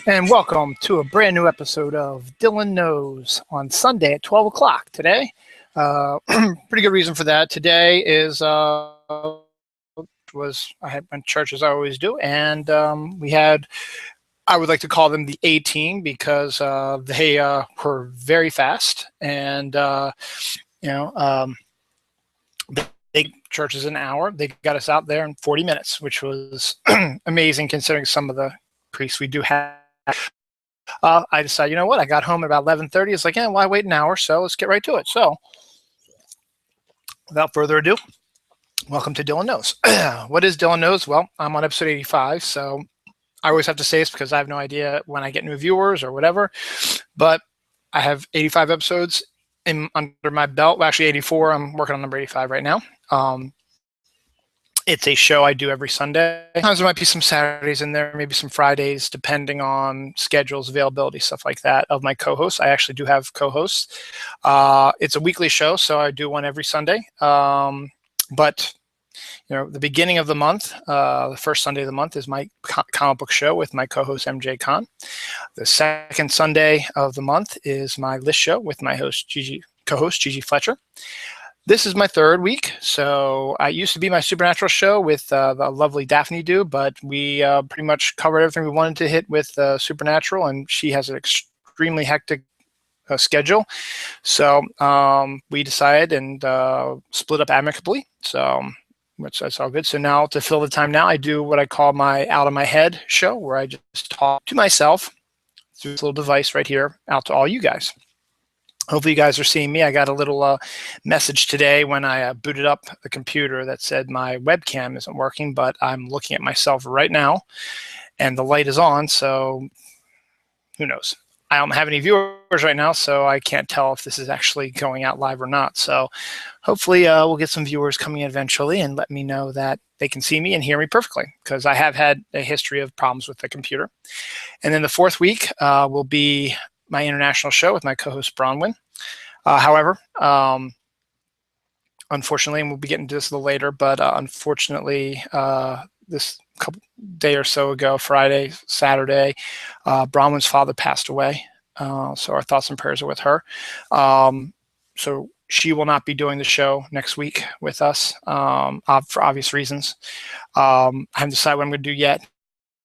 And welcome to a brand new episode of Dylan Knows on Sunday at 12 o'clock today. Pretty good reason for that. Today is I had my church as I always do, and we had, I would like to call them the A team because they were very fast, and big church is an hour. They got us out there in 40 minutes, which was amazing considering some of the priests we do have. I decided, you know what? I got home at about 11:30. It's like, yeah, why wait an hour? So let's get right to it. So, without further ado, welcome to Dylan Knows. What is Dylan Knows? Well, I'm on episode 85, so I always have to say this because I have no idea when I get new viewers or whatever. But I have 85 episodes under my belt. Well, actually, 84. I'm working on number 85 right now. It's a show I do every Sunday. Sometimes there might be some Saturdays in there, maybe some Fridays, depending on schedules, availability, stuff like that, of my co-hosts. I actually do have co-hosts. It's a weekly show, so I do one every Sunday. But the beginning of the month, the first Sunday of the month is my comic book show with my co-host MJ Khan. The second Sunday of the month is my list show with my co-host Gigi Fletcher. This is my third week, so I used to be my Supernatural show with the lovely Daphne do, but we pretty much covered everything we wanted to hit with Supernatural, and she has an extremely hectic schedule. So we decided and split up amicably, so that's all good. So now, to fill the time now, I do what I call my Out of My Head show, where I just talk to myself through this little device right here out to all you guys. Hopefully you guys are seeing me. I got a little message today when I booted up the computer that said my webcam isn't working, but I'm looking at myself right now and the light is on, so who knows? I don't have any viewers right now, so I can't tell if this is actually going out live or not. So hopefully we'll get some viewers coming in eventually and let me know that they can see me and hear me perfectly, because I have had a history of problems with the computer. And then the fourth week will be my international show with my co-host Bronwyn. However, unfortunately, and we'll be getting to this a little later, but unfortunately, this couple day or so ago, Friday, Saturday, Bronwyn's father passed away. So our thoughts and prayers are with her. So she will not be doing the show next week with us for obvious reasons. I haven't decided what I'm going to do yet.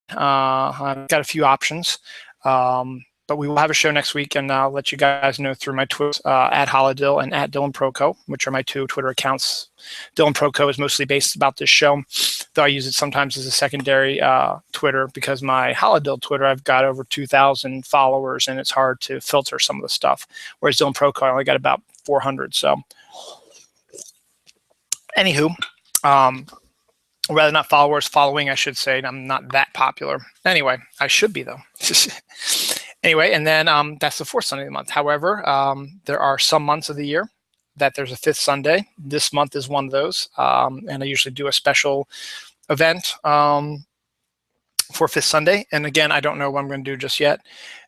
I've got a few options. But we will have a show next week, and I'll let you guys know through my Twitter, at Holidill and at Dylan Proco, which are my two Twitter accounts. Dylan Proco is mostly based about this show, though I use it sometimes as a secondary Twitter, because my Holidill Twitter, I've got over 2,000 followers, and it's hard to filter some of the stuff, whereas Dylan Proco, I only got about 400. So anywho, rather not followers, following, I should say. I'm not that popular. Anyway, I should be, though. Anyway, and then that's the fourth Sunday of the month. However, there are some months of the year that there's a fifth Sunday. This month is one of those, and I usually do a special event for fifth Sunday. And again, I don't know what I'm going to do just yet.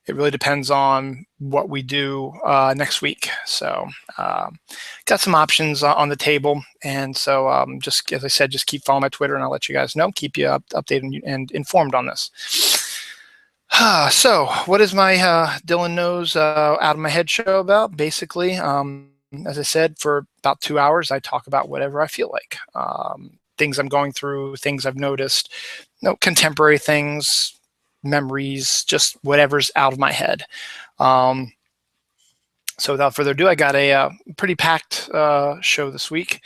It really depends on what we do next week. So got some options on the table. And so just, as I said, just keep following my Twitter, and I'll let you guys know, keep you updated and informed on this. So what is my Dylan Knows Out of My Head show about? Basically, as I said, for about 2 hours, I talk about whatever I feel like. Things I'm going through, things I've noticed, contemporary things, memories, just whatever's out of my head. So without further ado, I got a pretty packed show this week,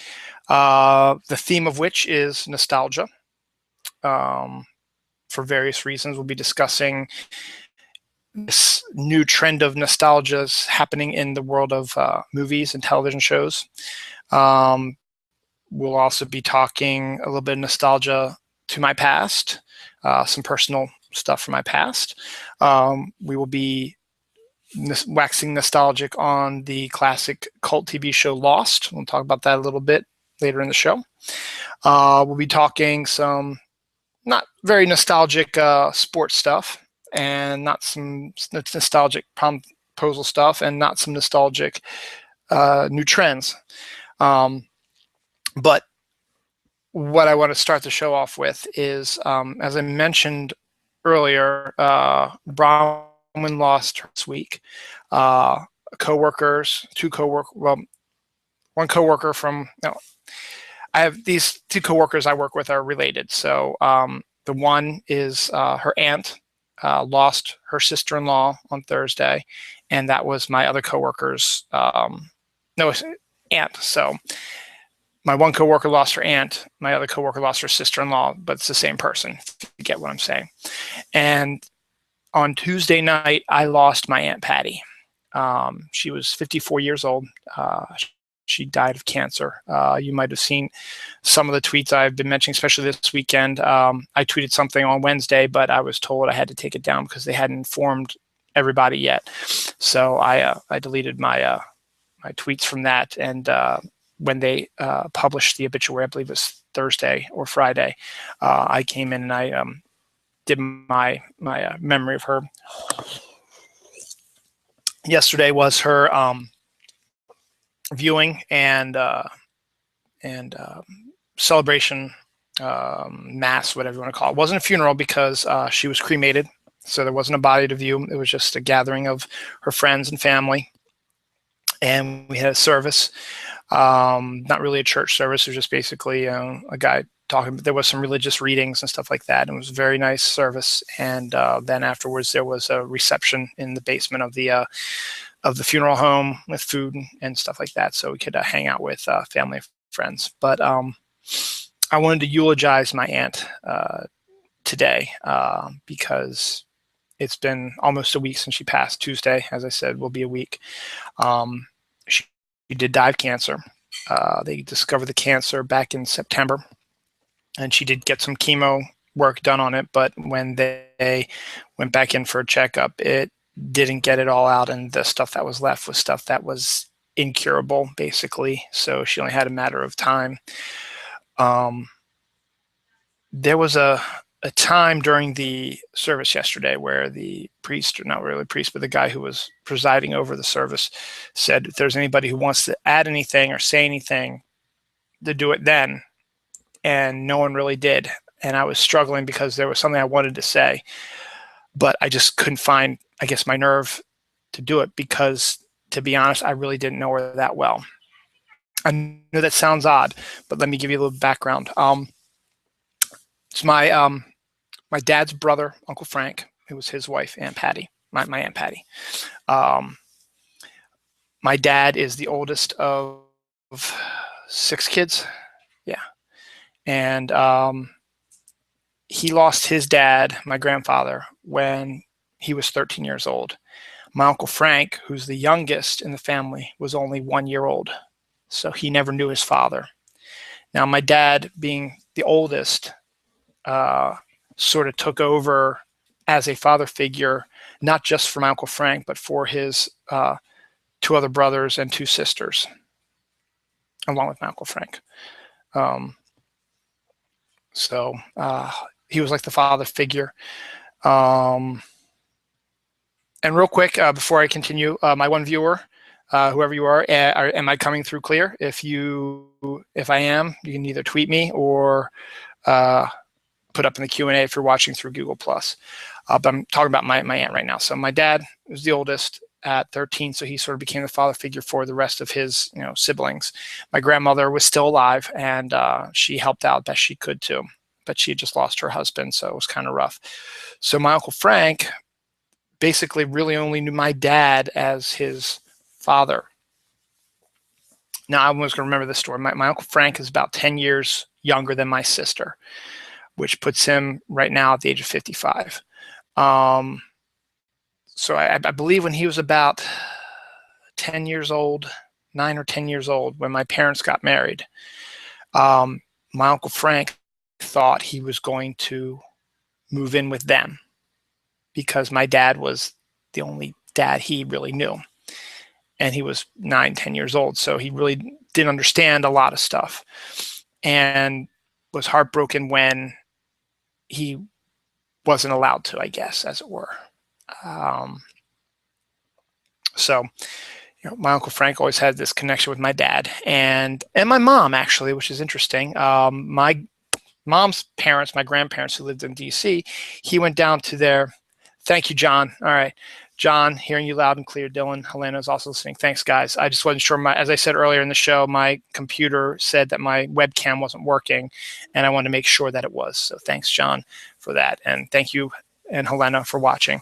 the theme of which is nostalgia. For various reasons, we'll be discussing this new trend of nostalgia happening in the world of movies and television shows. We'll also be talking a little bit of nostalgia to my past, some personal stuff from my past. We will be waxing nostalgic on the classic cult TV show Lost. We'll talk about that a little bit later in the show. We'll be talking some not very nostalgic sports stuff, and not some nostalgic proposal stuff, and not some nostalgic new trends. But what I want to start the show off with is, as I mentioned earlier, Bronwyn lost her this week. Coworkers, one coworker from, no, I have these two coworkers I work with are related. So the one is her aunt lost her sister-in-law on Thursday, and that was my other coworker's aunt. So my one coworker lost her aunt, my other coworker lost her sister-in-law, but it's the same person, if you get what I'm saying. And on Tuesday night, I lost my Aunt Patty. She was 54 years old. She died of cancer. You might have seen some of the tweets I've been mentioning, especially this weekend. I tweeted something on Wednesday, but I was told I had to take it down because they hadn't informed everybody yet. So I deleted my my tweets from that. And when they published the obituary, I believe it was Thursday or Friday, I came in and I did my memory of her. Yesterday was her viewing and celebration, mass, whatever you want to call it. It wasn't a funeral because she was cremated, so there wasn't a body to view. It was just a gathering of her friends and family, and we had a service. Not really a church service. It was just basically a guy talking. There was some religious readings and stuff like that. And it was a very nice service. And then afterwards, there was a reception in the basement of the funeral home with food and stuff like that, so we could hang out with family and friends. But I wanted to eulogize my aunt today because it's been almost a week since she passed. Tuesday, as I said, will be a week. She did die of cancer. They discovered the cancer back in September, and she did get some chemo work done on it, but when they went back in for a checkup, it didn't get it all out, and the stuff that was left was stuff that was incurable, basically. So she only had a matter of time. There was a time during the service yesterday where the priest, or not really priest, but the guy who was presiding over the service said, if there's anybody who wants to add anything or say anything, to do it then. And no one really did. And I was struggling because there was something I wanted to say, but I just couldn't find, I guess, my nerve to do it because, to be honest, I really didn't know her that well. I know that sounds odd, but let me give you a little background. It's my dad's brother, Uncle Frank. It was his wife, Aunt Patty, my Aunt Patty. My dad is the oldest of 6 kids. Yeah. And he lost his dad, my grandfather, when he was 13 years old. My Uncle Frank, who's the youngest in the family, was only 1 year old. So he never knew his father. Now, my dad, being the oldest, sort of took over as a father figure, not just for my Uncle Frank, but for his 2 other brothers and 2 sisters, along with my Uncle Frank. So he was like the father figure. And real quick, before I continue, my one viewer, whoever you are, am I coming through clear? If I am, you can either tweet me or put up in the Q&A if you're watching through Google+. But I'm talking about my aunt right now. So my dad was the oldest at 13, so he sort of became the father figure for the rest of his siblings. My grandmother was still alive, and she helped out best she could too, but she had just lost her husband, so it was kind of rough. So my Uncle Frank basically really only knew my dad as his father. Now, I was going to remember this story. My Uncle Frank is about 10 years younger than my sister, which puts him right now at the age of 55. So I believe when he was about 10 years old, 9 or 10 years old, when my parents got married, my Uncle Frank thought he was going to move in with them because my dad was the only dad he really knew. And he was 9, 10 years old, so he really didn't understand a lot of stuff and was heartbroken when he wasn't allowed to, I guess, as it were. So my Uncle Frank always had this connection with my dad and my mom, actually, which is interesting. My mom's parents, my grandparents who lived in DC, he went down to their, thank you, John. All right. John, hearing you loud and clear. Dylan, Helena is also listening. Thanks, guys. I just wasn't sure. As I said earlier in the show, my computer said that my webcam wasn't working, and I wanted to make sure that it was. So thanks, John, for that. And thank you, and Helena, for watching.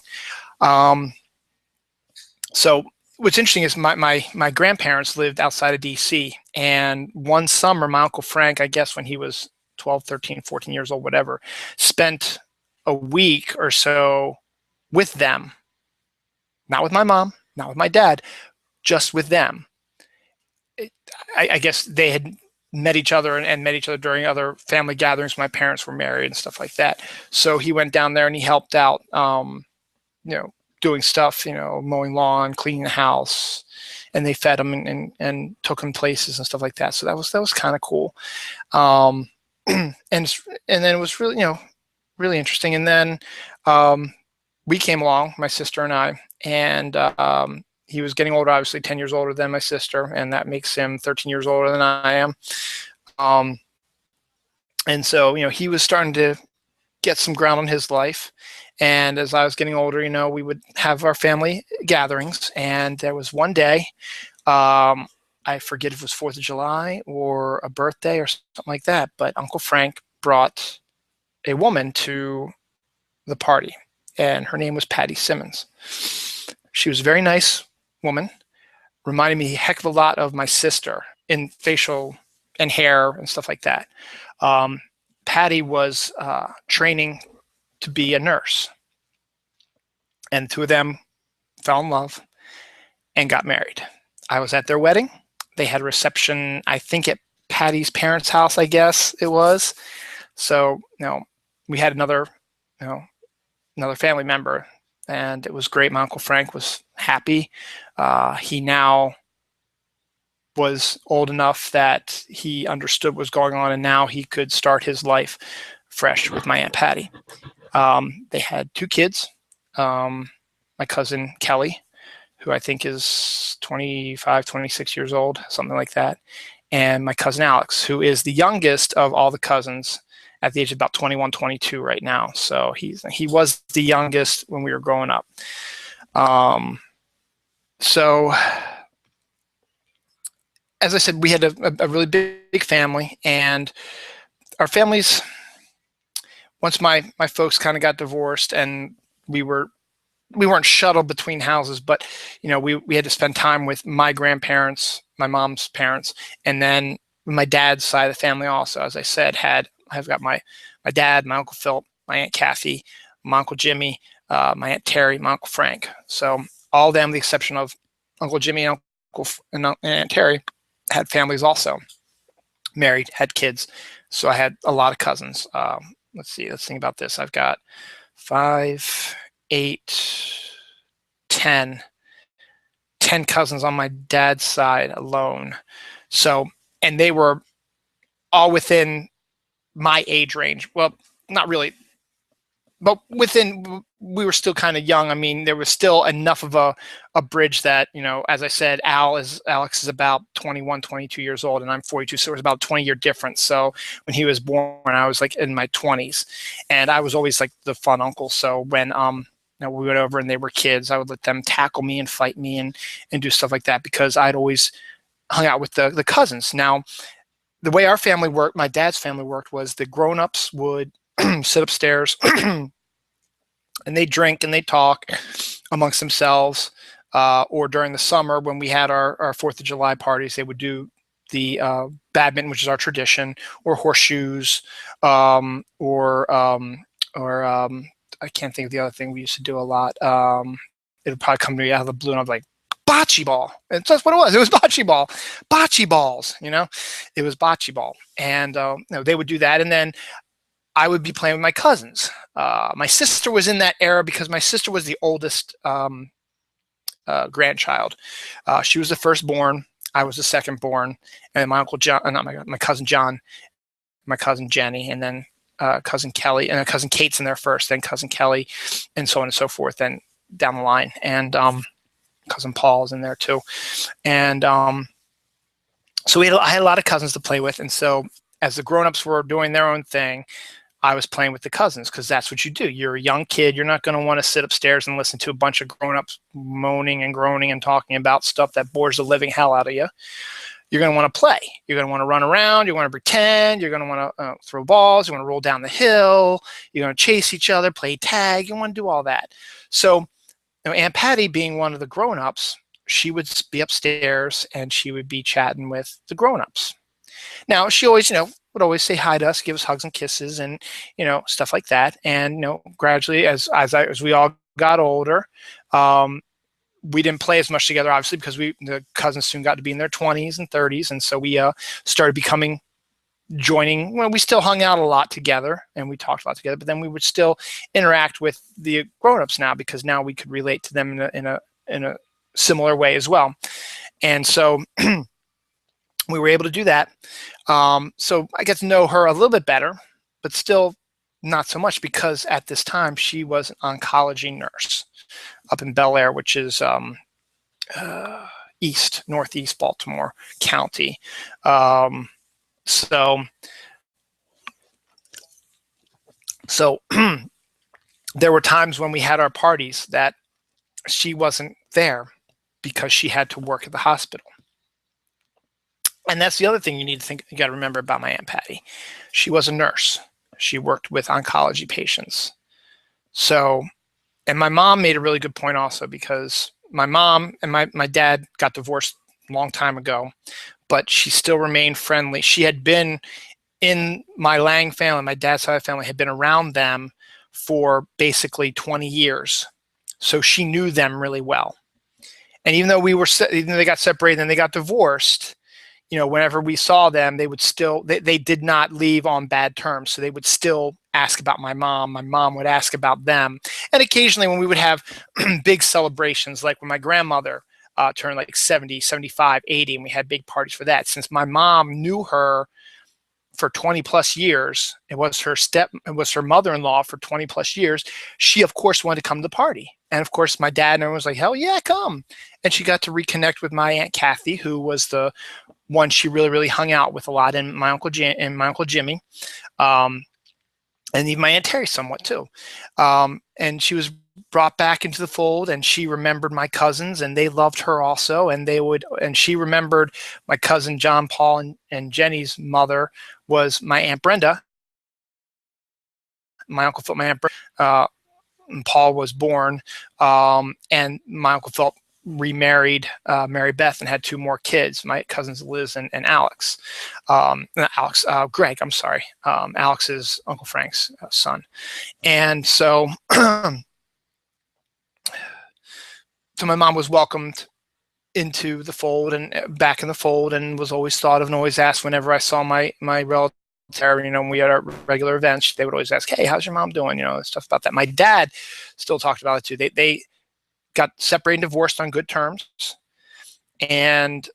So what's interesting is my grandparents lived outside of DC, and one summer, my Uncle Frank, I guess when he was 12, 13, 14 years old, whatever, spent a week or so with them. Not with my mom, not with my dad, just with them. I guess they had met each other and met each other during other family gatherings. My parents were married and stuff like that. So he went down there and he helped out, doing stuff, mowing lawn, cleaning the house, and they fed him and took him places and stuff like that. So that was kind of cool. And then it was really, really interesting. And then we came along, my sister and I, and he was getting older, obviously 10 years older than my sister, and that makes him 13 years older than I am. And so, he was starting to get some ground on his life. And as I was getting older, we would have our family gatherings. And there was one day, I forget if it was 4th of July or a birthday or something like that, but Uncle Frank brought a woman to the party, and her name was Patty Simmons. She was a very nice woman, reminded me a heck of a lot of my sister in facial and hair and stuff like that. Patty was training to be a nurse, and the two of them fell in love and got married. I was at their wedding. They had a reception, I think, at Patty's parents' house, I guess it was. So, we had another family member, and it was great. My Uncle Frank was happy. He now was old enough that he understood what was going on, and now he could start his life fresh with my Aunt Patty. They had 2 kids, my cousin Kelly, who I think is 25, 26 years old, something like that, and my cousin Alex, who is the youngest of all the cousins at the age of about 21, 22 right now. So he was the youngest when we were growing up. So as I said, we had a really big family, and our families, once my folks kind of got divorced, and we weren't shuttled between houses, but we had to spend time with my grandparents, my mom's parents, and then my dad's side of the family also. As I said, I've got my dad, my Uncle Philip, my Aunt Kathy, my Uncle Jimmy, my Aunt Terry, my Uncle Frank. So all of them, with the exception of Uncle Jimmy and Aunt Terry, had families also, married, had kids. So I had a lot of cousins. Let's think about this. I've got 5, 8, 10 cousins on my dad's side alone. So, and they were all within my age range. Well, not really, but we were still kind of young. I mean, there was still enough of a bridge that, as I said, Alex is about 21, 22 years old, and I'm 42. So it was about a 20-year difference. So when he was born, I was like in my 20s, and I was always like the fun uncle. So when, we went over and they were kids, I would let them tackle me and fight me and do stuff like that, because I'd always hung out with the cousins. Now, the way our family worked, my dad's family worked, was the grown-ups would sit upstairs and they drink and they talk amongst themselves, or during the summer when we had our 4th of July parties, they would do the badminton, which is our tradition, or horseshoes, or I can't think of the other thing we used to do a lot. It would probably come to me out of the blue, and I'd be like, bocce ball. And that's what it was. It was bocce ball. Bocce balls, it was bocce ball. And they would do that. And then I would be playing with my cousins. My sister was in that era because my sister was the oldest grandchild. She was the firstborn. I was the second-born. And my Uncle John, my cousin John, my cousin Jenny, and then cousin Kelly, and cousin Kate's in there first, then cousin Kelly, and so on and so forth, and down the line. And cousin Paul's in there too. And so I had a lot of cousins to play with. And so as the grown-ups were doing their own thing, I was playing with the cousins, because that's what you do. You're a young kid. You're not going to want to sit upstairs and listen to a bunch of grown-ups moaning and groaning and talking about stuff that bores the living hell out of you. You're going to want to play. You're going to want to run around. You want to pretend. You're going to want to throw balls. You want to roll down the hill. You're going to chase each other, play tag. You want to do all that. So Aunt Patty, being one of the grown-ups, she would be upstairs and she would be chatting with the grown-ups. Now, she always, would always say hi to us, give us hugs and kisses, and stuff like that. And gradually, as we all got older, we didn't play as much together, obviously, because the cousins soon got to be in their 20s and 30s, and so we started joining. Well, we still hung out a lot together, and we talked a lot together. But then we would still interact with the grown-ups now, because now we could relate to them in a similar way as well. And so we were able to do that. So I got to know her a little bit better, but still not so much, because at this time she was an oncology nurse up in Bel Air, which is northeast Baltimore County. So there were times when we had our parties that she wasn't there because she had to work at the hospital. And that's the other thing you got to remember about my Aunt Patty. She was a nurse. She worked with oncology patients. So, and my mom made a really good point also, because my mom and my dad got divorced a long time ago, but she still remained friendly. She had been in my Lang family, my dad's side of the family, had been around them for basically 20 years. So she knew them really well. And even though even though they got separated and they got divorced, whenever we saw them, they would still, they did not leave on bad terms. So they would still ask about my mom. My mom would ask about them. And occasionally when we would have big celebrations, like when my grandmother turned like 70, 75, 80, and we had big parties for that. Since my mom knew her for 20 plus years, it was her mother-in-law for 20 plus years, she of course wanted to come to the party. And of course my dad and everyone was like, hell yeah, come. And she got to reconnect with my Aunt Kathy, who was the one she really, really hung out with a lot, and my Uncle Jimmy, and even my Aunt Terry somewhat too. And she was brought back into the fold, and she remembered my cousins, and they loved her also. And she remembered my cousin John Paul, and Jenny's mother was my Aunt Brenda. My Uncle Philip, my Aunt Brenda, and Paul was born, and my Uncle Philip remarried Mary Beth and had 2 more kids, my cousins Liz and Alex. Greg, I'm sorry. Alex is Uncle Frank's son. And so, so my mom was welcomed into the fold and back in the fold, and was always thought of and always asked whenever I saw my relative. When we had our regular events, they would always ask, hey, how's your mom doing? Stuff about that. My dad still talked about it too. They got separated and divorced on good terms. And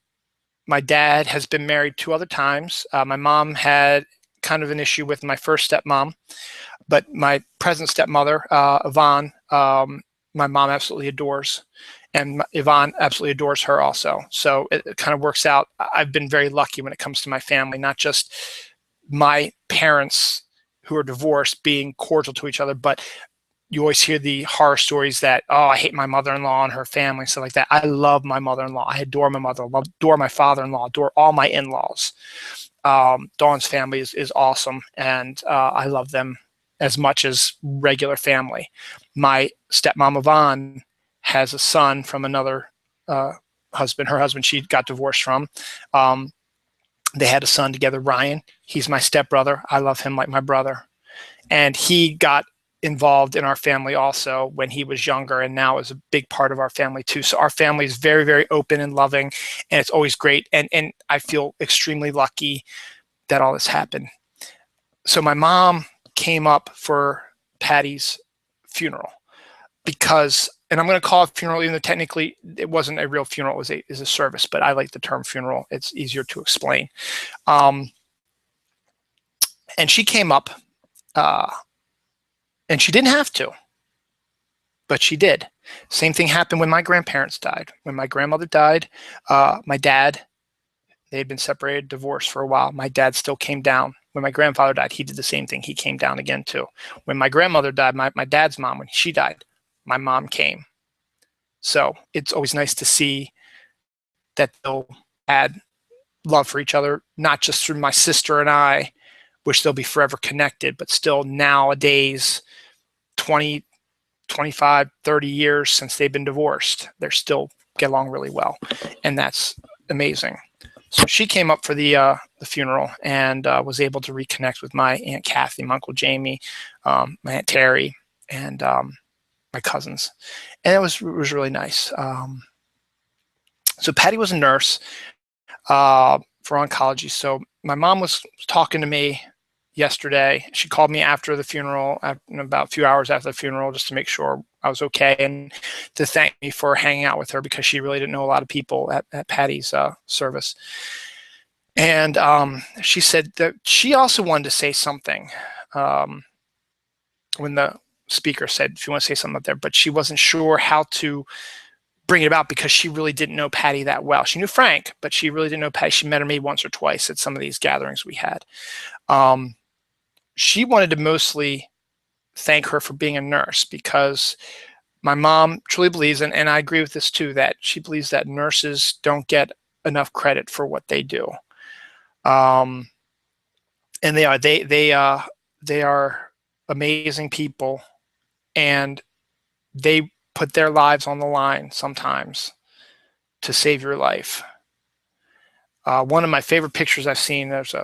my dad has been married 2 other times. My mom had kind of an issue with my first stepmom, but my present stepmother, Yvonne, my mom absolutely adores. And Yvonne absolutely adores her also. So it kind of works out. I've been very lucky when it comes to my family, not just my parents who are divorced being cordial to each other, but you always hear the horror stories that, oh, I hate my mother-in-law and her family, stuff like that. I love my mother-in-law. I adore my mother-in-law, adore my father-in-law, adore all my in-laws. Dawn's family is awesome, and I love them as much as regular family. My stepmom, Yvonne, has a son from another husband. Her husband, she got divorced from. They had a son together, Ryan. He's my stepbrother. I love him like my brother. And he got involved in our family also when he was younger, and now is a big part of our family too. So our family is very, very open and loving, and it's always great. And I feel extremely lucky that all this happened. So my mom came up for Patty's funeral because, and I'm going to call it funeral, even though technically it wasn't a real funeral, it was a service, but I like the term funeral. It's easier to explain. And she came up, and she didn't have to, but she did. Same thing happened when my grandparents died. When my grandmother died, my dad, they had been separated, divorced for a while. My dad still came down. When my grandfather died, he did the same thing. He came down again too. When my grandmother died, my dad's mom, when she died, my mom came. So it's always nice to see that they'll add love for each other, not just through my sister and I, which they'll be forever connected, but still nowadays, 20, 25, 30 years since they've been divorced, they're still get along really well. And that's amazing. So she came up for the funeral and was able to reconnect with my Aunt Kathy, my Uncle Jamie, my Aunt Terry, and my cousins. And it was really nice. So Patty was a nurse for oncology. So my mom was talking to me yesterday. She called me after the funeral, about a few hours after the funeral, just to make sure I was okay and to thank me for hanging out with her, because she really didn't know a lot of people at Patty's service. And she said that she also wanted to say something when the speaker said, if you want to say something up there, but she wasn't sure how to bring it about because she really didn't know Patty that well. She knew Frank, but she really didn't know Patty. She met her maybe once or twice at some of these gatherings we had. She wanted to mostly thank her for being a nurse, because my mom truly believes, and I agree with this too, that she believes that nurses don't get enough credit for what they do. And they are amazing people, and they put their lives on the line sometimes to save your life. One of my favorite pictures I've seen, there's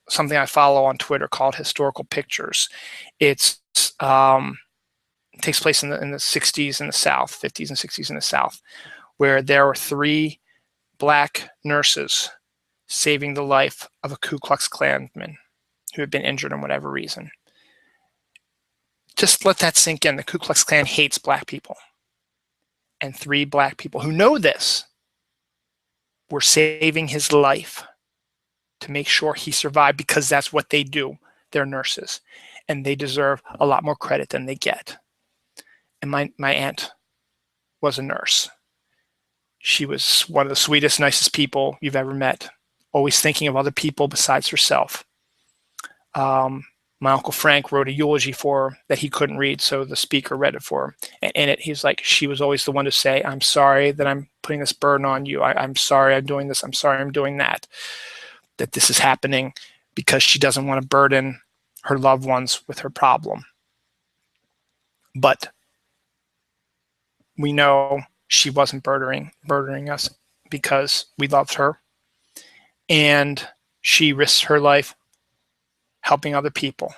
something I follow on Twitter called Historical Pictures. It takes place in the 60s in the South, 50s and 60s in the South, where there were 3 black nurses saving the life of a Ku Klux Klansman who had been injured in whatever reason. Just let that sink in. The Ku Klux Klan hates black people. And 3 black people who know this were saving his life to make sure he survived, because that's what they do. They're nurses, and they deserve a lot more credit than they get. And my aunt was a nurse. She was one of the sweetest, nicest people you've ever met, always thinking of other people besides herself. My Uncle Frank wrote a eulogy for her that he couldn't read, so the speaker read it for him. And in it, he's like, she was always the one to say, I'm sorry that I'm putting this burden on you. I'm sorry I'm doing this. I'm sorry I'm doing that this is happening, because she doesn't want to burden her loved ones with her problem. But we know she wasn't burdening us, because we loved her. And she risked her life helping other people.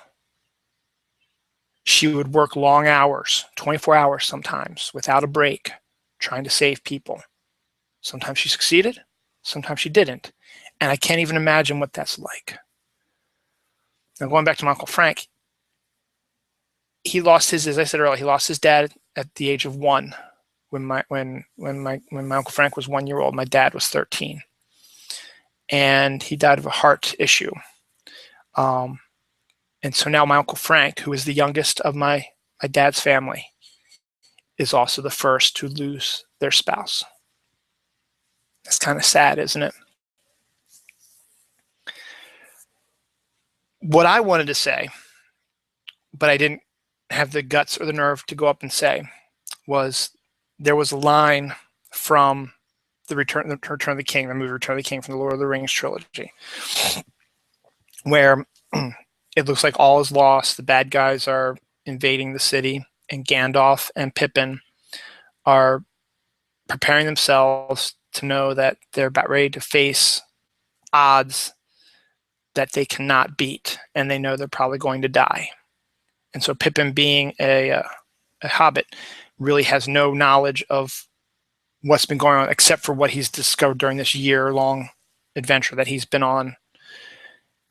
She would work long hours, 24 hours sometimes, without a break, trying to save people. Sometimes she succeeded, sometimes she didn't. And I can't even imagine what that's like. Now, going back to my Uncle Frank, he lost his, as I said earlier, he lost his dad at the age of 1. When my Uncle Frank was 1 year old, my dad was 13. And he died of a heart issue. And so now my Uncle Frank, who is the youngest of my dad's family, is also the first to lose their spouse. It's kind of sad, isn't it? What I wanted to say, but I didn't have the guts or the nerve to go up and say, was there was a line from the Return of the King, the movie Return of the King from the Lord of the Rings trilogy, where it looks like all is lost. The bad guys are invading the city, and Gandalf and Pippin are preparing themselves to know that they're about ready to face odds that they cannot beat, and they know they're probably going to die. And so Pippin, being a hobbit, really has no knowledge of what's been going on except for what he's discovered during this year-long adventure that he's been on.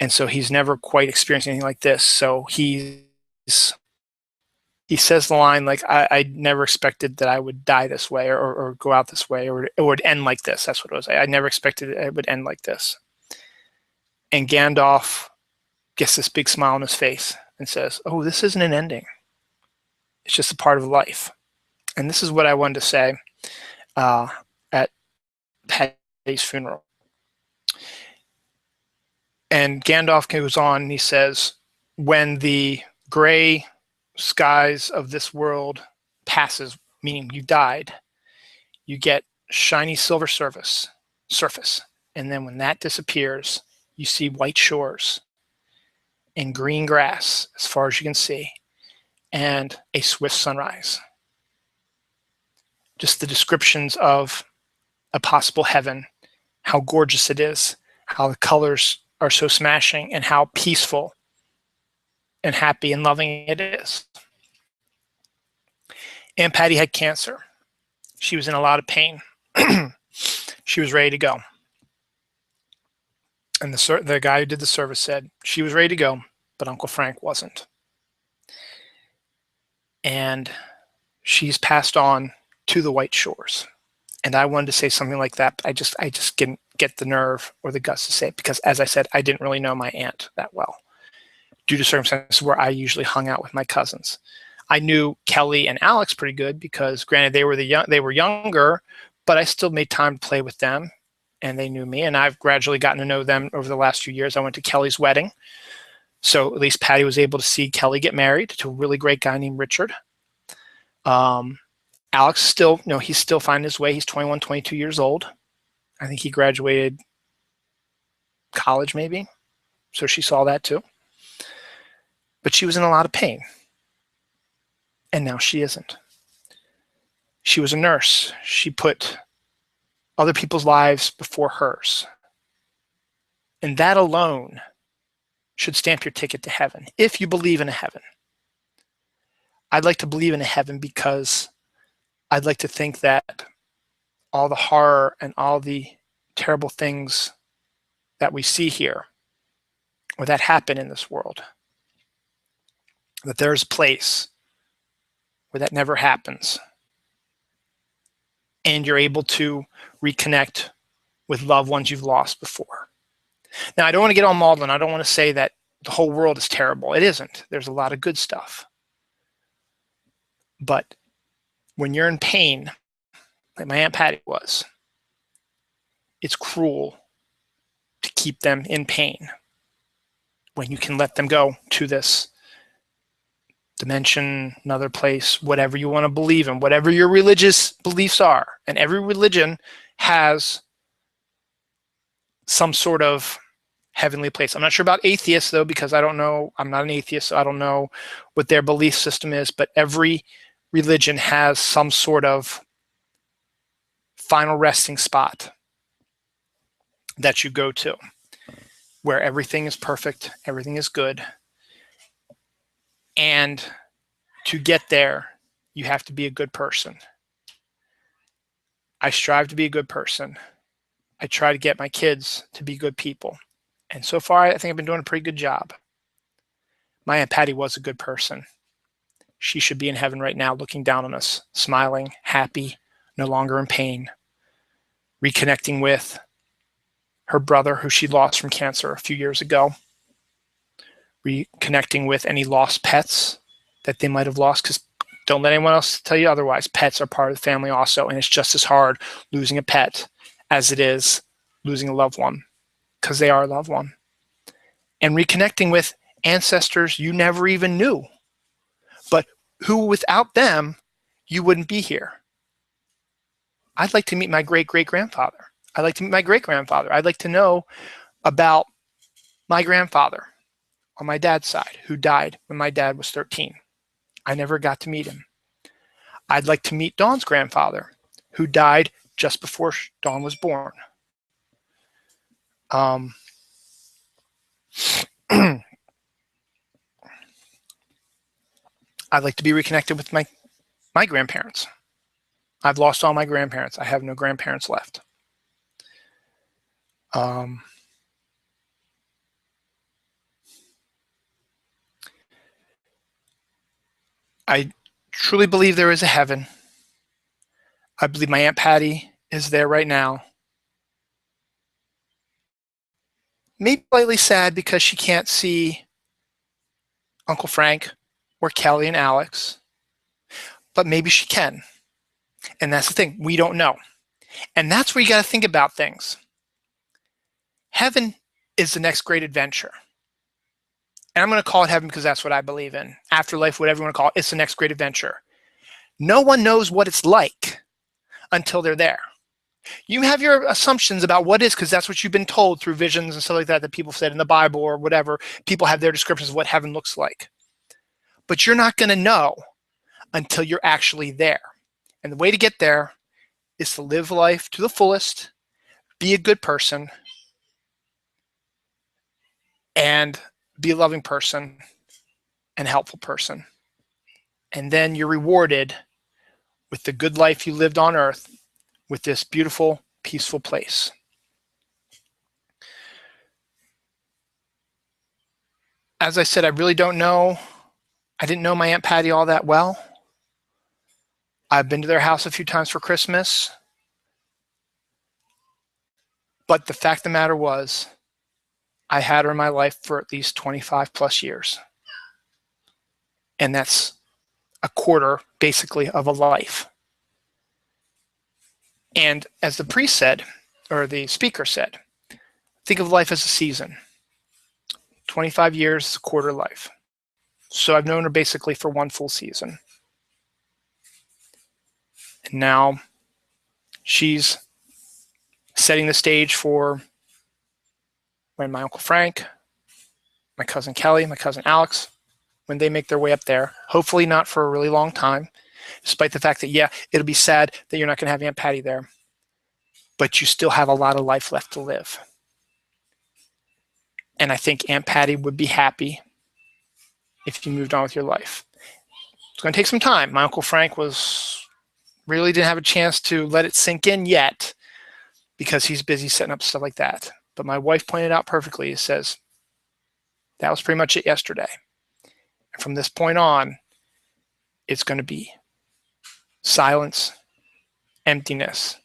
And so he's never quite experienced anything like this. So he says the line like, I never expected that I would die this way, or go out this way, or it would end like this. That's what it was. I never expected it would end like this. And Gandalf gets this big smile on his face and says, oh, this isn't an ending. It's just a part of life. And this is what I wanted to say at Patty's funeral. And Gandalf goes on and he says, when the gray skies of this world passes, meaning you died, you get shiny silver surface. And then when that disappears, you see white shores and green grass as far as you can see, and a swift sunrise. Just the descriptions of a possible heaven, how gorgeous it is, how the colors are so smashing, and how peaceful and happy and loving it is. Aunt Patty had cancer. She was in a lot of pain. She was ready to go. And the guy who did the service said she was ready to go, but Uncle Frank wasn't. And she's passed on to the white shores. And I wanted to say something like that, but I just didn't get the nerve or the guts to say it because, as I said, I didn't really know my aunt that well due to circumstances where I usually hung out with my cousins. I knew Kelly and Alex pretty good because, granted, they were younger, but I still made time to play with them, and they knew me. And I've gradually gotten to know them over the last few years. I went to Kelly's wedding, so at least Patty was able to see Kelly get married to a really great guy named Richard. Alex still, he's still finding his way. He's 21, 22 years old. I think he graduated college maybe, so she saw that too. But she was in a lot of pain. And now she isn't. She was a nurse. She put other people's lives before hers. And that alone should stamp your ticket to heaven, if you believe in a heaven. I'd like to believe in a heaven because I'd like to think that all the horror and all the terrible things that we see here, or that happen in this world, that there's a place where that never happens. And you're able to reconnect with loved ones you've lost before. Now, I don't want to get all maudlin. I don't want to say that the whole world is terrible. It isn't. There's a lot of good stuff. But when you're in pain, like my Aunt Patty was, it's cruel to keep them in pain when you can let them go to this dimension, another place, whatever you want to believe in, whatever your religious beliefs are. And every religion has some sort of heavenly place. I'm not sure about atheists, though, because I don't know. I'm not an atheist, so I don't know what their belief system is. But every religion has some sort of final resting spot that you go to, where everything is perfect, everything is good. And to get there, you have to be a good person. I strive to be a good person. I try to get my kids to be good people. And so far, I think I've been doing a pretty good job. My Aunt Patty was a good person. She should be in heaven right now, looking down on us, smiling, happy, no longer in pain, reconnecting with her brother, who she lost from cancer a few years ago, reconnecting with any lost pets that they might have lost, because don't let anyone else tell you otherwise. Pets are part of the family also, and it's just as hard losing a pet as it is losing a loved one, because they are a loved one. And reconnecting with ancestors you never even knew, but who without them, you wouldn't be here. I'd like to meet my great-great-grandfather. I'd like to meet my great-grandfather. I'd like to know about my grandfather on my dad's side, who died when my dad was 13. I never got to meet him. I'd like to meet Dawn's grandfather, who died just before Dawn was born. I'd like to be reconnected with my grandparents. I've lost all my grandparents. I have no grandparents left. I truly believe there is a heaven. I believe my Aunt Patty is there right now. Maybe slightly sad because she can't see Uncle Frank or Kelly and Alex, but maybe she can. And that's the thing, we don't know. And that's where you got to think about things. Heaven is the next great adventure. And I'm going to call it heaven because that's what I believe in. Afterlife, whatever you want to call it, it's the next great adventure. No one knows what it's like until they're there. You have your assumptions about what is, because that's what you've been told through visions and stuff like that people said in the Bible or whatever. People have their descriptions of what heaven looks like. But you're not going to know until you're actually there. And the way to get there is to live life to the fullest, be a good person, and be a loving person and helpful person. And then you're rewarded with the good life you lived on earth with this beautiful, peaceful place. As I said, I really don't know. I didn't know my Aunt Patty all that well. I've been to their house a few times for Christmas. But the fact of the matter was, I had her in my life for at least 25 plus years. And that's a quarter, basically, of a life. And as the priest said, or the speaker said, think of life as a season. 25 years is a quarter life. So I've known her basically for one full season. And now she's setting the stage for when my Uncle Frank, my cousin Kelly, my cousin Alex, when they make their way up there, hopefully not for a really long time, despite the fact that, yeah, it'll be sad that you're not going to have Aunt Patty there, but you still have a lot of life left to live. And I think Aunt Patty would be happy if you moved on with your life. It's going to take some time. My Uncle Frank really didn't have a chance to let it sink in yet because he's busy setting up stuff like that. But my wife pointed out perfectly, says, that was pretty much it yesterday. And from this point on, it's going to be silence, emptiness,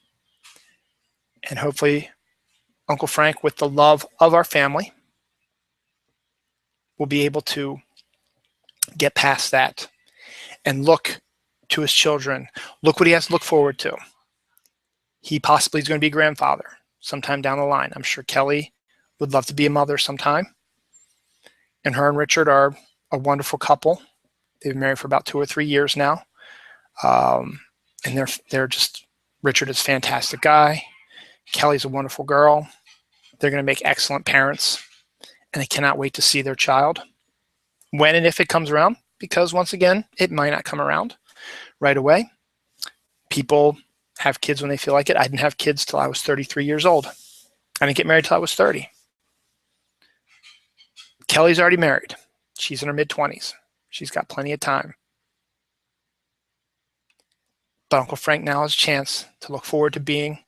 and hopefully Uncle Frank, with the love of our family, will be able to get past that and look to his children. Look what he has to look forward to. He possibly is going to be a grandfather sometime down the line. I'm sure Kelly would love to be a mother sometime. And her and Richard are a wonderful couple. They've been married for about 2 or 3 years now. And they're just, Richard is a fantastic guy. Kelly's a wonderful girl. They're going to make excellent parents. And I cannot wait to see their child. When and if it comes around, because once again, it might not come around right away. People have kids when they feel like it. I didn't have kids till I was 33 years old. I didn't get married till I was 30. Kelly's already married. She's in her mid-20s. She's got plenty of time. But Uncle Frank now has a chance to look forward to being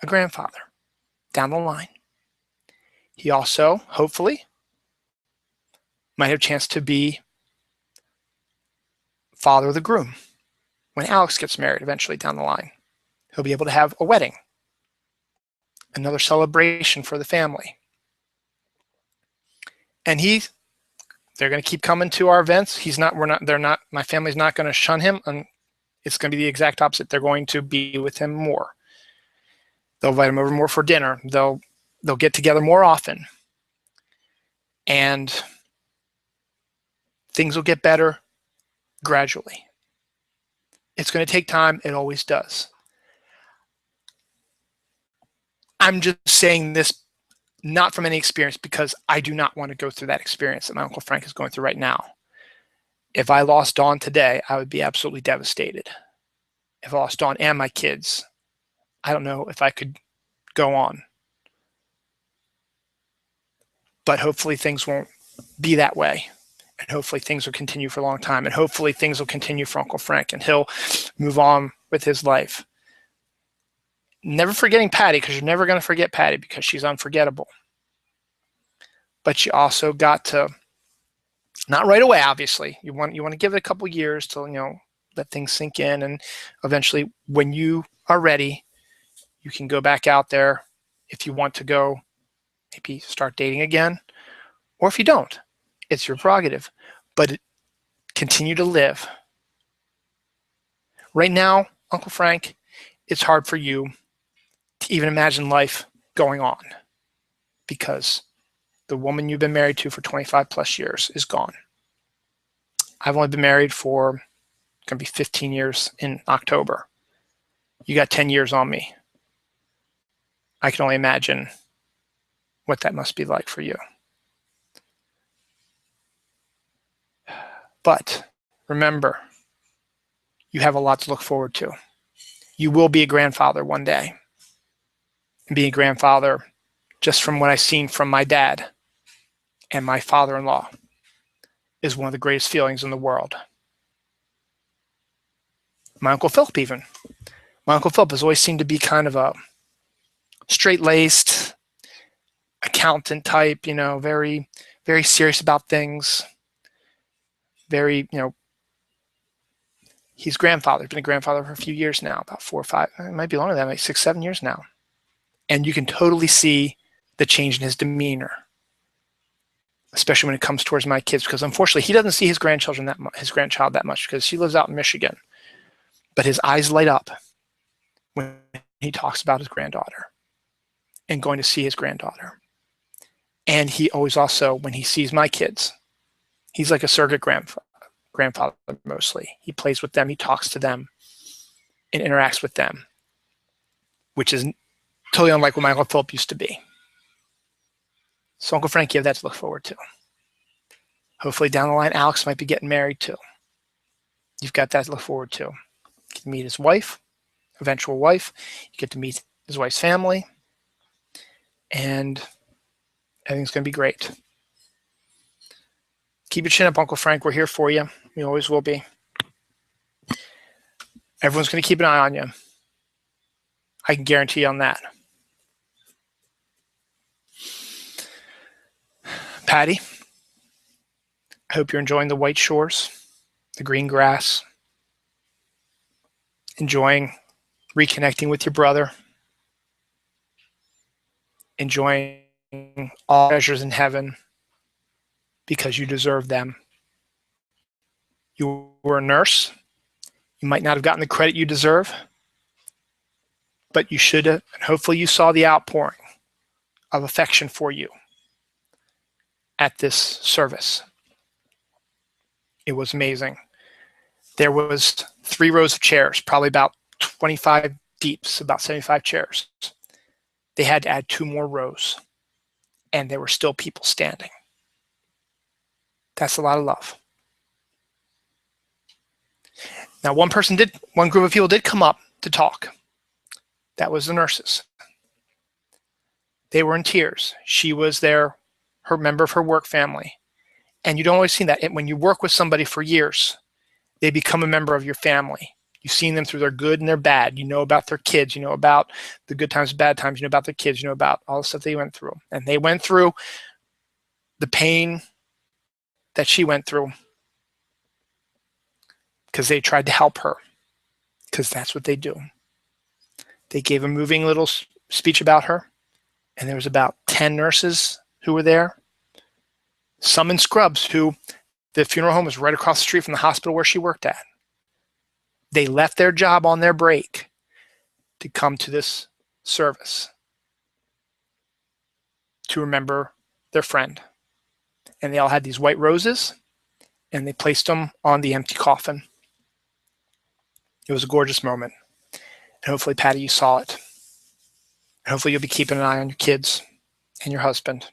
a grandfather down the line. He also, hopefully, might have a chance to be father of the groom when Alex gets married eventually down the line. He'll be able to have a wedding, another celebration for the family. And they're going to keep coming to our events. My family's not going to shun him, and it's going to be the exact opposite. They're going to be with him more. They'll invite him over more for dinner. They'll get together more often. And things will get better gradually. It's going to take time. It always does. I'm just saying this not from any experience, because I do not want to go through that experience that my Uncle Frank is going through right now. If I lost Dawn today, I would be absolutely devastated. If I lost Dawn and my kids, I don't know if I could go on. But hopefully things won't be that way. And hopefully things will continue for a long time. And hopefully things will continue for Uncle Frank, and he'll move on with his life. Never forgetting Patty, because you're never going to forget Patty, because she's unforgettable. But you also got to, not right away, obviously. You want to give it a couple years to, let things sink in. And eventually, when you are ready, you can go back out there. If you want to go, maybe start dating again. Or if you don't, it's your prerogative. But continue to live. Right now, Uncle Frank, it's hard for you to even imagine life going on because the woman you've been married to for 25 plus years is gone. I've only been married for going to be 15 years in October. You got 10 years on me. I can only imagine what that must be like for you. But remember, you have a lot to look forward to. You will be a grandfather one day. And being a grandfather, just from what I've seen from my dad and my father-in-law, is one of the greatest feelings in the world. My Uncle Philip even. My Uncle Philip has always seemed to be kind of a straight-laced accountant type, very, very serious about things. Very, he's grandfather. He's been a grandfather for a few years now, about 4 or 5. It might be longer than that, like 6, 7 years now. And you can totally see the change in his demeanor, especially when it comes towards my kids, because unfortunately he doesn't see his grandchild that much because she lives out in Michigan. But his eyes light up when he talks about his granddaughter and going to see his granddaughter. And he always also, when he sees my kids, he's like a surrogate grandfather mostly. He plays with them, he talks to them, and interacts with them, which is totally unlike what my Uncle Philip used to be. So Uncle Frank, you have that to look forward to. Hopefully down the line, Alex might be getting married too. You've got that to look forward to. You get to meet his wife, eventual wife. You get to meet his wife's family. And everything's going to be great. Keep your chin up, Uncle Frank. We're here for you. We always will be. Everyone's going to keep an eye on you. I can guarantee you on that. Patty, I hope you're enjoying the white shores, the green grass, enjoying reconnecting with your brother, enjoying all treasures in heaven because you deserve them. You were a nurse. You might not have gotten the credit you deserve, but you should have, and hopefully you saw the outpouring of affection for you at this service. It was amazing. There was 3 rows of chairs, probably about 25 deep, so about 75 chairs. They had to add 2 more rows, and there were still people standing. That's a lot of love. Now, one group of people did come up to talk. That was the nurses. They were in tears. She was her member of her work family. And you don't always see that. When you work with somebody for years, they become a member of your family. You've seen them through their good and their bad. You know about their kids. You know about the good times, bad times. You know about their kids. You know about all the stuff they went through. And they went through the pain that she went through because they tried to help her, because that's what they do. They gave a moving little speech about her, and there was about 10 nurses who were there, some in scrubs, who the funeral home was right across the street from the hospital where she worked at. They left their job on their break to come to this service to remember their friend. And they all had these white roses, and they placed them on the empty coffin. It was a gorgeous moment. And hopefully, Patty, you saw it. And hopefully you'll be keeping an eye on your kids and your husband.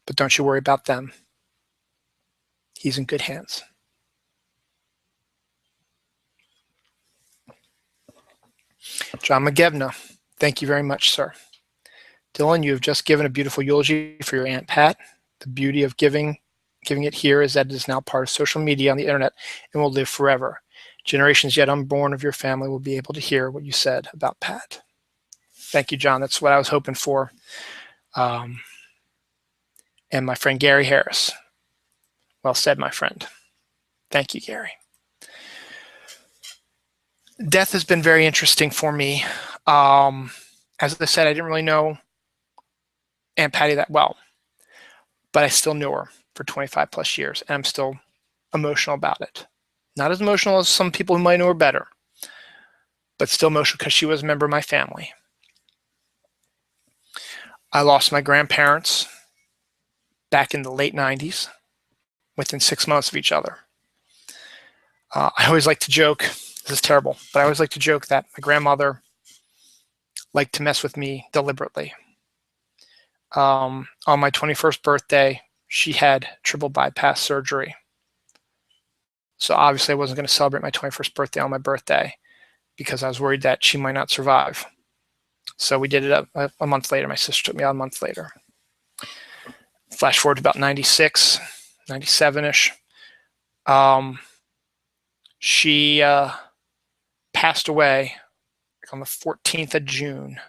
But don't you worry about them. He's in good hands. John McGevna, thank you very much, sir. Dylan, you have just given a beautiful eulogy for your Aunt Pat. The beauty of giving it here is that it is now part of social media on the internet and will live forever. Generations yet unborn of your family will be able to hear what you said about Pat. Thank you, John. That's what I was hoping for. And my friend Gary Harris. Well said, my friend. Thank you, Gary. Death has been very interesting for me. As I said, I didn't really know Aunt Patty that well, but I still knew her for 25 plus years, and I'm still emotional about it. Not as emotional as some people who might know her better, but still emotional because she was a member of my family. I lost my grandparents back in the late 90s, within 6 months of each other. I always like to joke, this is terrible, but I always like to joke that my grandmother liked to mess with me deliberately. On my 21st birthday, she had triple bypass surgery. So obviously I wasn't going to celebrate my 21st birthday on my birthday because I was worried that she might not survive. So we did it a month later. My sister took me out a month later. Flash forward to about 96, 97-ish. She passed away on the 14th of June.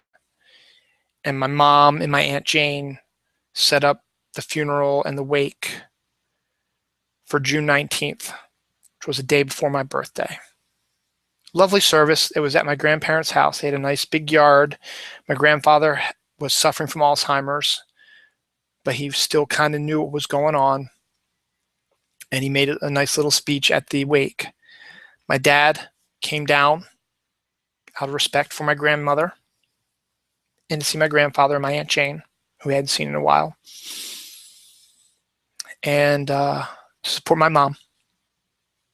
And my mom and my Aunt Jane set up the funeral and the wake for June 19th, which was the day before my birthday. Lovely service. It was at my grandparents' house. They had a nice big yard. My grandfather was suffering from Alzheimer's, but he still kind of knew what was going on. And he made a nice little speech at the wake. My dad came down out of respect for my grandmother and to see my grandfather and my Aunt Jane, who I hadn't seen in a while, and to support my mom,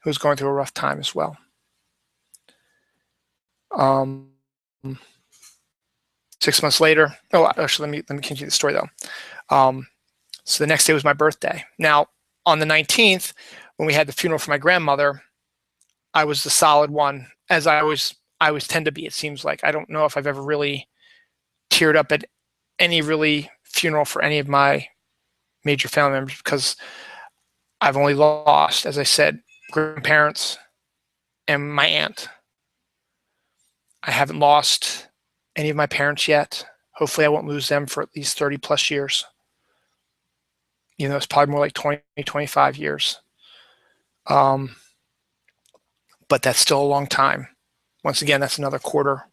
who was going through a rough time as well. 6 months later, actually, let me continue the story though. So the next day was my birthday. Now, on the 19th, when we had the funeral for my grandmother, I was the solid one, as I always tend to be, it seems like. I don't know if I've ever really teared up at any really funeral for any of my major family members because I've only lost, as I said, grandparents and my aunt. I haven't lost any of my parents yet. Hopefully I won't lose them for at least 30 plus years. You know, it's probably more like 20, 25 years. But that's still a long time. Once again, that's another quarter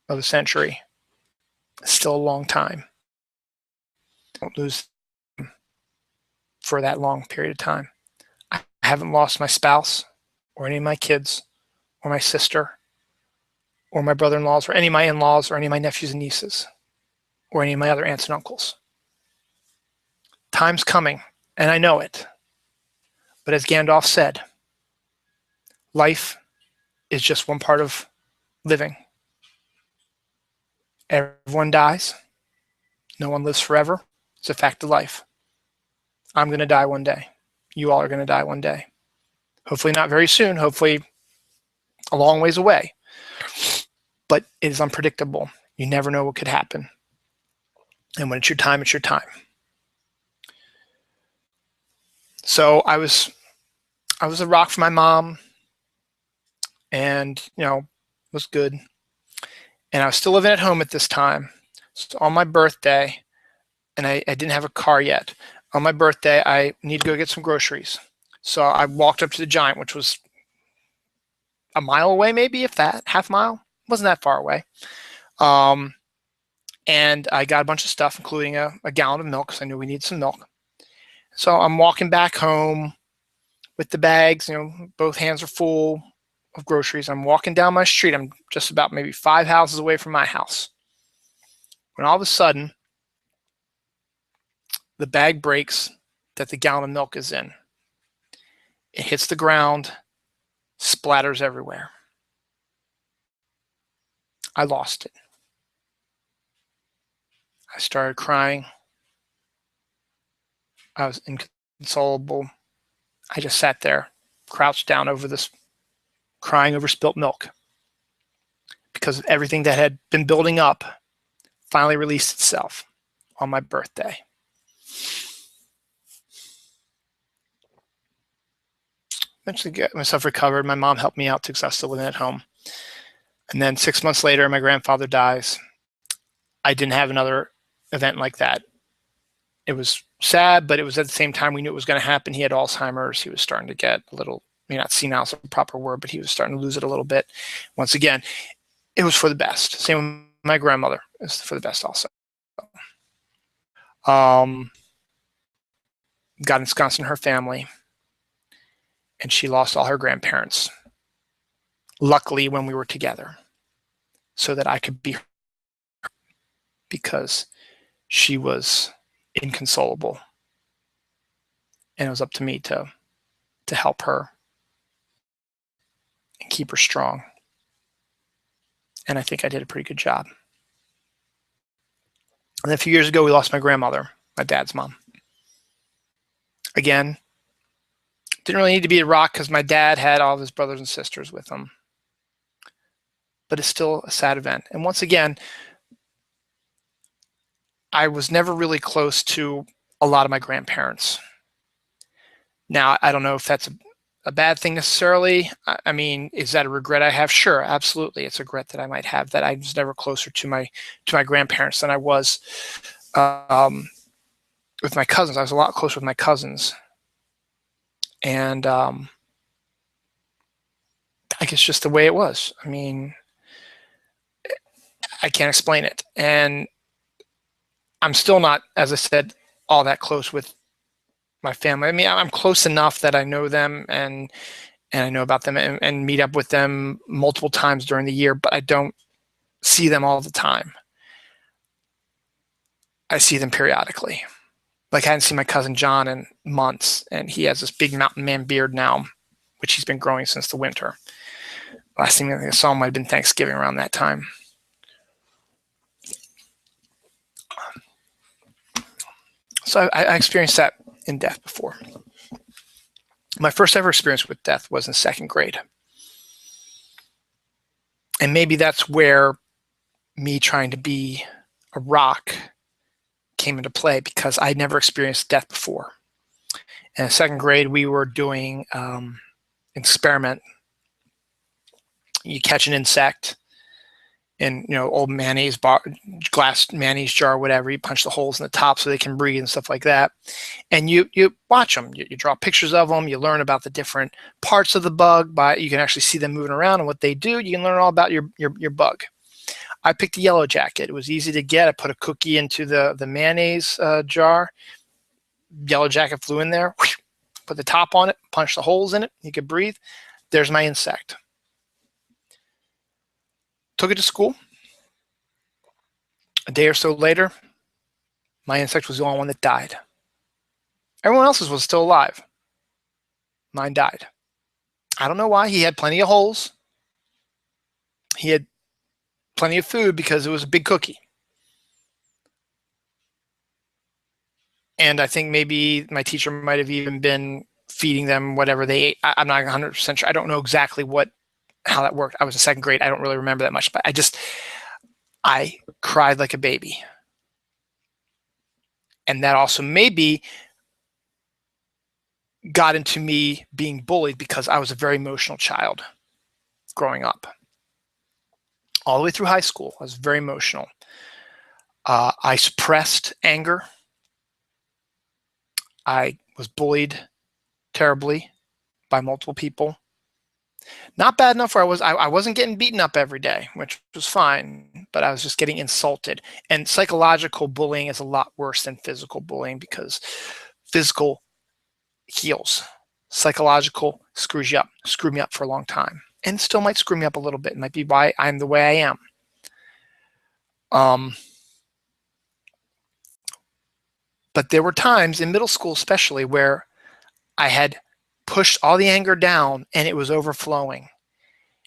of a century. It's still a long time. Don't lose them for that long period of time. I haven't lost my spouse or any of my kids or my sister or my brother-in-laws or any of my in-laws or any of my nephews and nieces or any of my other aunts and uncles. Time's coming, and I know it. But as Gandalf said, life is just one part of living. Everyone dies. No one lives forever. It's a fact of life. I'm going to die one day. You all are going to die one day. Hopefully not very soon. Hopefully a long ways away. But it is unpredictable. You never know what could happen. And when it's your time, it's your time. So I was a rock for my mom, and was good. And I was still living at home at this time. So on my birthday, and I didn't have a car yet. On my birthday, I need to go get some groceries. So I walked up to the Giant, which was a mile away, maybe, if that, half mile. Wasn't that far away. And I got a bunch of stuff, including a gallon of milk, because I knew we needed some milk. So I'm walking back home with the bags, both hands are full of groceries. I'm walking down my street. I'm just about maybe 5 houses away from my house. When all of a sudden, the bag breaks that the gallon of milk is in. It hits the ground, splatters everywhere. I lost it. I started crying. I was inconsolable. I just sat there, crouched down over this, crying over spilt milk, because everything that had been building up finally released itself on my birthday. Eventually get myself recovered. My mom helped me out because I was still living at home. And then 6 months later, my grandfather dies. I didn't have another event like that. It was sad, but it was at the same time we knew it was going to happen. He had Alzheimer's. He was starting to get a little, not senile is the proper word, but he was starting to lose it a little bit. Once again, it was for the best. Same with my grandmother. It was for the best also. Got ensconced in her family, and she lost all her grandparents luckily when we were together, so that I could be her, because she was inconsolable, and it was up to me to help her and keep her strong. And I think I did a pretty good job. And then a few years ago, we lost my grandmother, my dad's mom. Again, didn't really need to be a rock because my dad had all of his brothers and sisters with him. But it's still a sad event. And once again, I was never really close to a lot of my grandparents. Now, I don't know if that's a bad thing necessarily. I mean, is that a regret I have? Sure, absolutely. It's a regret that I might have, that I was never closer to my grandparents than I was with my cousins. I was a lot closer with my cousins. And I guess just the way it was. I mean, I can't explain it. And I'm still not, as I said, all that close with my family. I mean, I'm close enough that I know them and I know about them and meet up with them multiple times during the year, but I don't see them all the time. I see them periodically. Like, I hadn't seen my cousin John in months, and he has this big mountain man beard now, which he's been growing since the winter. Last thing I saw him might have been Thanksgiving around that time. So I experienced that in death before. My first ever experience with death was in second grade. And maybe that's where me trying to be a rock came into play, because I'd never experienced death before. And in second grade, we were doing an experiment. You catch an insect in, old mayonnaise bar, glass mayonnaise jar, whatever. You punch the holes in the top so they can breathe and stuff like that. And you watch them. You draw pictures of them. You learn about the different parts of the bug. You can actually see them moving around and what they do. You can learn all about your bug. I picked a yellow jacket. It was easy to get. I put a cookie into the mayonnaise jar. Yellow jacket flew in there. Put the top on it. Punch the holes in it. You could breathe. There's my insect. Took it to school. A day or so later, my insect was the only one that died. Everyone else's was still alive. Mine died. I don't know why. He had plenty of holes. He had plenty of food because it was a big cookie. And I think maybe my teacher might have even been feeding them whatever they ate. I'm not 100% sure. I don't know exactly how that worked. I was in second grade. I don't really remember that much, but I cried like a baby. And that also maybe got into me being bullied, because I was a very emotional child growing up. All the way through high school, I was very emotional. I suppressed anger. I was bullied terribly by multiple people. Not bad enough where I wasn't getting beaten up every day, which was fine, but I was just getting insulted. And psychological bullying is a lot worse than physical bullying, because physical heals. Psychological screws you up, screwed me up for a long time, and still might screw me up a little bit. It might be why I'm the way I am. But there were times in middle school especially where I had pushed all the anger down and it was overflowing.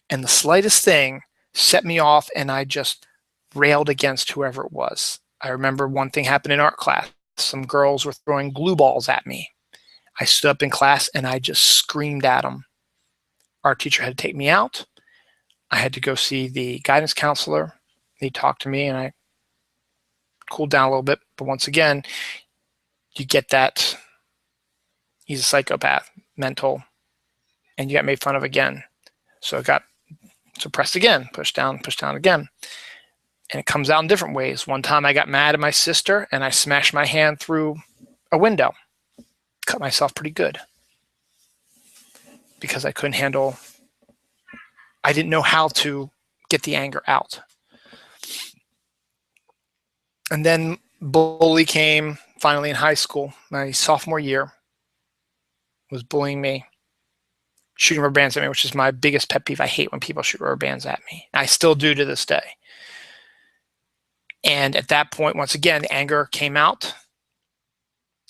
And the slightest thing set me off, and I just railed against whoever it was. I remember one thing happened in art class. Some girls were throwing glue balls at me. I stood up in class and I just screamed at them. Our teacher had to take me out. I had to go see the guidance counselor. He talked to me and I cooled down a little bit. But once again, you get that he's a psychopath, mental, and you got made fun of again. So it got suppressed again, pushed down again. And it comes out in different ways. One time I got mad at my sister and I smashed my hand through a window. Cut myself pretty good because I didn't know how to get the anger out. And then bully came finally in high school. My sophomore year was bullying me. shooting rubber bands at me, which is my biggest pet peeve. I hate when people shoot rubber bands at me. I still do to this day. And at that point, once again, the anger came out,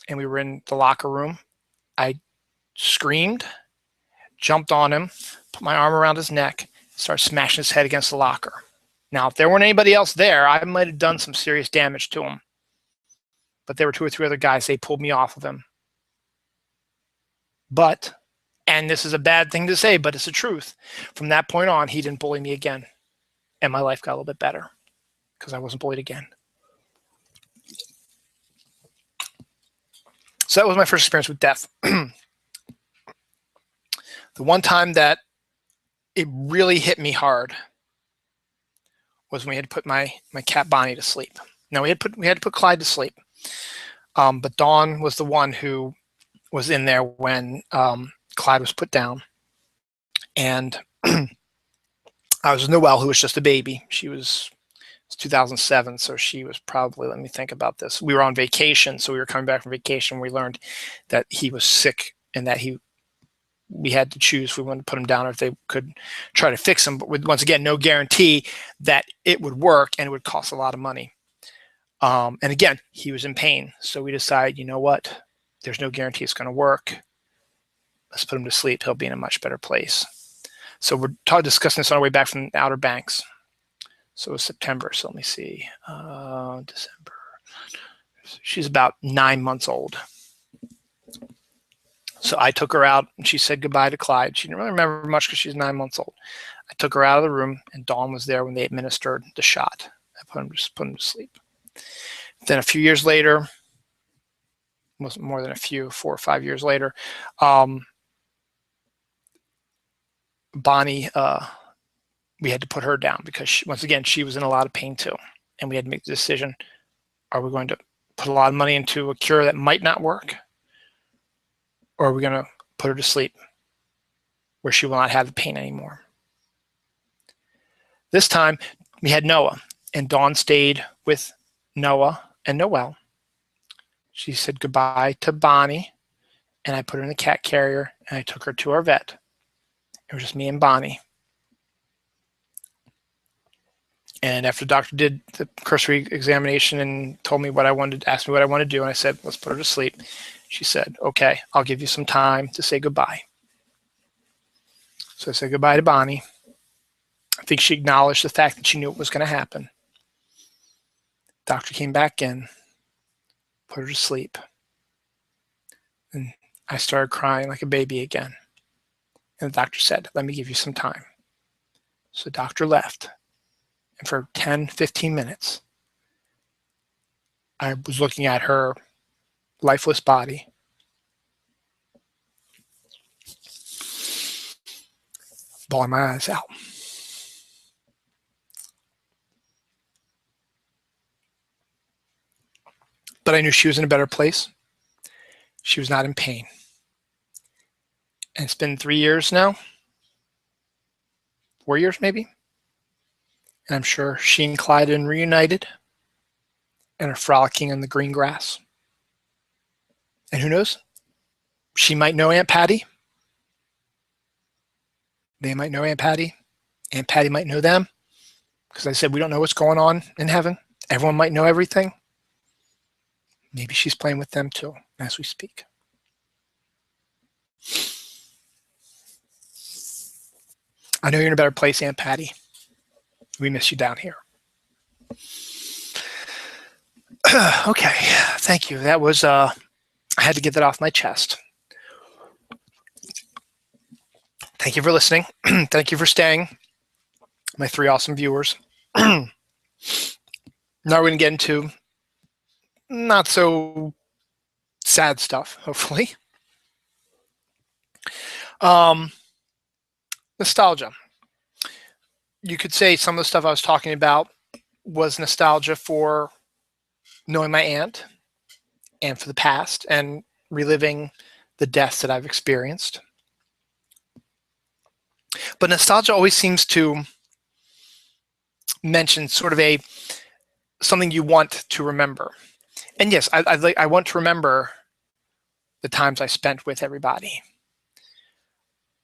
and we were in the locker room. I screamed, jumped on him, put my arm around his neck, started smashing his head against the locker. Now, if there weren't anybody else there, I might have done some serious damage to him. But there were 2 or 3 other guys. They pulled me off of him. But, and this is a bad thing to say, but it's the truth, from that point on, he didn't bully me again. And my life got a little bit better because I wasn't bullied again. So that was my first experience with death. The one time that it really hit me hard was when we had to put my cat Bonnie to sleep. Now we had to put Clyde to sleep, but Dawn was the one who was in there when Clyde was put down, and I was with Noelle, who was just a baby. She was 2007, so she was probably, let me think about this. We were on vacation, so we were coming back from vacation. We learned that he was sick and that we had to choose if we wanted to put him down or if they could try to fix him, but with, once again, no guarantee that it would work, and it would cost a lot of money. And again, he was in pain. So we decided, you know what? There's no guarantee it's going to work. Let's put him to sleep. He'll be in a much better place. So we're discussing this on our way back from the Outer Banks. So it was September. So let me see. December. She's about 9 months old. So I took her out, and she said goodbye to Clyde. She didn't really remember much because she's 9 months old. I took her out of the room, and Dawn was there when they administered the shot. I put him to sleep. Then a few years later, wasn't more than a few, 4 or 5 years later, Bonnie, we had to put her down because once again, she was in a lot of pain too. And we had to make the decision, are we going to put a lot of money into a cure that might not work? Or are we going to put her to sleep where she will not have the pain anymore? This time we had Noah, and Dawn stayed with Noah and Noelle. She said goodbye to Bonnie, and I put her in the cat carrier, and I took her to our vet. It was just me and Bonnie. And after the doctor did the cursory examination and told me what I wanted, asked me what I wanted to do, and I said, let's put her to sleep. She said, okay, I'll give you some time to say goodbye. So I said goodbye to Bonnie. I think she acknowledged the fact that she knew it was going to happen. Doctor came back in, put her to sleep. And I started crying like a baby again. And the doctor said, let me give you some time. So the doctor left. And for 10, 15 minutes, I was looking at her lifeless body. Bawling my eyes out. But I knew she was in a better place. She was not in pain. And it's been 3 years now. 4 years maybe. And I'm sure she and Clyde are reunited and are frolicking in the green grass. And who knows? She might know Aunt Patty. They might know Aunt Patty. Aunt Patty might know them. Because I said we don't know what's going on in heaven. Everyone might know everything. Maybe she's playing with them too as we speak. I know you're in a better place, Aunt Patty. We miss you down here. Okay, thank you. That was, I had to get that off my chest. Thank you for listening. Thank you for staying, my 3 awesome viewers. Now we're going to get into not so sad stuff, hopefully. Nostalgia. You could say some of the stuff I was talking about was nostalgia for knowing my aunt and for the past and reliving the deaths that I've experienced. But nostalgia always seems to mention sort of something you want to remember. And yes, I want to remember the times I spent with everybody.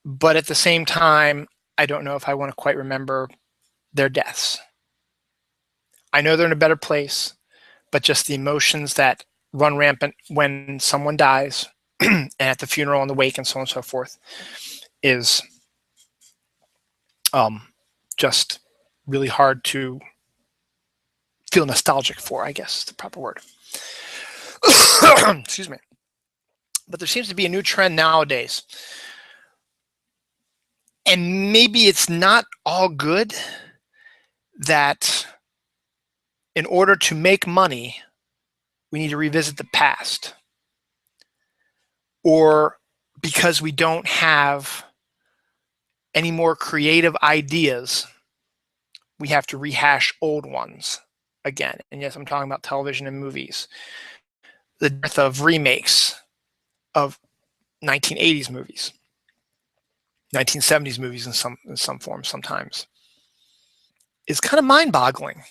but at the same time, I don't know if I want to quite remember their deaths. I know they're in a better place, but just the emotions that run rampant when someone dies and at the funeral and the wake and so on and so forth is just really hard to feel nostalgic for, I guess is the proper word. Excuse me. But there seems to be a new trend nowadays. And maybe it's not all good that in order to make money, we need to revisit the past. Or because we don't have any more creative ideas, we have to rehash old ones again. And yes, I'm talking about television and movies. The dearth of remakes of 1980s movies, 1970s movies in some form sometimes, is kind of mind-boggling.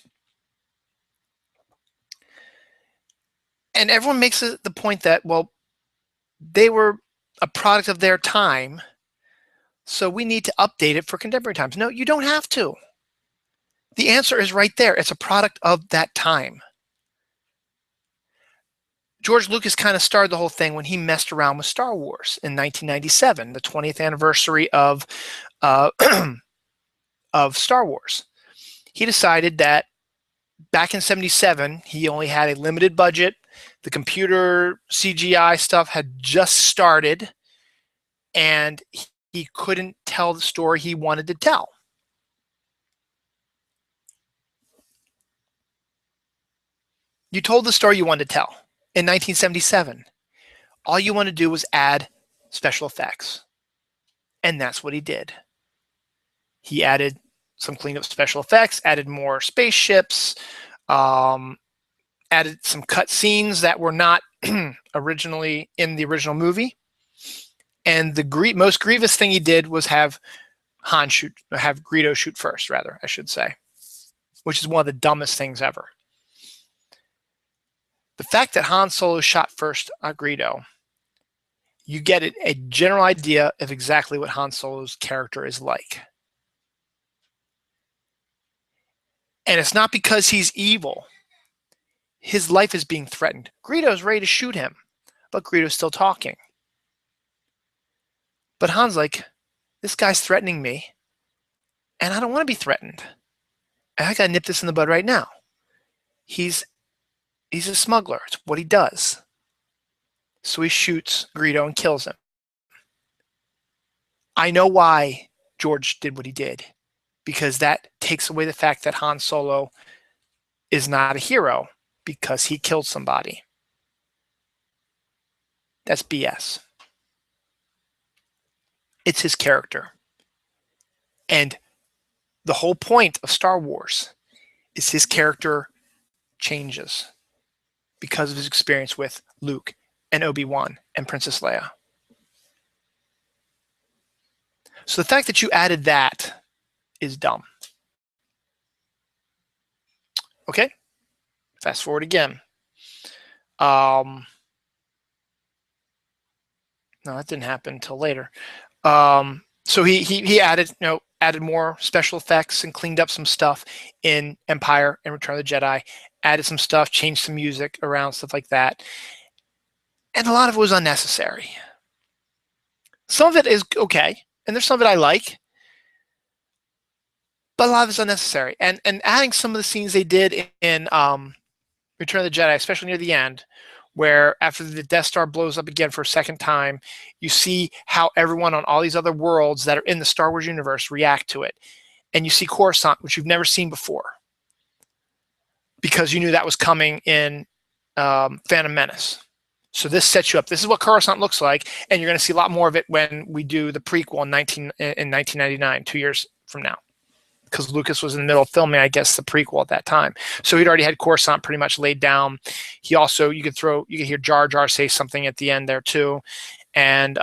And everyone makes the point that, well, they were a product of their time, so we need to update it for contemporary times. No, you don't have to. The answer is right there. It's a product of that time. George Lucas kind of started the whole thing when he messed around with Star Wars in 1997, the 20th anniversary of Star Wars. He decided that back in 77, he only had a limited budget. The computer CGI stuff had just started, and he couldn't tell the story he wanted to tell. You told the story you wanted to tell in 1977. All you want to do was add special effects. And that's what he did. He added some cleaned up special effects, added more spaceships, added some cut scenes that were not originally in the original movie. And the most grievous thing he did was have Greedo shoot first, rather, I should say, which is one of the dumbest things ever. The fact that Han Solo shot first at Greedo, you get a general idea of exactly what Han Solo's character is like. And it's not because he's evil. His life is being threatened. Greedo's ready to shoot him, but Greedo's still talking. But Han's like, this guy's threatening me, and I don't want to be threatened. I gotta nip this in the bud right now. He's a smuggler. It's what he does. So he shoots Greedo and kills him. I know why George did what he did, because that takes away the fact that Han Solo is not a hero because he killed somebody. That's BS. It's his character. And the whole point of Star Wars is his character changes because of his experience with Luke and Obi-Wan and Princess Leia. So the fact that you added that is dumb. Okay, fast forward again. No, that didn't happen until later. So he added, added more special effects and cleaned up some stuff in Empire and Return of the Jedi, added some stuff, changed some music around, stuff like that. And a lot of it was unnecessary. Some of it is okay, and there's some of it I like, but a lot of it's unnecessary. And adding some of the scenes they did in Return of the Jedi, especially near the end, where after the Death Star blows up again for a second time, you see how everyone on all these other worlds that are in the Star Wars universe react to it. And you see Coruscant, which you've never seen before, because you knew that was coming in Phantom Menace. So this sets you up. This is what Coruscant looks like, and you're going to see a lot more of it when we do the prequel in 1999, 2 years from now, because Lucas was in the middle of filming, I guess, the prequel at that time. So he'd already had Coruscant pretty much laid down. He also, you could hear Jar Jar say something at the end there too, and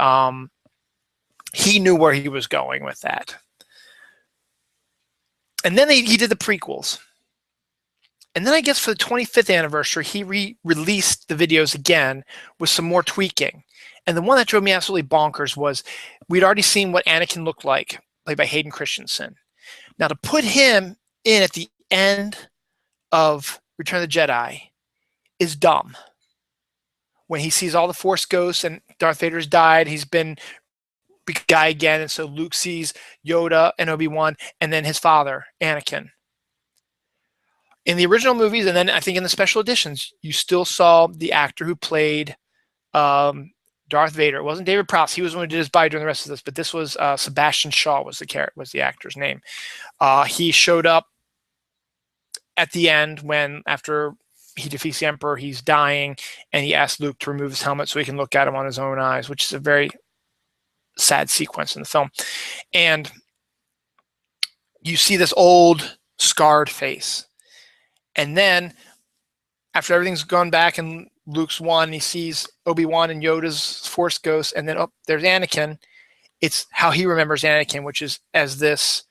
he knew where he was going with that. And then he did the prequels. And then I guess for the 25th anniversary, he re-released the videos again with some more tweaking. And the one that drove me absolutely bonkers was we'd already seen what Anakin looked like, played by Hayden Christensen. Now, to put him in at the end of Return of the Jedi is dumb. When he sees all the Force ghosts and Darth Vader's died, he's been big guy again, and so Luke sees Yoda and Obi-Wan, and then his father, Anakin. In the original movies, and then I think in the special editions, you still saw the actor who played Darth Vader. It wasn't David Prowse. He was the one who did his body during the rest of this, but this was Sebastian Shaw was the actor's name. He showed up at the end when, after he defeats the Emperor, he's dying, and he asks Luke to remove his helmet so he can look at him on his own eyes, which is a very sad sequence in the film. And you see this old, scarred face. And then, after everything's gone back and Luke's won, he sees Obi-Wan and Yoda's Force ghosts, and then, oh, there's Anakin. It's how he remembers Anakin, which is as this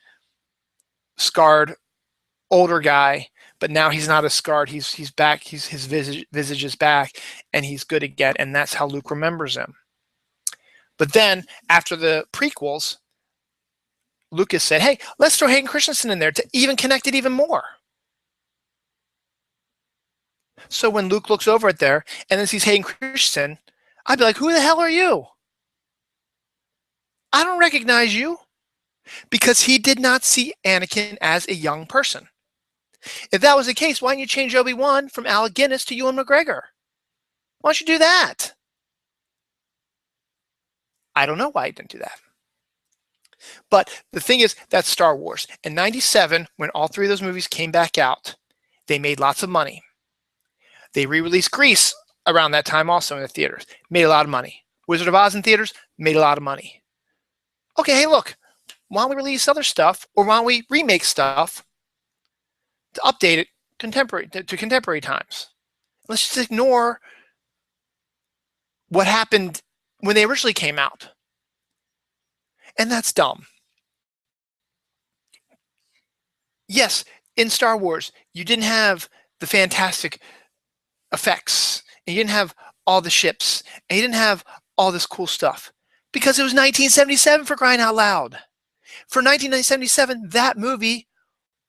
scarred, older guy, but now he's not as scarred. He's back. His visage is back, and he's good again, and that's how Luke remembers him. But then, after the prequels, Lucas said, hey, let's throw Hayden Christensen in there to even connect it even more. So when Luke looks over at there and then sees Hayden Christensen, I'd be like, who the hell are you? I don't recognize you. Because he did not see Anakin as a young person. If that was the case, why didn't you change Obi-Wan from Alec Guinness to Ewan McGregor? Why don't you do that? I don't know why he didn't do that. But the thing is, that's Star Wars. In '97, when all three of those movies came back out, they made lots of money. They re-released Grease around that time also in the theaters. Made a lot of money. Wizard of Oz in theaters, made a lot of money. Okay, hey, look. Why don't we release other stuff, or why don't we remake stuff to update it to contemporary times? Let's just ignore what happened when they originally came out. And that's dumb. Yes, in Star Wars, you didn't have the fantastic effects, and you didn't have all the ships, and you didn't have all this cool stuff, because it was 1977, for crying out loud. For 1977, that movie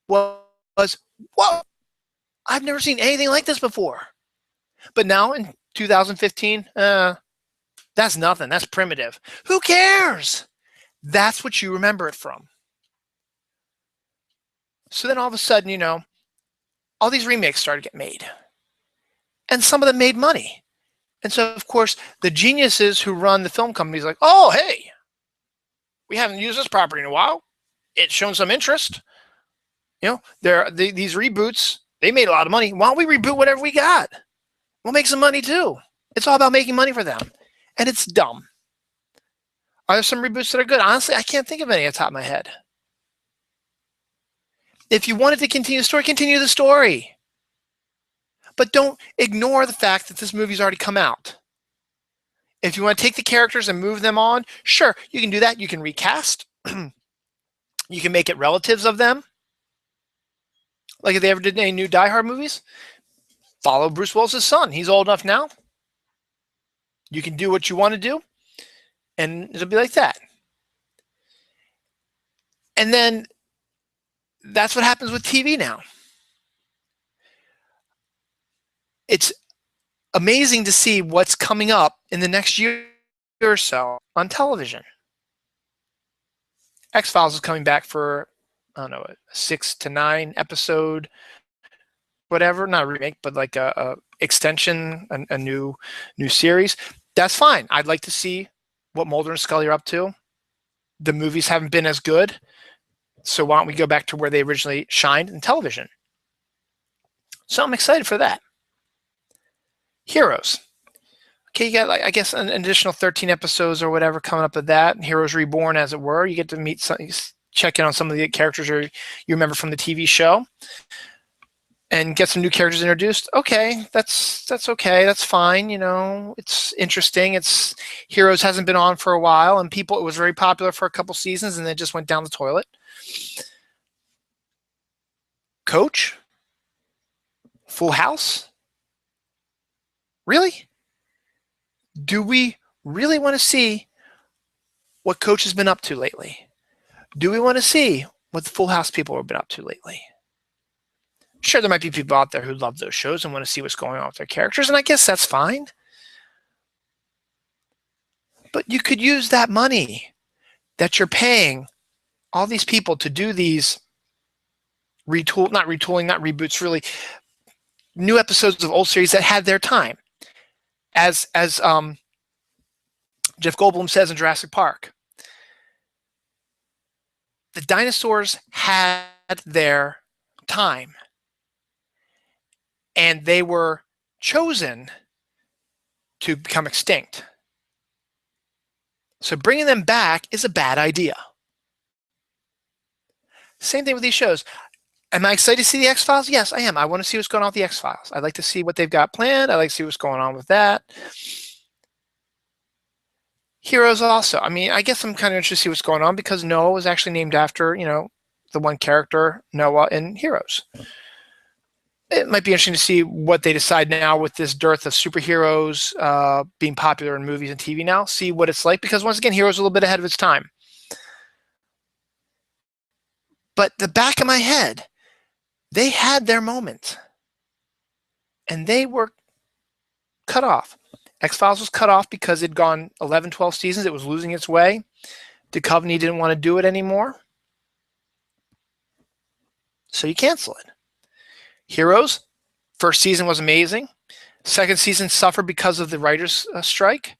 was, whoa, I've never seen anything like this before. But now in 2015, that's nothing. That's primitive. Who cares? That's what you remember it from. So then all of a sudden, you know, all these remakes started to get made. And some of them made money. And so, of course, the geniuses who run the film companies are like, oh, hey, we haven't used this property in a while. It's shown some interest. You know, these reboots, they made a lot of money. Why don't we reboot whatever we got? We'll make some money too. It's all about making money for them. And it's dumb. Are there some reboots that are good? Honestly, I can't think of any at the top of my head. If you wanted to continue the story, continue the story. But don't ignore the fact that this movie's already come out. If you want to take the characters and move them on, sure, you can do that. You can recast. You can make it relatives of them. Like if they ever did any new Die Hard movies, follow Bruce Willis' son. He's old enough now. You can do what you want to do, and it'll be like that. And then that's what happens with TV now. It's amazing to see what's coming up in the next year or so on television. X-Files is coming back for, I don't know, a 6 to 9 episode, whatever, not a remake, but like a extension, a new series. That's fine. I'd like to see what Mulder and Scully are up to. The movies haven't been as good, so why don't we go back to where they originally shined in television? So I'm excited for that. Heroes. Okay, you got, like, I guess, an additional 13 episodes or whatever coming up with that. Heroes Reborn, as it were. You get to meet some, check in on some of the characters you remember from the TV show, and get some new characters introduced. Okay, that's okay. That's fine. You know, it's interesting. It's Heroes hasn't been on for a while, and it was very popular for a couple seasons, and then it just went down the toilet. Coach? Full House? Really? Do we really want to see what Coach has been up to lately? Do we want to see what the Full House people have been up to lately? Sure, there might be people out there who love those shows and want to see what's going on with their characters, and I guess that's fine. But you could use that money that you're paying all these people to do these not retooling, not reboots, really, new episodes of old series that had their time. As Jeff Goldblum says in Jurassic Park, the dinosaurs had their time, and they were chosen to become extinct. So bringing them back is a bad idea. Same thing with these shows. Am I excited to see the X-Files? Yes, I am. I want to see what's going on with the X-Files. I'd like to see what they've got planned. I'd like to see what's going on with that. Heroes also. I mean, I guess I'm kind of interested to see what's going on because Noah was actually named after, the one character, Noah, in Heroes. It might be interesting to see what they decide now with this dearth of superheroes being popular in movies and TV now. See what it's like because, once again, Heroes is a little bit ahead of its time. But the back of my head, they had their moment. And they were cut off. X-Files was cut off because it'd gone 11, 12 seasons. It was losing its way. Duchovny didn't want to do it anymore. So you cancel it. Heroes, first season was amazing. Second season suffered because of the writers' strike.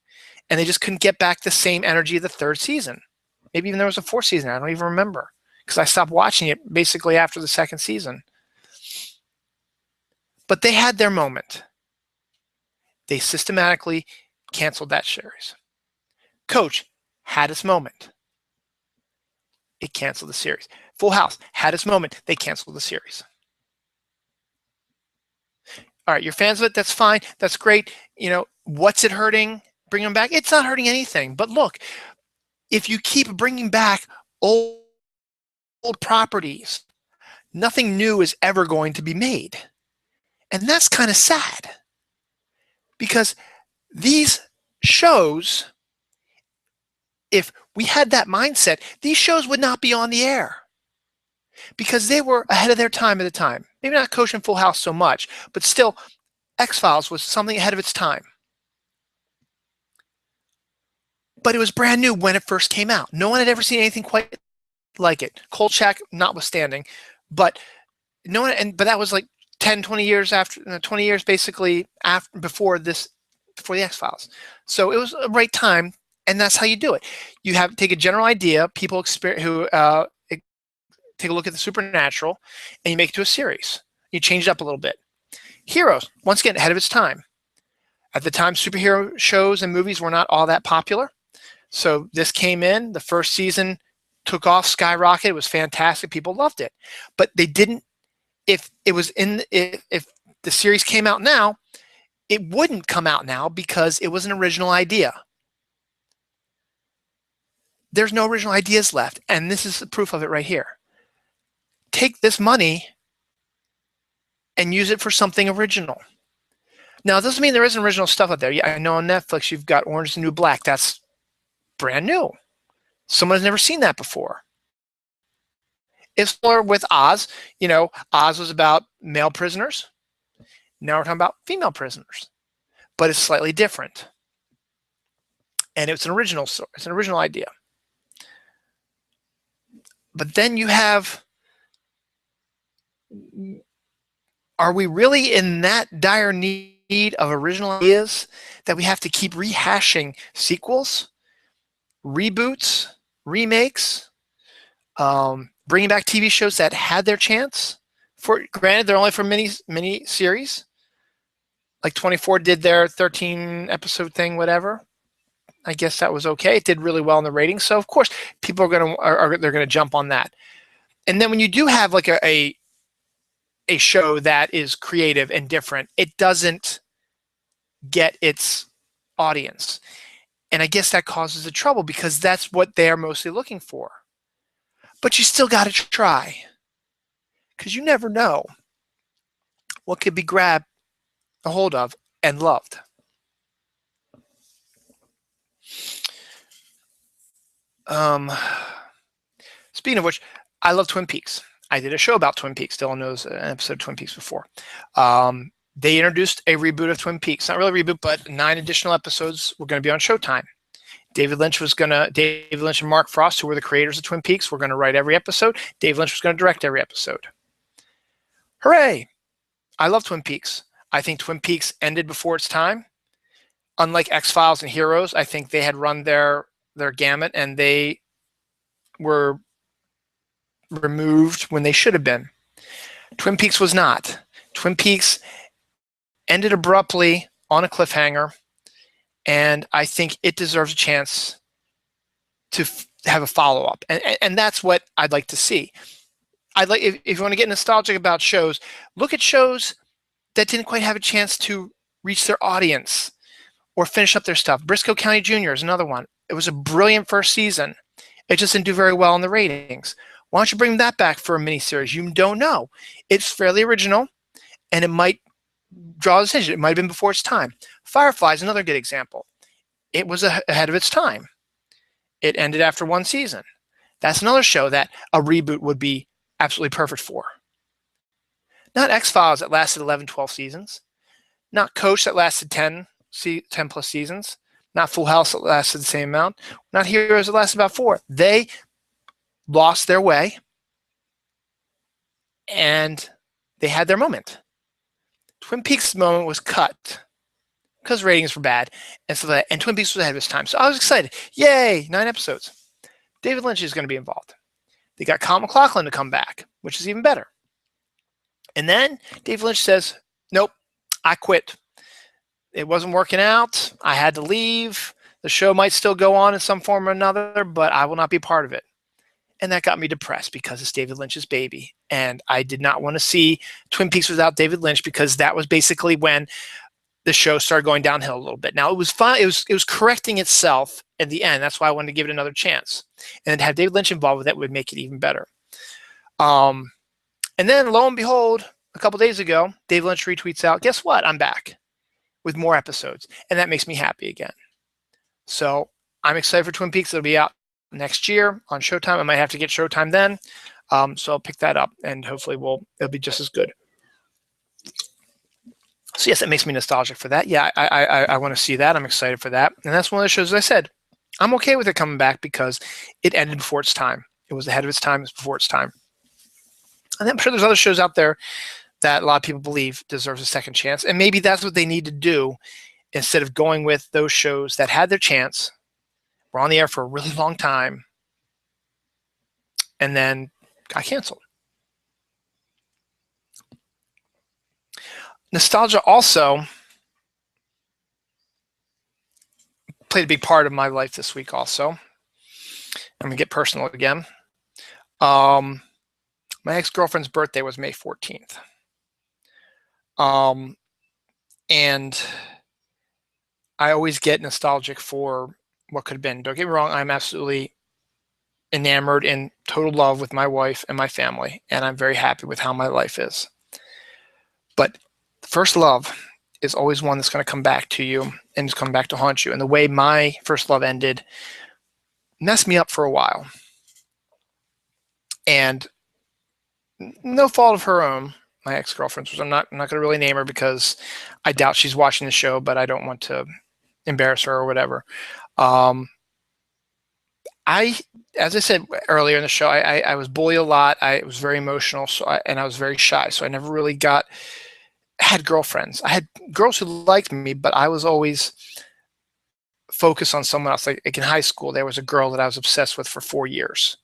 And they just couldn't get back the same energy of the third season. Maybe even there was a fourth season. I don't even remember. Because I stopped watching it basically after the second season. But they had their moment. They systematically canceled that series. Coach had its moment. It canceled the series. Full House had its moment. They canceled the series. All right, you're fans of it. That's fine. That's great. What's it hurting? Bring them back. It's not hurting anything. But look, if you keep bringing back old properties, nothing new is ever going to be made. And that's kind of sad. Because these shows, if we had that mindset, these shows would not be on the air. Because they were ahead of their time at the time. Maybe not Coach and Full House so much, but still, X-Files was something ahead of its time. But it was brand new when it first came out. No one had ever seen anything quite like it. Kolchak notwithstanding, but no one. But that was like 10, 20 years after, 20 years basically before the X-Files. So it was a right time, and that's how you do it. You take a general idea, people who take a look at the supernatural, and you make it to a series. You change it up a little bit. Heroes, once again, ahead of its time. At the time, superhero shows and movies were not all that popular. So this came in, the first season took off, skyrocketed, it was fantastic, people loved it. But they didn't, if the series came out now, it wouldn't come out now because it was an original idea. There's no original ideas left, and this is the proof of it right here. Take this money and use it for something original. Now, it doesn't mean there isn't original stuff out there. Yeah, I know on Netflix you've got Orange is the New Black. That's brand new. Someone has never seen that before. It's similar with Oz. Oz was about male prisoners. Now we're talking about female prisoners. But it's slightly different. And it's an original story. It's an original idea. But then you have, are we really in that dire need of original ideas that we have to keep rehashing sequels, reboots, remakes, bringing back TV shows that had their chance? Granted, they're only for mini series. Like 24 did their 13 episode thing, whatever. I guess that was okay. It did really well in the ratings. So of course, people are gonna jump on that. And then when you do have like a show that is creative and different, it doesn't get its audience. And I guess that causes the trouble because that's what they're mostly looking for. But you still got to try because you never know what could be grabbed a hold of and loved. Um, Speaking of which, I love Twin Peaks. I did a show about Twin Peaks. Dylan knows an episode of Twin Peaks before. They introduced a reboot of Twin Peaks. Not really a reboot, but 9 additional episodes were going to be on Showtime. David Lynch and Mark Frost, who were the creators of Twin Peaks, were going to write every episode. David Lynch was going to direct every episode. Hooray! I love Twin Peaks. I think Twin Peaks ended before its time. Unlike X-Files and Heroes, I think they had run their gamut and they were removed when they should have been. Twin Peaks was not. Twin Peaks ended abruptly on a cliffhanger, and I think it deserves a chance to have a follow-up, and that's what I'd like to see. I'd like, if you want to get nostalgic about shows, look at shows that didn't quite have a chance to reach their audience or finish up their stuff. Briscoe County Jr. is another one. It was a brilliant first season. It just didn't do very well in the ratings. Why don't you bring that back for a miniseries? You don't know. It's fairly original, and it might draw attention. It might have been before its time. Firefly is another good example. It was ahead of its time. It ended after 1 season. That's another show that a reboot would be absolutely perfect for. Not X-Files that lasted 11, 12 seasons. Not Coach that lasted 10 plus seasons. Not Full House that lasted the same amount. Not Heroes that lasted about 4. They lost their way, and they had their moment. Twin Peaks' moment was cut because ratings were bad, and so and Twin Peaks was ahead of its time. So I was excited. Yay, 9 episodes. David Lynch is going to be involved. They got Kyle MacLachlan to come back, which is even better. And then David Lynch says, nope, I quit. It wasn't working out. I had to leave. The show might still go on in some form or another, but I will not be part of it. And that got me depressed because it's David Lynch's baby. And I did not want to see Twin Peaks without David Lynch, because that was basically when the show started going downhill a little bit. Now, it was fine. It was correcting itself in the end. That's why I wanted to give it another chance. And to have David Lynch involved with that would make it even better. And then, lo and behold, a couple days ago, David Lynch retweets out, guess what? I'm back with more episodes. And that makes me happy again. So I'm excited for Twin Peaks. It'll be out next year on Showtime. I might have to get Showtime then. So I'll pick that up, and hopefully it'll be just as good. So yes, it makes me nostalgic for that. Yeah, I want to see that. I'm excited for that. And that's one of the shows, as I said, I'm okay with it coming back because it ended before its time. It was ahead of its time. It was before its time. And I'm sure there's other shows out there that a lot of people believe deserves a second chance. And maybe that's what they need to do instead of going with those shows that had their chance, were on the air for a really long time, and then got canceled. Nostalgia also played a big part of my life this week also. I'm going to get personal again. My ex-girlfriend's birthday was May 14th. And I always get nostalgic for what could have been. Don't get me wrong, I'm absolutely enamored in total love with my wife and my family, and I'm very happy with how my life is. But first love is always one that's going to come back to you and it's come back to haunt you. And the way my first love ended messed me up for a while. And no fault of her own, my ex-girlfriend's, which I'm not going to really name her because I doubt she's watching the show, but I don't want to embarrass her or whatever. As I said earlier in the show, I was bullied a lot. I was very emotional, and I was very shy. So I never really had girlfriends. I had girls who liked me, but I was always focused on someone else. Like in high school, there was a girl that I was obsessed with for 4 years,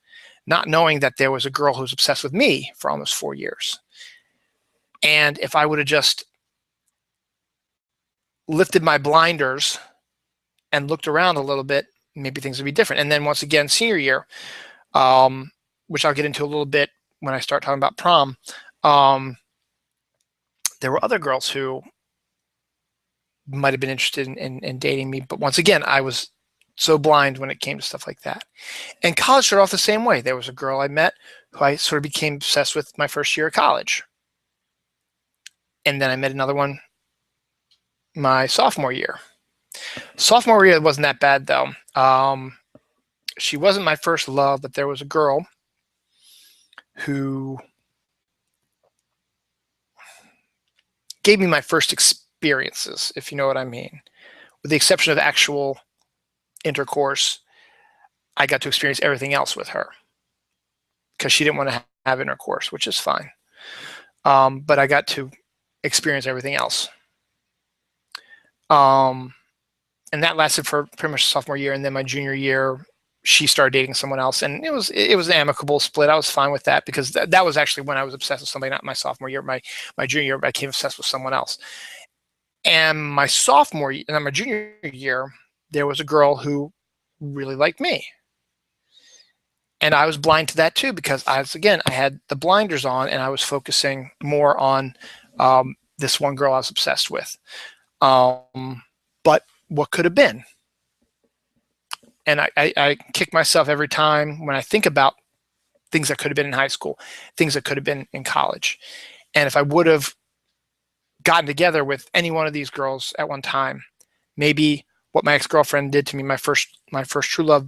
not knowing that there was a girl who was obsessed with me for almost 4 years. And if I would have just lifted my blinders and looked around a little bit, maybe things would be different. And then once again, senior year, which I'll get into a little bit when I start talking about prom, there were other girls who might have been interested in dating me. But once again, I was so blind when it came to stuff like that. And college started off the same way. There was a girl I met who I sort of became obsessed with my first year of college. And then I met another one my sophomore year. Sophomore year wasn't that bad, though. she wasn't my first love, but there was a girl who gave me my first experiences, if you know what I mean. With the exception of actual intercourse, I got to experience everything else with her because she didn't want to have intercourse, which is fine. But I got to experience everything else. And that lasted for pretty much sophomore year. And then my junior year, she started dating someone else, and it was an amicable split. I was fine with that because that was actually when I was obsessed with somebody, not my sophomore year. My junior year, I became obsessed with someone else. And my sophomore year, and then my junior year, there was a girl who really liked me. And I was blind to that too, because I had the blinders on and I was focusing more on this one girl I was obsessed with. But what could have been? And I kick myself every time when I think about things that could have been in high school, things that could have been in college. And if I would have gotten together with any one of these girls at one time, maybe what my ex-girlfriend did to me, my first true love,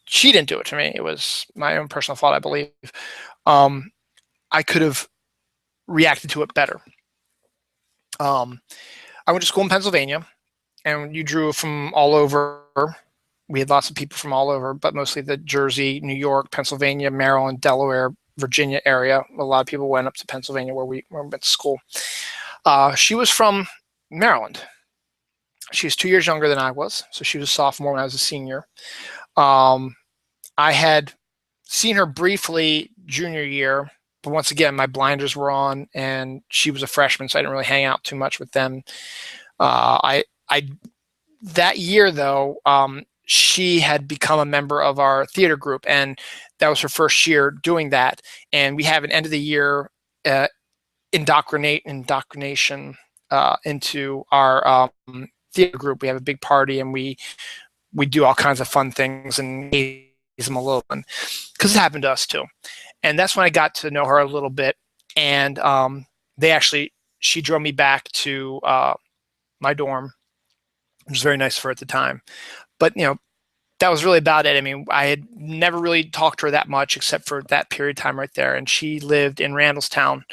she didn't do it to me. It was my own personal fault, I believe. I could have reacted to it better. I went to school in Pennsylvania, and you drew from all over. We had lots of people from all over, but mostly the Jersey, New York, Pennsylvania, Maryland, Delaware, Virginia area. A lot of people went up to Pennsylvania where we went to school. She was from Maryland. She was 2 years younger than I was, so she was a sophomore when I was a senior. I had seen her briefly junior year, but once again, my blinders were on, and she was a freshman, so I didn't really hang out too much with them. That year, though, she had become a member of our theater group, and that was her first year doing that. And we have an end of the year indoctrination into our theater group. We have a big party, and we do all kinds of fun things and them a little bit, because it happened to us too. And that's when I got to know her a little bit. And she drove me back to my dorm. It was very nice for her at the time. But, that was really about it. I mean, I had never really talked to her that much except for that period of time right there. And she lived in Randallstown,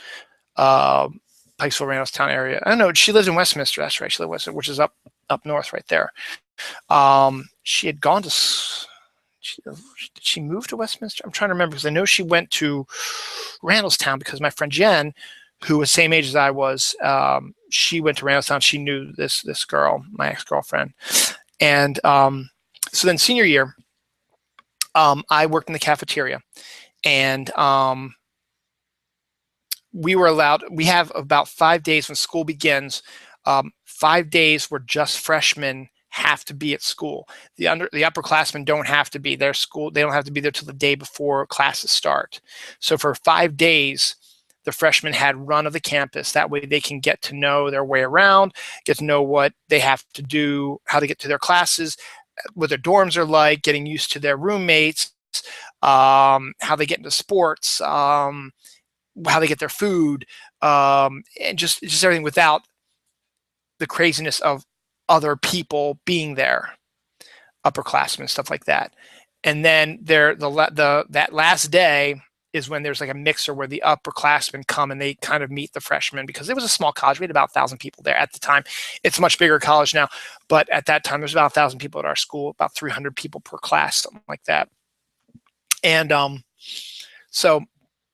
Pikesville, Randallstown area. I don't know. She lived in Westminster. That's right. She lived in Westminster, which is up north right there. She had gone to... Did she move to Westminster? I'm trying to remember, because I know she went to Randallstown because my friend Jen, who was same age as I was, she went to Randallstown. She knew this girl, my ex-girlfriend. And so then senior year, I worked in the cafeteria, and we have about 5 days when school begins, 5 days where just freshmen have to be at school. The upperclassmen don't have to be there. They don't have to be there till the day before classes start. So for 5 days, the freshmen had run of the campus. That way they can get to know their way around, get to know what they have to do, how to get to their classes, what their dorms are like, getting used to their roommates, how they get into sports, how they get their food, and just everything without the craziness of other people being there, upperclassmen, stuff like that. And then that last day is when there's like a mixer where the upperclassmen come and they kind of meet the freshmen, because it was a small college. We had about 1,000 people there at the time. It's a much bigger college now, but at that time there's about 1,000 people at our school, about 300 people per class, something like that. And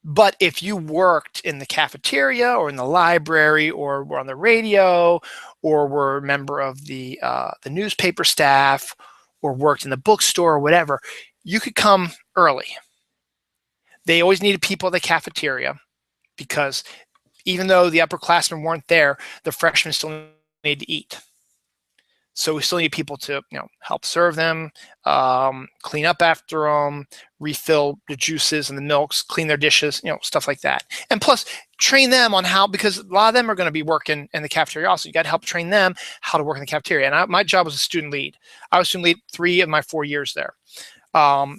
but if you worked in the cafeteria or in the library or were on the radio or were a member of the newspaper staff or worked in the bookstore or whatever, you could come early. They always needed people at the cafeteria, because even though the upperclassmen weren't there, the freshmen still needed to eat. So we still need people to help serve them, clean up after them, refill the juices and the milks, clean their dishes, stuff like that. And plus train them on how, because a lot of them are going to be working in the cafeteria also. You got to help train them how to work in the cafeteria. And my job was a student lead. I was student lead 3 of my 4 years there.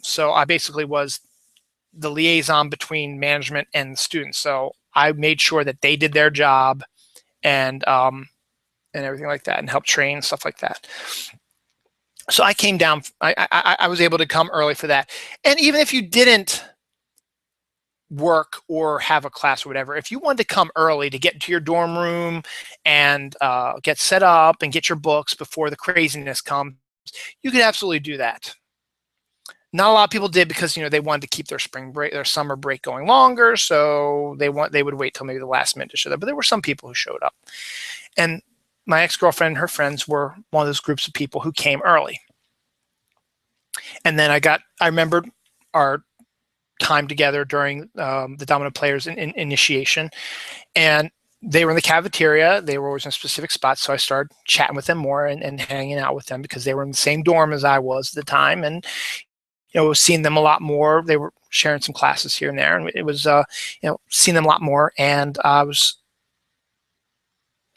So I basically was the liaison between management and students. So I made sure that they did their job and everything like that, and help train, stuff like that. So I came down, I was able to come early for that. And even if you didn't work or have a class or whatever, if you wanted to come early to get into your dorm room and get set up and get your books before the craziness comes, you could absolutely do that. Not a lot of people did because they wanted to keep their spring break, their summer break going longer, so they would wait till maybe the last minute to show up. But there were some people who showed up, and my ex-girlfriend and her friends were one of those groups of people who came early. And then I remembered our time together during the Domino Players initiation, and they were in the cafeteria. They were always in specific spots, so I started chatting with them more and hanging out with them because they were in the same dorm as I was at the time, and seeing them a lot more. They were sharing some classes here and there, and it was seeing them a lot more, and it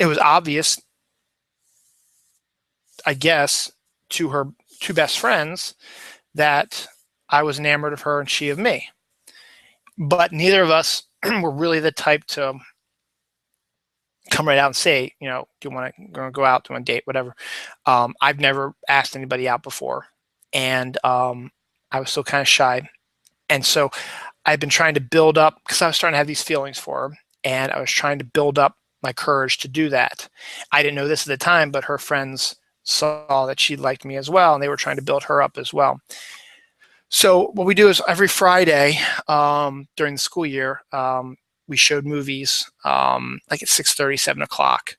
was obvious, I guess, to her two best friends that I was enamored of her and she of me. But neither of us were really the type to come right out and say, do you want to go out, do you want to date, whatever. I've never asked anybody out before, and I was still kind of shy. And so I've been trying to build up, because I was starting to have these feelings for her, and I was trying to build up my courage to do that. I didn't know this at the time, but her friends saw that she liked me as well, and they were trying to build her up as well. So what we do is every Friday during the school year, we showed movies like at 6:30, 7 o'clock.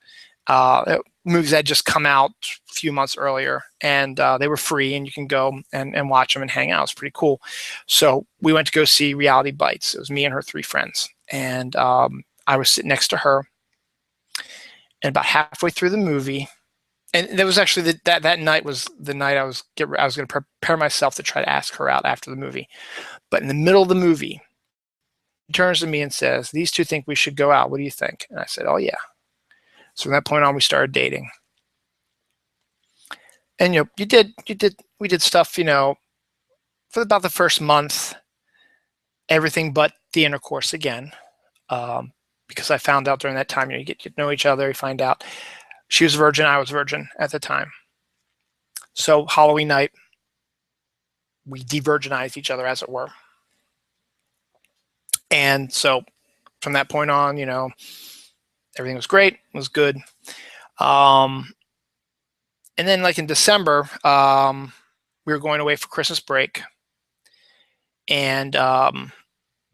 Movies that had just come out a few months earlier, and they were free, and you can go and watch them and hang out. It's pretty cool. So we went to go see Reality Bites. It was me and her three friends, and I was sitting next to her. And about halfway through the movie, and that was actually that night was the night I was going to prepare myself to try to ask her out after the movie. But in the middle of the movie, she turns to me and says, "These two think we should go out. What do you think?" And I said, "Oh yeah." So from that point on, we started dating. And we did stuff, for about the first month, everything but the intercourse again, because I found out during that time, you get to know each other, you find out she was virgin, I was virgin at the time. So Halloween night, we de-virginized each other, as it were. And so from that point on, everything was great, it was good. And then like in December, we were going away for Christmas break, and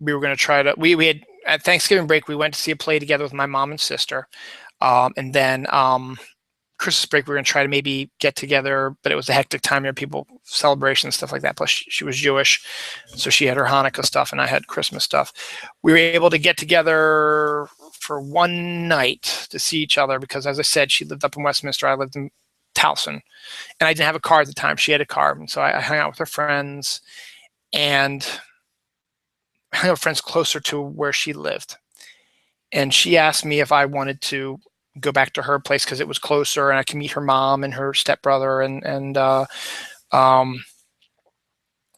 we were going to try to, we had, at Thanksgiving break, we went to see a play together with my mom and sister. And then Christmas break, we were going to try to maybe get together, but it was a hectic time. People, celebrations, stuff like that. Plus she was Jewish, so she had her Hanukkah stuff and I had Christmas stuff. We were able to get together for one night to see each other because, as I said, she lived up in Westminster. I lived in Towson, and I didn't have a car at the time. She had a car, and so I hung out with her friends, and I hung out with friends closer to where she lived. And she asked me if I wanted to go back to her place because it was closer, and I could meet her mom and her stepbrother, and it'd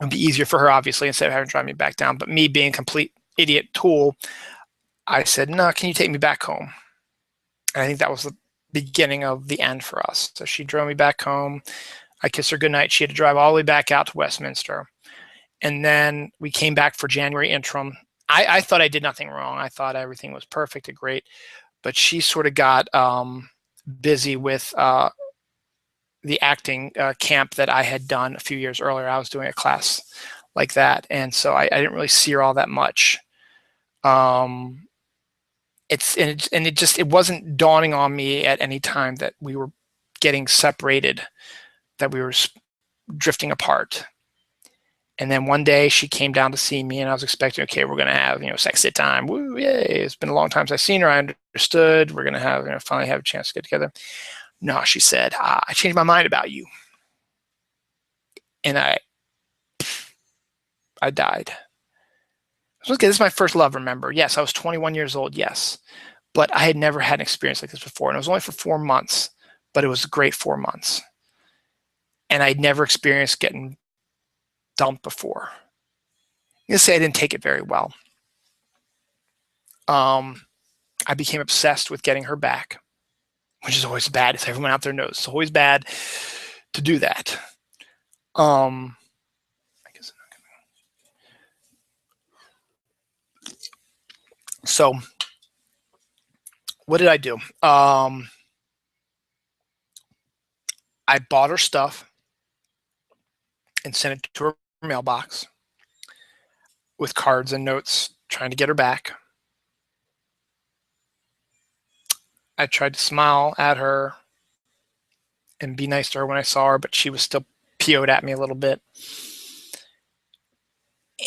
be easier for her, obviously, instead of having to drive me back down. But me being a complete idiot tool, I said, "No, can you take me back home?" And I think that was the beginning of the end for us. So she drove me back home. I kissed her goodnight. She had to drive all the way back out to Westminster. And then we came back for January interim. I thought I did nothing wrong. I thought everything was perfect and great. But she sort of got busy with the acting camp that I had done a few years earlier. I was doing a class like that. And so I didn't really see her all that much. It wasn't dawning on me at any time that we were getting separated, that we were drifting apart. And then one day she came down to see me, and I was expecting, okay, we're going to have, sexy time. Woo, yay. It's been a long time since I've seen her. I understood. We're going to have, finally have a chance to get together. No, she said, I changed my mind about you. And I died. Okay, this is my first love, remember? Yes, I was 21 years old, yes. But I had never had an experience like this before. And it was only for 4 months, but it was a great 4 months. And I'd never experienced getting dumped before. I'm going to say I didn't take it very well. I became obsessed with getting her back, which is always bad, as everyone out there knows. It's always bad to do that. I guess so. What did I do? I bought her stuff and sent it to her mailbox with cards and notes trying to get her back. I tried to smile at her and be nice to her when I saw her, but she was still PO'd at me a little bit.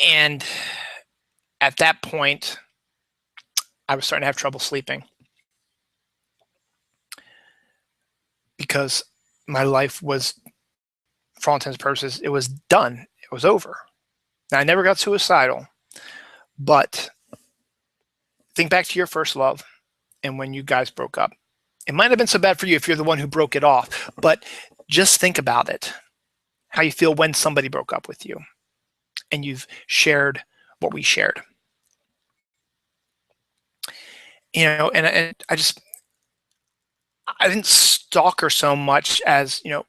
And at that point, I was starting to have trouble sleeping because my life was, for all intents and purposes, it was done. It was over. Now, I never got suicidal, but think back to your first love and when you guys broke up. It might have been so bad for you if you're the one who broke it off, but just think about it, how you feel when somebody broke up with you and you've shared what we shared. You know, and I didn't stalk her so much as, you know,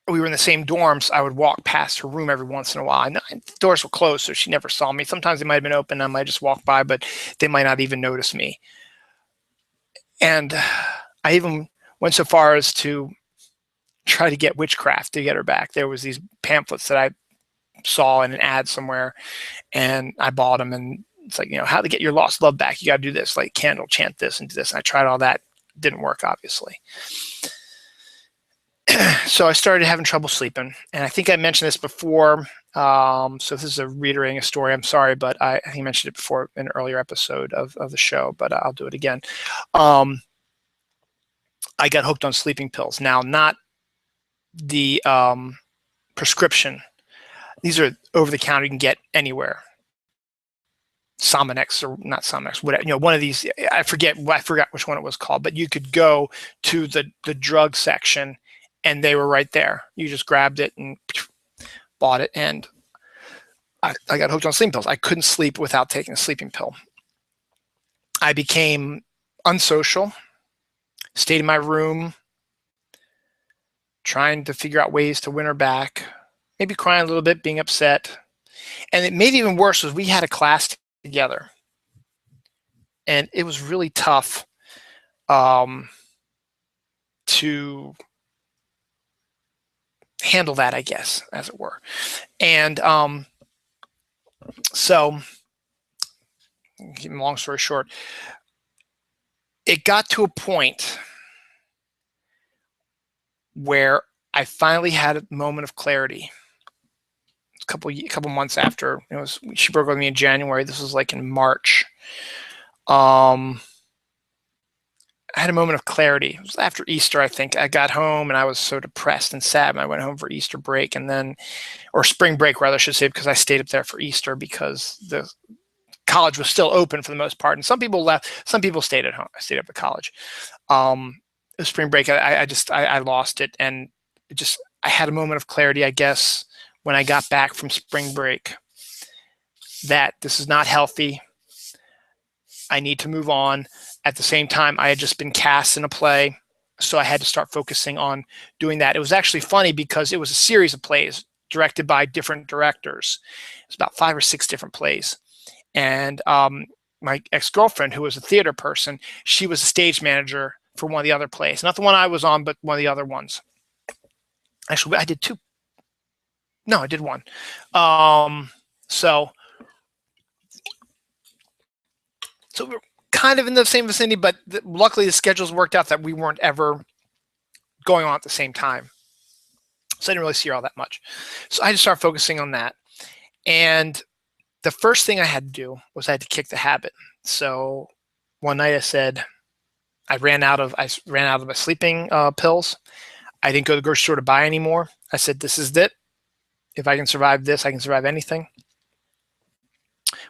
we were in the same dorms. I would walk past her room every once in a while. And the doors were closed, so she never saw me. Sometimes they might have been open. I might just walk by, but they might not even notice me. And I even went so far as to try to get witchcraft to get her back. There was these pamphlets that I saw in an ad somewhere, and I bought them. And it's like, you know, how to get your lost love back. You got to do this, like candle, chant this and do this. And I tried all that. Didn't work, obviously. So I started having trouble sleeping. And I think I mentioned this before. So this is reiterating a story. I'm sorry, but I think I mentioned it before in an earlier episode of the show, but I'll do it again. I got hooked on sleeping pills. Now, not the prescription. These are over the counter. You can get anywhere. Sominex or not Sominex, whatever, you know, one of these. I forgot which one it was called, but you could go to the drug section, and they were right there. You just grabbed it and bought it, and I got hooked on sleeping pills. I couldn't sleep without taking a sleeping pill. I became unsocial, stayed in my room, trying to figure out ways to win her back, maybe crying a little bit, being upset. And it made it even worse was we had a class together, and it was really tough to handle that, I guess, as it were. And so, long story short, it got to a point where I finally had a moment of clarity. A couple months after, she broke up with me in January. This was like in March. I had a moment of clarity. It was after Easter, I think. I got home and I was so depressed and sad. And I went home for Easter break or spring break, rather, I should say, because I stayed up there for Easter because the college was still open for the most part. And some people left. Some people stayed at home. I stayed up at college. Spring break, I lost it, and I had a moment of clarity, I guess, when I got back from spring break, that this is not healthy. I need to move on. At the same time, I had just been cast in a play, so I had to start focusing on doing that. It was actually funny because it was a series of plays directed by different directors. It's about 5 or 6 different plays. And my ex-girlfriend, who was a theater person, she was a stage manager for one of the other plays. Not the one I was on, but one of the other ones. Actually, I did 2. No, I did 1. So we're kind of in the same vicinity, but luckily the schedules worked out that we weren't ever going on at the same time. So I didn't really see her all that much. So I just started focusing on that. And the first thing I had to do was I had to kick the habit. So one night I said, I ran out of my sleeping pills. I didn't go to the grocery store to buy anymore. I said, this is it. If I can survive this, I can survive anything.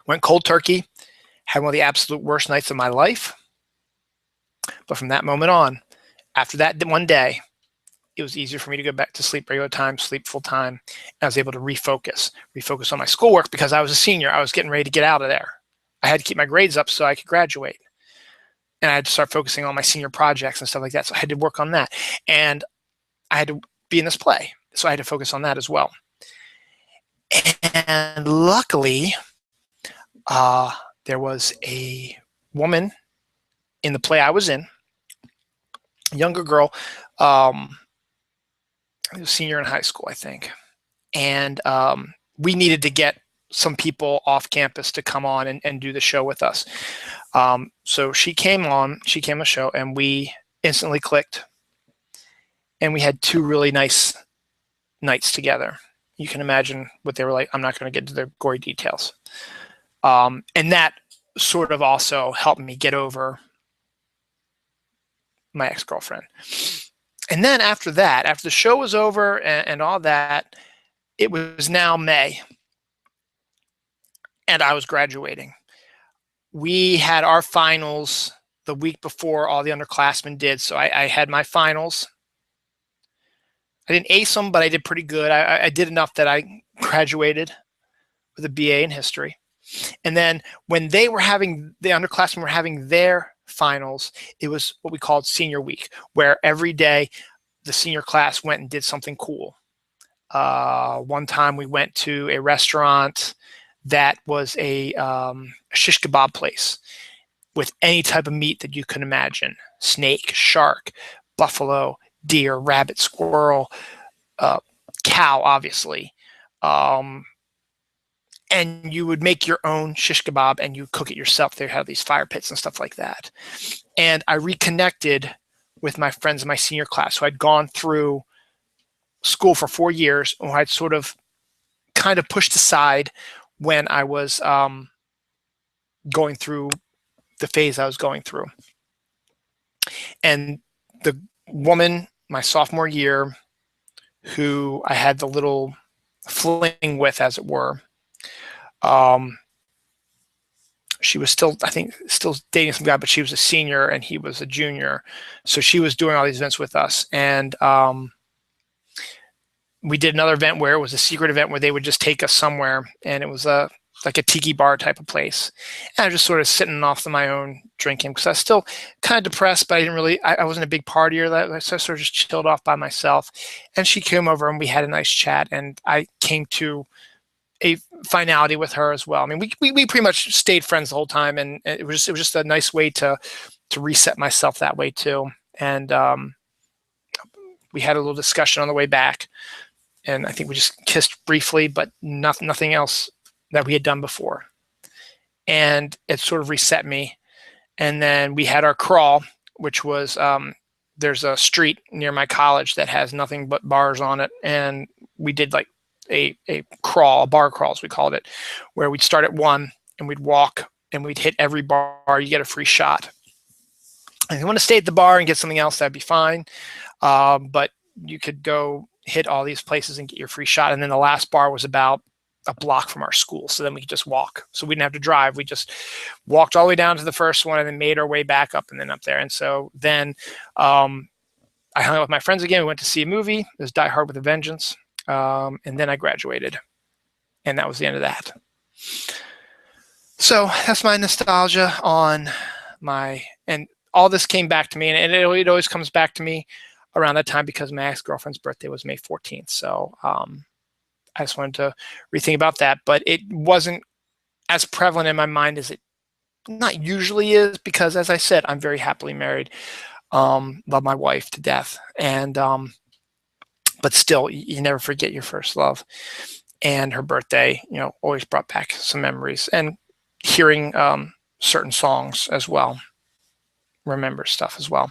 Went cold turkey. Had one of the absolute worst nights of my life. But from that moment on, after that one day, it was easier for me to go back to sleep regular time, sleep full time. And I was able to refocus on my schoolwork because I was a senior. I was getting ready to get out of there. I had to keep my grades up so I could graduate. And I had to start focusing on my senior projects and stuff like that. So I had to work on that. And I had to be in this play. so I had to focus on that as well. And luckily, there was a woman in the play I was in, a younger girl, a senior in high school, I think. And we needed to get some people off campus to come on and do the show with us. So she came on the show, and we instantly clicked. And we had 2 really nice nights together. You can imagine what they were like. I'm not going to get into the gory details. And that sort of also helped me get over my ex-girlfriend. And then after that, after the show was over and all that, it was now May, and I was graduating. We had our finals the week before all the underclassmen did, so I had my finals. I didn't ace them, but I did pretty good. I did enough that I graduated with a BA in history. And then when the underclassmen were having their finals, it was what we called senior week, where every day the senior class went and did something cool. One time we went to a restaurant that was a shish kebab place with any type of meat that you can imagine: snake, shark, buffalo, deer, rabbit, squirrel, cow, obviously. And you would make your own shish kebab and you cook it yourself. They have these fire pits and stuff like that. And I reconnected with my friends in my senior class who I'd gone through school for 4 years, who I'd sort of kind of pushed aside when I was going through the phase I was going through. And the woman, my sophomore year, who I had the little fling with, as it were, she was still, I think, still dating some guy, but she was a senior and he was a junior. So she was doing all these events with us. And we did another event where it was a secret event where they would just take us somewhere, and it was like a tiki bar type of place. And I was just sort of sitting off on my own drinking because I was still kind of depressed, but I wasn't a big partier. So I sort of just chilled off by myself. And she came over and we had a nice chat, and I came to a finality with her as well. I mean, we pretty much stayed friends the whole time, and it was just a nice way to reset myself that way too. And we had a little discussion on the way back, and I think we just kissed briefly, but nothing else that we had done before. And it sort of reset me. And then we had our crawl, which was there's a street near my college that has nothing but bars on it, and we did like a crawl, a bar crawl as we called it, where we'd start at 1 and we'd walk and we'd hit every bar. You get a free shot. And if you want to stay at the bar and get something else, that'd be fine. But you could go hit all these places and get your free shot. And then the last bar was about a block from our school, so then we could just walk. So we didn't have to drive. We just walked all the way down to the first one and then made our way back up and then up there. And so then I hung out with my friends again. We went to see a movie. It was Die Hard with a Vengeance. And then I graduated, and that was the end of that. So that's my nostalgia on and all this came back to me, and it always comes back to me around that time because my ex-girlfriend's birthday was May 14th. So I just wanted to rethink about that, but it wasn't as prevalent in my mind as it not usually is, because as I said, I'm very happily married, love my wife to death. And, but still, you never forget your first love. And her birthday, always brought back some memories, and hearing certain songs as well, remember stuff as well.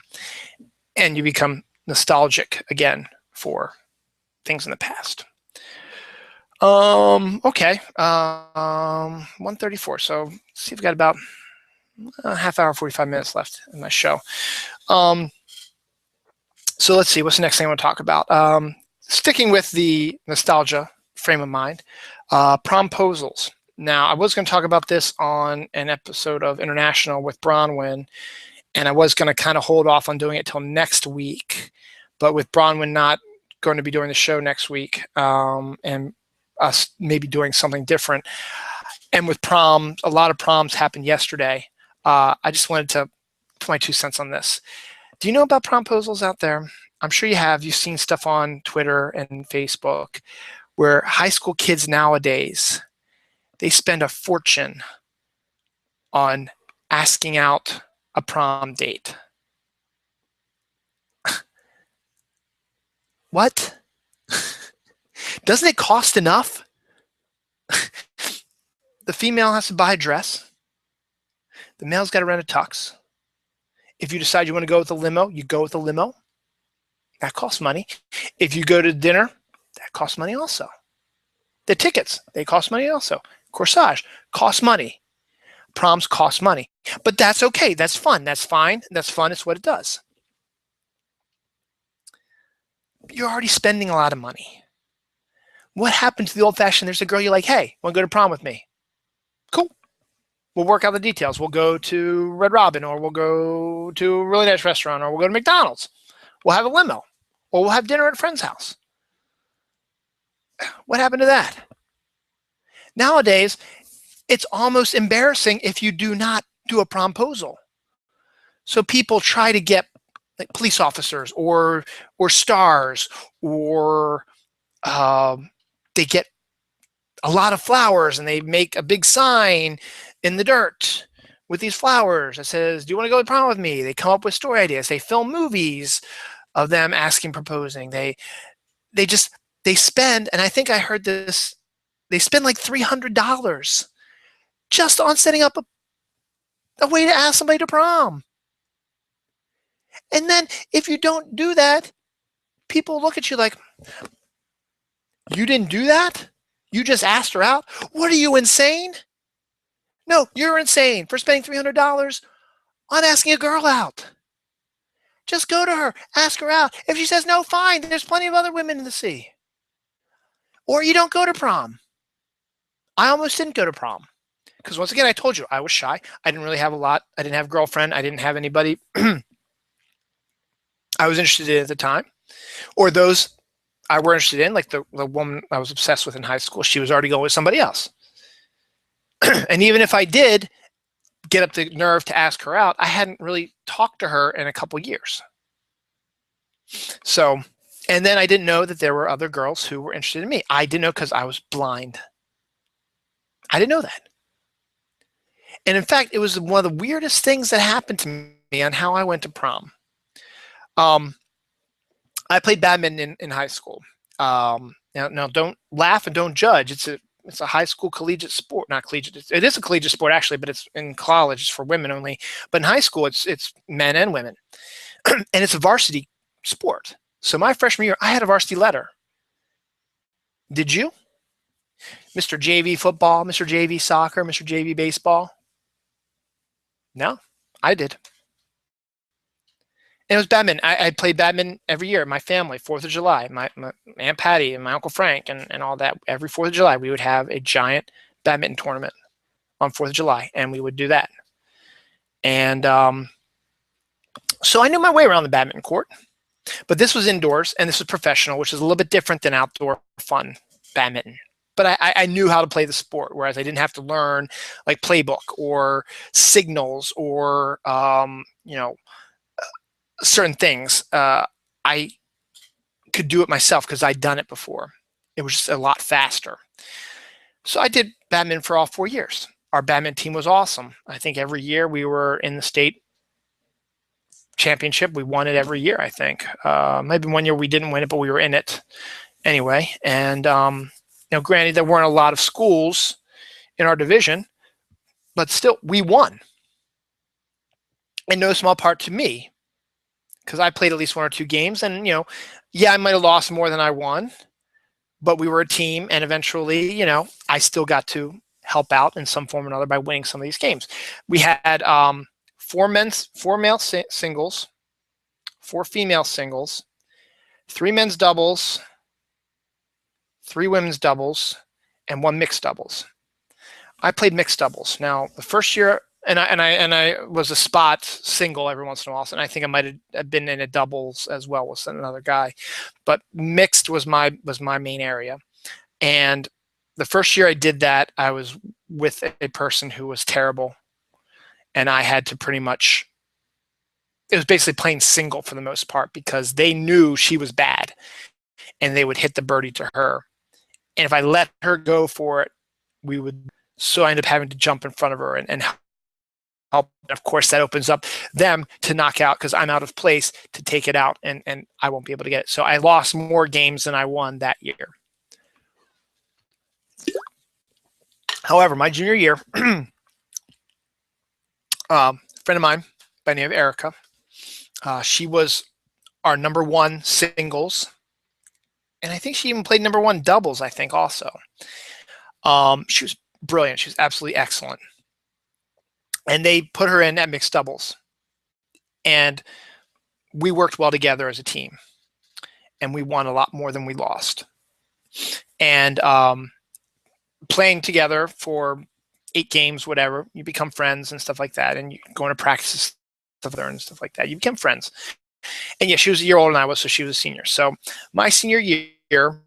And you become nostalgic again for things in the past. Okay. 1:34. So let's see if we've got about a half hour, 45 minutes left in my show. So let's see, what's the next thing I want to talk about? Sticking with the nostalgia frame of mind, promposals. Now, I was going to talk about this on an episode of International with Bronwyn, and I was going to kind of hold off on doing it till next week. But with Bronwyn not going to be doing the show next week, and us maybe doing something different, and with prom, a lot of proms happened yesterday, I just wanted to put my 2 cents on this. Do you know about promposals out there? I'm sure you have. You've seen stuff on Twitter and Facebook where high school kids nowadays, they spend a fortune on asking out a prom date. What? Doesn't it cost enough? The female has to buy a dress. The male's got to rent a tux. If you decide you want to go with a limo, you go with a limo. That costs money. If you go to dinner, that costs money also. The tickets, they cost money also. Corsage costs money. Proms cost money. But that's okay. That's fun. That's fine. That's fun. It's what it does. You're already spending a lot of money. What happened to the old-fashioned, there's a girl you're like, hey, want to go to prom with me? Cool. We'll work out the details. We'll go to Red Robin, or we'll go to a really nice restaurant, or we'll go to McDonald's. We'll have a limo, or we'll have dinner at a friend's house. What happened to that? Nowadays, it's almost embarrassing if you do not do a promposal. So people try to get like police officers or stars, or they get a lot of flowers and they make a big sign in the dirt with these flowers that says, do you want to go to prom with me? They come up with story ideas. They film movies of them asking, proposing. They spend, and I think I heard this, they spend like $300 just on setting up a way to ask somebody to prom. And then if you don't do that, people look at you like, you didn't do that? You just asked her out? What are you, insane? No, you're insane for spending $300 on asking a girl out. Just go to her, ask her out. If she says no, fine. There's plenty of other women to see. Or you don't go to prom. I almost didn't go to prom. Because once again, I told you, I was shy. I didn't really have a lot. I didn't have a girlfriend. I didn't have anybody I was interested in at the time. Or those I were interested in, like the woman I was obsessed with in high school. She was already going with somebody else. And even if I did get up the nerve to ask her out, I hadn't really talked to her in a couple years. So, and then I didn't know that there were other girls who were interested in me. I didn't know because I was blind. I didn't know that. And in fact, it was one of the weirdest things that happened to me on how I went to prom. I played badminton in high school. Now, don't laugh and don't judge. It's a high school collegiate sport, not collegiate. It is a collegiate sport actually, but it's in college. It's for women only. But in high school, it's men and women, and it's a varsity sport. So my freshman year, I had a varsity letter. Did you? Mr. JV football, Mr. JV soccer, Mr. JV baseball? No, I did. And it was badminton. I played badminton every year. My family, 4th of July, my Aunt Patty and my Uncle Frank and all that. Every 4th of July, we would have a giant badminton tournament on 4th of July, and we would do that. And so I knew my way around the badminton court. But this was indoors, and this was professional, which is a little bit different than outdoor fun badminton. But I knew how to play the sport, whereas I didn't have to learn like playbook or signals or certain things. I could do it myself because I'd done it before. It was just a lot faster. So I did badminton for all 4 years. Our badminton team was awesome. I think every year we were in the state championship. We won it every year, I think. Maybe one year we didn't win it, but we were in it anyway. And granted, there weren't a lot of schools in our division, but still, we won. In no small part to me, because I played at least 1 or 2 games, and I might have lost more than I won, but we were a team, and eventually, I still got to help out in some form or another by winning some of these games. We had 4 male singles, 4 female singles, 3 men's doubles, 3 women's doubles, and 1 mixed doubles. I played mixed doubles. Now, the first year, and I was a spot single every once in a while, and I think I might have been in a doubles as well with another guy, but mixed was my main area. And the first year I did that, I was with a person who was terrible, and I had to pretty much it was basically playing single for the most part because they knew she was bad and they would hit the birdie to her. And if I let her go for it, we would, so I ended up having to jump in front of her and help. Of course, that opens up them to knock out because I'm out of place to take it out and I won't be able to get it. So I lost more games than I won that year. However, my junior year, a friend of mine by the name of Erica, she was our #1 singles. And I think she even played #1 doubles, I think, also. She was brilliant. She was absolutely excellent. And they put her in at mixed doubles. And we worked well together as a team. And we won a lot more than we lost. And playing together for 8 games, whatever, you become friends and stuff like that. And you go into practices and stuff like that. You become friends. And yeah, she was a year older than I was, so she was a senior. So my senior year,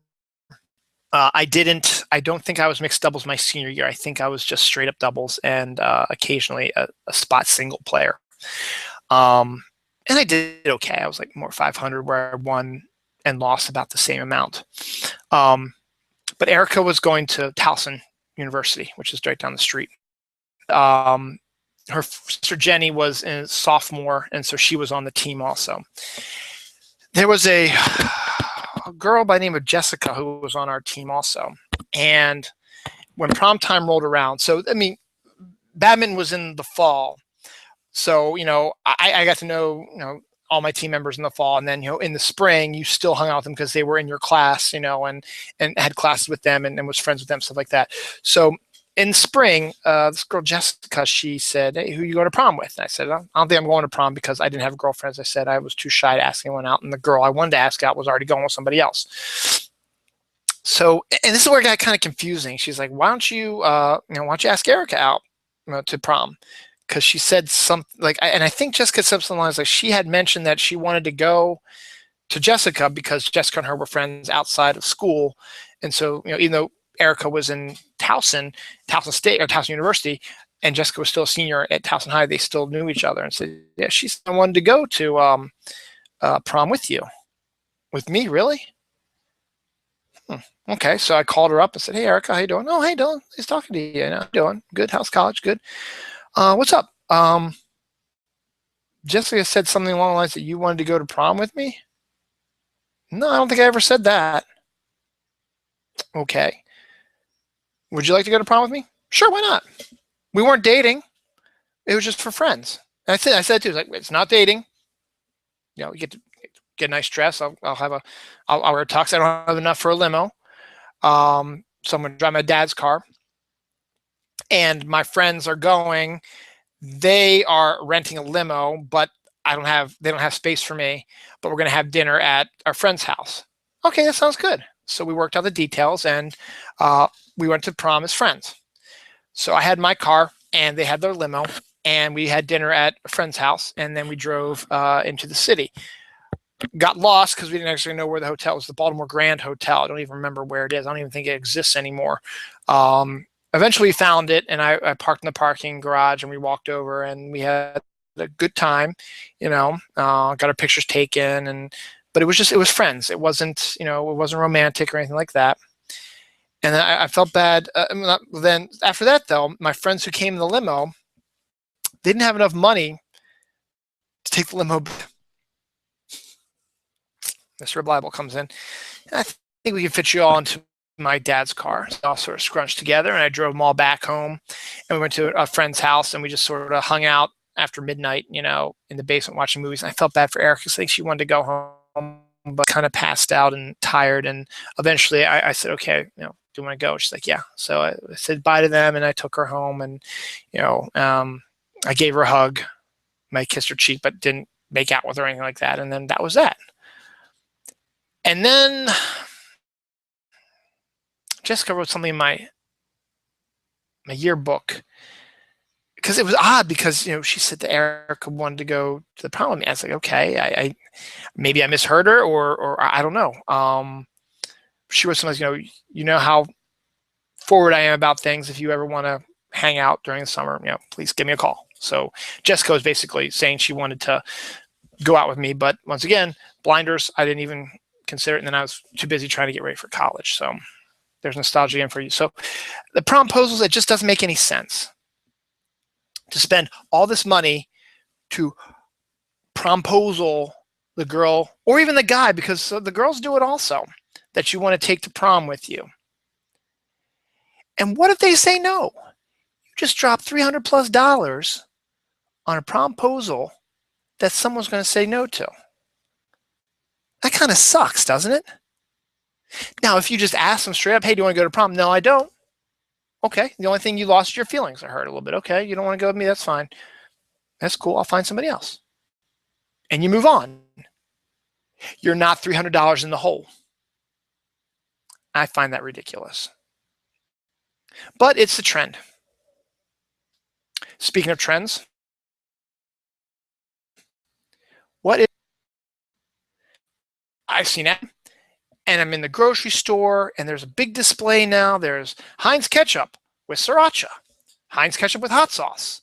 I don't think I was mixed doubles my senior year. I think I was just straight up doubles and occasionally a spot single player. And I did okay. I was like more 500 where I won and lost about the same amount. But Erica was going to Towson University, which is right down the street. Her sister Jenny was a sophomore, and so she was on the team also. There was a girl by the name of Jessica who was on our team also. And when prom time rolled around, so, I mean, badminton was in the fall. So, I got to know, all my team members in the fall. And then, in the spring, you still hung out with them because they were in your class, and had classes with them and was friends with them, stuff like that. So in spring, this girl, Jessica, she said, "Hey, who you going to prom with?" And I said, "I don't think I'm going to prom because I didn't have a girlfriend." As I said, I was too shy to ask anyone out. And the girl I wanted to ask out was already going with somebody else. So, and this is where it got kind of confusing. She's like, why don't you ask Erica out to prom? Because she said something like, and I think Jessica said something like she had mentioned that she wanted to go to Jessica because Jessica and her were friends outside of school. And so, even though Erica was in Towson State or Towson University, and Jessica was still a senior at Towson High, they still knew each other and said, yeah, she's the one to go to prom with you. With me, really? Okay, so I called her up and said, "Hey, Erica, how you doing?" "Oh, hey, Dylan, nice talking to you. How you doing?" "Good. How's college?" "Good." What's up?" Jessica said something along the lines that you wanted to go to prom with me. "No, I don't think I ever said that." "Okay. Would you like to go to prom with me?" "Sure, why not?" We weren't dating. It was just for friends. And I said too, like, it's not dating. You get to get a nice dress. I'll wear a tux. I don't have enough for a limo. So I'm going to drive my dad's car. And my friends are going. They are renting a limo, but they don't have space for me, but we're going to have dinner at our friend's house. Okay, that sounds good. So we worked out the details and we went to prom as friends. So I had my car and they had their limo and we had dinner at a friend's house and then we drove into the city. Got lost because we didn't actually know where the hotel was. The Baltimore Grand Hotel. I don't even remember where it is. I don't even think it exists anymore. Eventually found it and I parked in the parking garage and we walked over and we had a good time, got our pictures taken but it was friends. It wasn't romantic or anything like that. And then I felt bad. Then after that though, my friends who came in the limo, they didn't have enough money to take the limo. Mr. Reliable comes in. I think we can fit you all into my dad's car. So all sort of scrunched together and I drove them all back home and we went to a friend's house and we just sort of hung out after midnight, in the basement watching movies. And I felt bad for Erica because I think she wanted to go home, but kind of passed out and tired. And eventually I said, "Okay, do you want to go?" She's like, "Yeah." So I said bye to them and I took her home and, I gave her a hug. I kissed her cheek, but didn't make out with her or anything like that. And then that was that. And then Jessica wrote something in my yearbook because it was odd because, she said that Erica wanted to go to the prom with me. I was like, okay, I maybe I misheard her or I don't know. She wrote something, you know how forward I am about things. If you ever want to hang out during the summer, please give me a call. So Jessica was basically saying she wanted to go out with me. But once again, blinders, I didn't even consider it. And then I was too busy trying to get ready for college. So there's nostalgia in for you. So the promposals, it just doesn't make any sense to spend all this money to promposal the girl or even the guy, because the girls do it also, that you want to take to prom with you. And what if they say no? You just dropped $300+ on a promposal that someone's going to say no to. That kind of sucks, doesn't it? Now, if you just ask them straight up, hey, do you want to go to prom? No, I don't. Okay, the only thing you lost is your feelings. I hurt a little bit. Okay, you don't want to go with me? That's fine. That's cool. I'll find somebody else. And you move on. You're not $300 in the hole. I find that ridiculous. But it's the trend. Speaking of trends, what is I've seen it, and I'm in the grocery store, and there's a big display now. There's Heinz ketchup with sriracha, Heinz ketchup with hot sauce,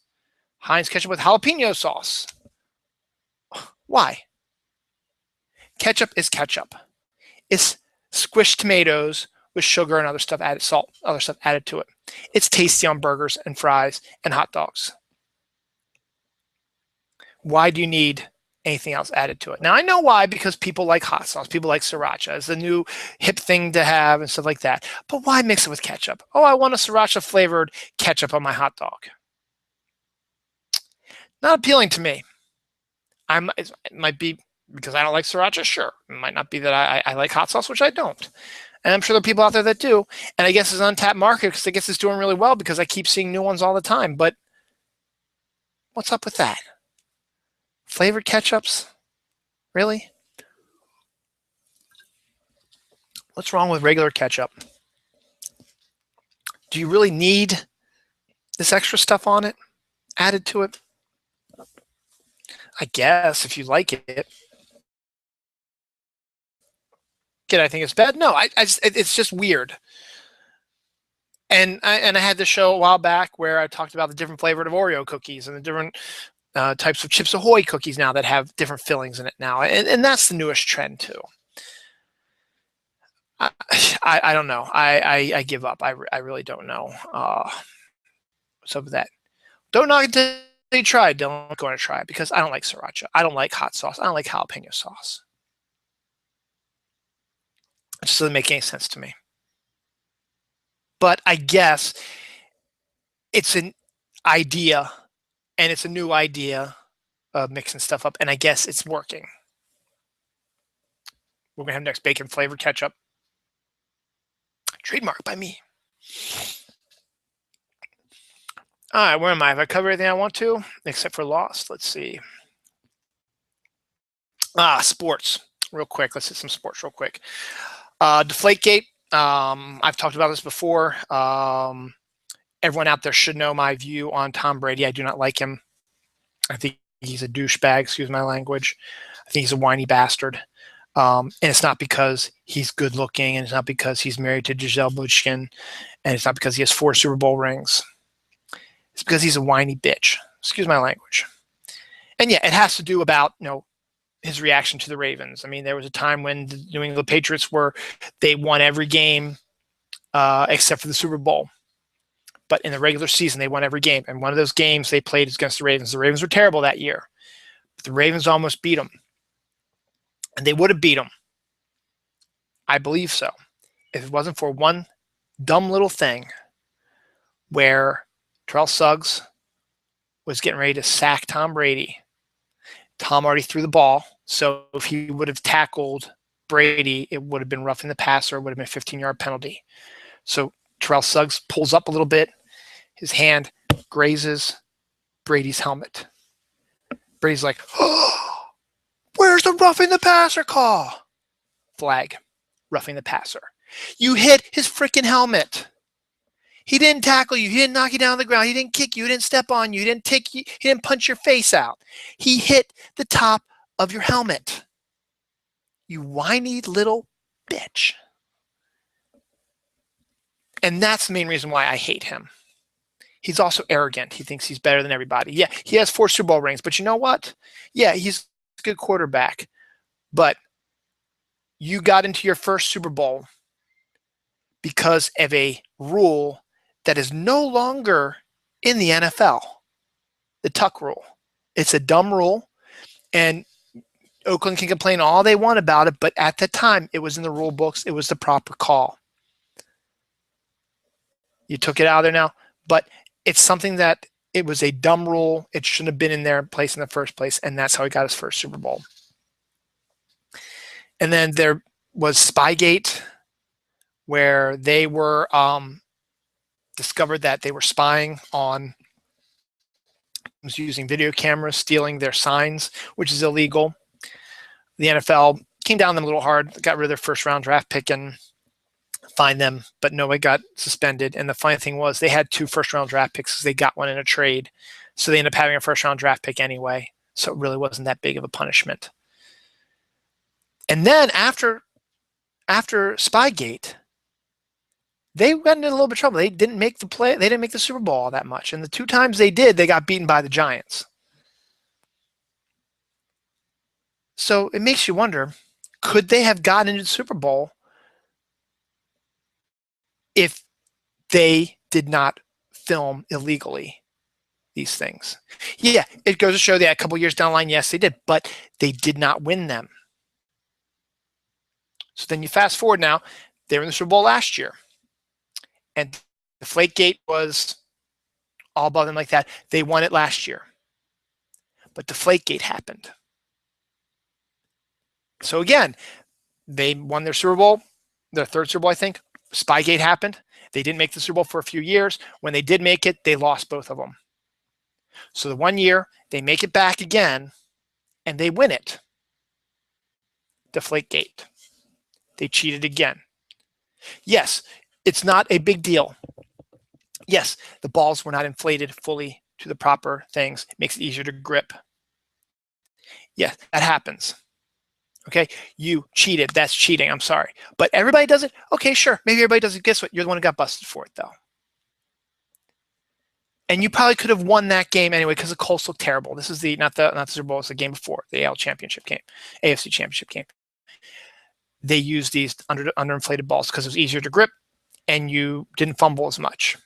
Heinz ketchup with jalapeno sauce. Why? Ketchup is ketchup. It's squished tomatoes with sugar and other stuff added, salt, other stuff added to it. It's tasty on burgers and fries and hot dogs. Why do you need anything else added to it? Now, I know why, because people like hot sauce. People like sriracha. It's the new hip thing to have and stuff like that. But why mix it with ketchup? Oh, I want a sriracha flavored ketchup on my hot dog. Not appealing to me. It might be because I don't like sriracha. Sure. It might not be that I like hot sauce, which I don't. And I'm sure there are people out there that do. And I guess it's an untapped market because I guess it's doing really well because I keep seeing new ones all the time. But what's up with that? Flavored ketchups? Really? What's wrong with regular ketchup? Do you really need this extra stuff on it, added to it? I guess if you like it. I think it's bad. No, it's just weird. And I had this show a while back where I talked about the different flavored of Oreo cookies and the different types of Chips Ahoy cookies now that have different fillings in it now. And that's the newest trend too. I don't know. I give up. I really don't know what's up with that. Don't knock it until you try it. Don't go and try it because I don't like sriracha. I don't like hot sauce. I don't like jalapeno sauce. It just doesn't make any sense to me. But I guess it's an idea, and it's a new idea of mixing stuff up, and I guess it's working. We're going to have next bacon flavored ketchup. Trademark by me. All right, where am I? Have I covered everything I want to? Except for Lost. Let's see. Sports. Real quick. Let's hit some sports real quick. Deflategate. I've talked about this before. Everyone out there should know my view on Tom Brady. I do not like him. I think he's a douchebag, excuse my language. I think he's a whiny bastard. And it's not because he's good looking, and it's not because he's married to Gisele Bündchen, and it's not because he has 4 Super Bowl rings. It's because he's a whiny bitch. Excuse my language. And yeah, it has to do about, his reaction to the Ravens. I mean, there was a time when the New England Patriots they won every game except for the Super Bowl. But in the regular season, they won every game. And one of those games they played against the Ravens. The Ravens were terrible that year. But the Ravens almost beat them. And they would have beat them. I believe so. If it wasn't for one dumb little thing where Terrell Suggs was getting ready to sack Tom Brady. Tom already threw the ball, so if he would have tackled Brady, it would have been roughing the passer. It would have been a 15-yard penalty. So Terrell Suggs pulls up a little bit. His hand grazes Brady's helmet. Brady's like, oh, where's the roughing the passer call? Flag, roughing the passer. You hit his freaking helmet. He didn't tackle you. He didn't knock you down on the ground. He didn't kick you. He didn't step on you. He didn't punch your face out. He hit the top of your helmet. You whiny little bitch. And that's the main reason why I hate him. He's also arrogant. He thinks he's better than everybody. Yeah, he has 4 Super Bowl rings, but you know what? Yeah, he's good quarterback, but you got into your first Super Bowl because of a rule that is no longer in the NFL, the tuck rule. It's a dumb rule, and Oakland can complain all they want about it, but at the time, it was in the rule books. It was the proper call. You took it out of there now, but it's something that it was a dumb rule. It shouldn't have been in their place in the first place, and that's how he got his first Super Bowl. And then there was Spygate, where they were discovered that they were spying on using video cameras, stealing their signs, which is illegal. The NFL came down on them a little hard, got rid of their first round draft pick and fined them, but nobody got suspended. And the funny thing was they had 2 first round draft picks because they got one in a trade. So they ended up having a first round draft pick anyway. So it really wasn't that big of a punishment. And then after Spygate, they got into a little bit of trouble. They didn't make the play. They didn't make the Super Bowl all that much. And the 2 times they did, they got beaten by the Giants. So it makes you wonder, could they have gotten into the Super Bowl if they did not film illegally these things? Yeah, it goes to show that a couple years down the line, yes, they did, but they did not win them. So then you fast forward now, they were in the Super Bowl last year. And Deflategate was all above them like that. They won it last year. But Deflategate happened. So again, they won their Super Bowl, their 3rd Super Bowl, I think. Spygate happened. They didn't make the Super Bowl for a few years. When they did make it, they lost both of them. So the 1 year, they make it back again, and they win it. Deflategate. They cheated again. Yes, it's not a big deal. Yes, the balls were not inflated fully to the proper things. It makes it easier to grip. Yeah, that happens. Okay, you cheated. That's cheating. I'm sorry. But everybody does it? Okay, sure. Maybe everybody does it. Guess what? You're the one who got busted for it, though. And you probably could have won that game anyway because the Colts looked terrible. This is not the Super Bowl. It's the game before, the AL championship game, AFC championship game. They used these underinflated balls because it was easier to grip, and you didn't fumble as much.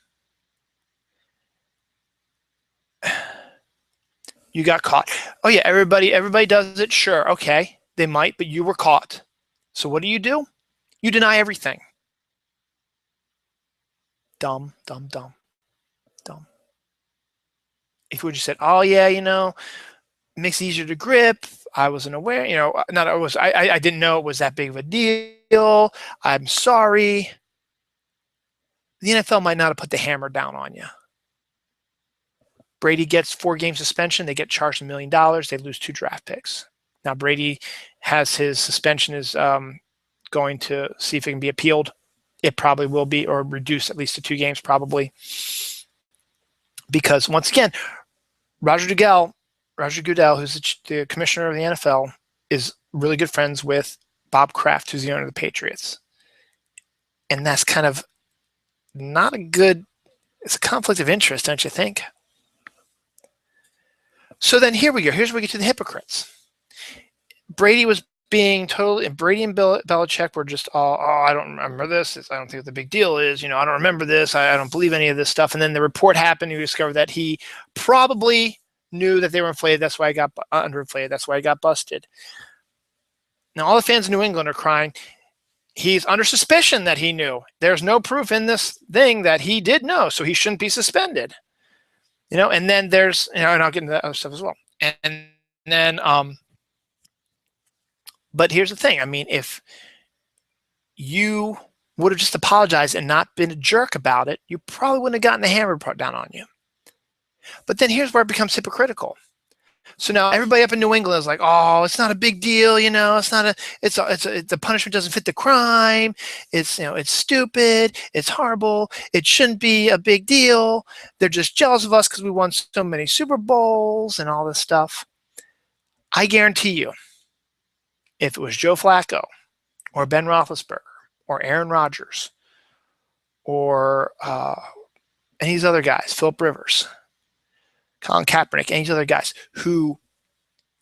You got caught. Oh yeah, everybody does it. Sure, okay, they might, but you were caught. So what do? You deny everything. Dumb. If you would just said, "Oh yeah, it makes it easier to grip. I wasn't aware. I didn't know it was that big of a deal. I'm sorry." The NFL might not have put the hammer down on you. Brady gets 4-game suspension. They get charged $1 million. They lose 2 draft picks. Now Brady has his suspension is going to see if it can be appealed. It probably will be, or reduced at least to 2 games probably. Because once again, Roger Goodell, who's the commissioner of the NFL, is really good friends with Bob Kraft, who's the owner of the Patriots. And that's kind of not a good, it's a conflict of interest, don't you think? So then here we go. Here's where we get to the hypocrites. Brady was being totally, and Brady and Belichick were just all, oh, I don't remember this. I don't think what the big deal is. I don't remember this. I don't believe any of this stuff. And then the report happened. You discovered that he probably knew that they were inflated. That's why I got underinflated. That's why I got busted. Now all the fans in New England are crying. He's under suspicion that he knew. There's no proof in this thing that he did know, so he shouldn't be suspended. And then there's, and I'll get into that other stuff as well. And then, but here's the thing. I mean, if you would have just apologized and not been a jerk about it, you probably wouldn't have gotten the hammer put down on you. But then here's where it becomes hypocritical. So now everybody up in New England is like, oh, it's not a big deal, it's not the punishment doesn't fit the crime. It's stupid. It's horrible. It shouldn't be a big deal. They're just jealous of us because we won so many Super Bowls and all this stuff. I guarantee you, if it was Joe Flacco or Ben Roethlisberger or Aaron Rodgers or any of these other guys, Philip Rivers, Colin Kaepernick, any of these other guys who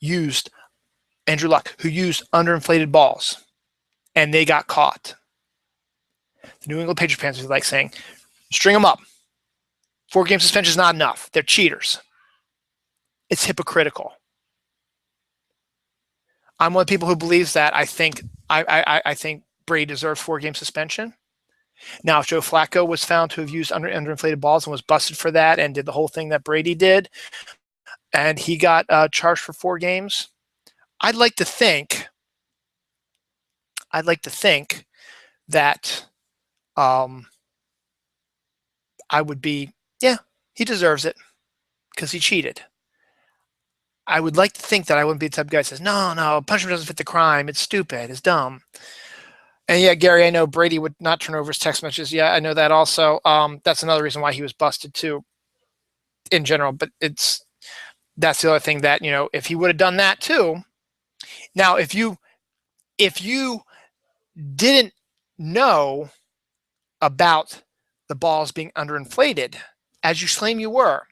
used Andrew Luck, who used underinflated balls, and they got caught. The New England Patriots fans are like saying, string them up. 4-game suspension is not enough. They're cheaters. It's hypocritical. I'm one of the people who believes that. I think Brady deserves 4-game suspension. Now, if Joe Flacco was found to have used underinflated balls and was busted for that and did the whole thing that Brady did, and he got charged for 4 games, I'd like to think that I would be, yeah, he deserves it because he cheated. I would like to think that I wouldn't be the type of guy that says, no, punishment doesn't fit the crime. It's stupid. It's dumb. And yeah, Gary, I know Brady would not turn over his text messages. Yeah, I know that also. That's another reason why he was busted too, in general. But that's the other thing that, if he would have done that too. Now, if you didn't know about the balls being underinflated, as you claim you were,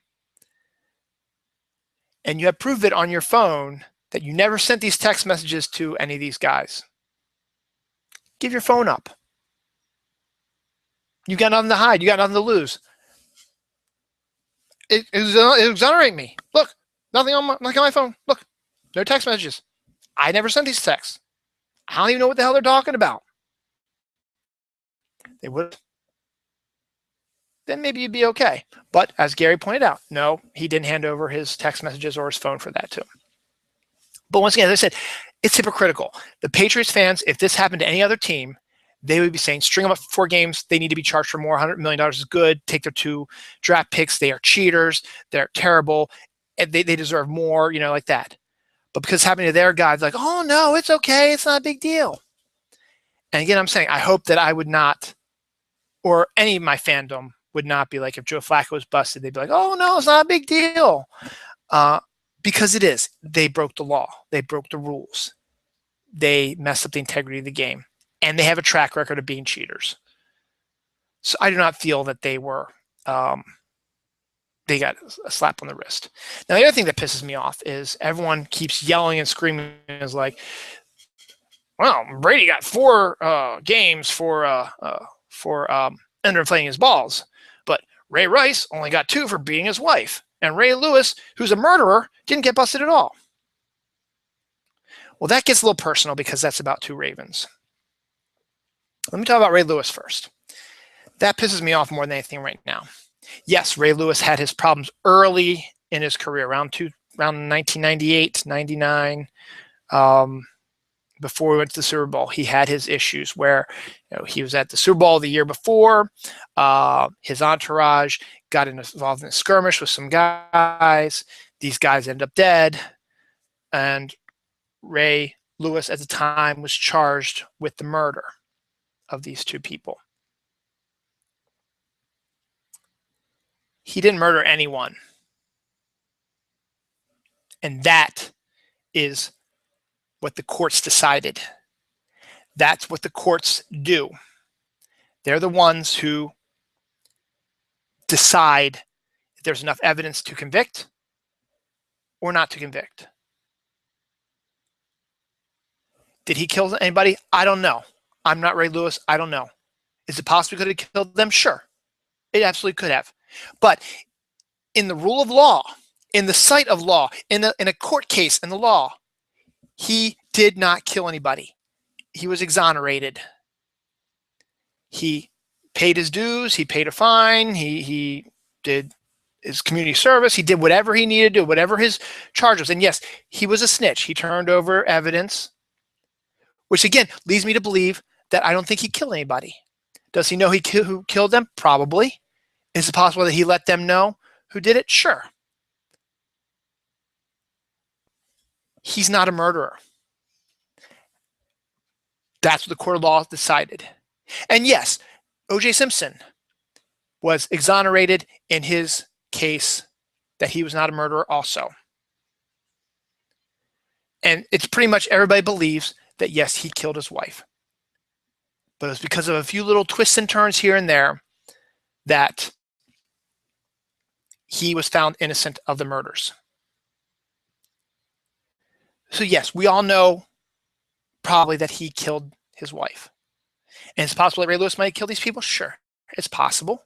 and you have proof of it on your phone that you never sent these text messages to any of these guys, give your phone up. You got nothing to hide. You got nothing to lose. It exonerate me. Look, nothing on my phone. Look, no text messages. I never sent these texts. I don't even know what the hell they're talking about. They would. Then maybe you'd be okay. But as Gary pointed out, no, he didn't hand over his text messages or his phone for that too. But once again, as I said, it's hypocritical. The Patriots fans, if this happened to any other team, they would be saying, string them up for 4 games. They need to be charged for more. $100 million is good. Take their 2 draft picks. They are cheaters. They're terrible. And they deserve more, like that. But because it's happening to their guys, like, oh, no, it's okay. It's not a big deal. And again, I'm saying, I hope that I would not, or any of my fandom would not be like, if Joe Flacco was busted, they'd be like, oh, no, it's not a big deal. Because it is. They broke the law. They broke the rules. They messed up the integrity of the game. And they have a track record of being cheaters. So I do not feel that they were, they got a slap on the wrist. Now, the other thing that pisses me off is everyone keeps yelling and screaming, is like, well, Brady got 4 games for underinflating his balls, but Ray Rice only got 2 for beating his wife. And Ray Lewis, who's a murderer, didn't get busted at all. Well, that gets a little personal because that's about 2 Ravens. Let me talk about Ray Lewis first. That pisses me off more than anything right now. Yes, Ray Lewis had his problems early in his career, around 1998, 99, before we went to the Super Bowl. He had his issues where he was at the Super Bowl the year before. His entourage got involved in a skirmish with some guys. These guys ended up dead. And Ray Lewis at the time was charged with the murder of these 2 people. He didn't murder anyone. And that is what the courts decided. That's what the courts do. They're the ones who decide if there's enough evidence to convict or not to convict. Did he kill anybody? I don't know. I'm not Ray Lewis. I don't know. Is it possible he could have killed them? Sure. It absolutely could have. But in the rule of law, in the sight of law, in a court case in the law, he did not kill anybody. He was exonerated. He paid his dues. He paid a fine. He did his community service. He did whatever he needed to do, whatever his charge was. And yes, he was a snitch. He turned over evidence, which again leads me to believe that I don't think he killed anybody. Does he know who killed them? Probably. Is it possible that he let them know who did it? Sure. He's not a murderer. That's what the court of law decided. And yes, O.J. Simpson was exonerated in his case that he was not a murderer also. And it's pretty much everybody believes that, yes, he killed his wife. But it was because of a few little twists and turns here and there that he was found innocent of the murders. So yes, we all know probably that he killed his wife. And it's possible that Ray Lewis might have killed these people. Sure, it's possible.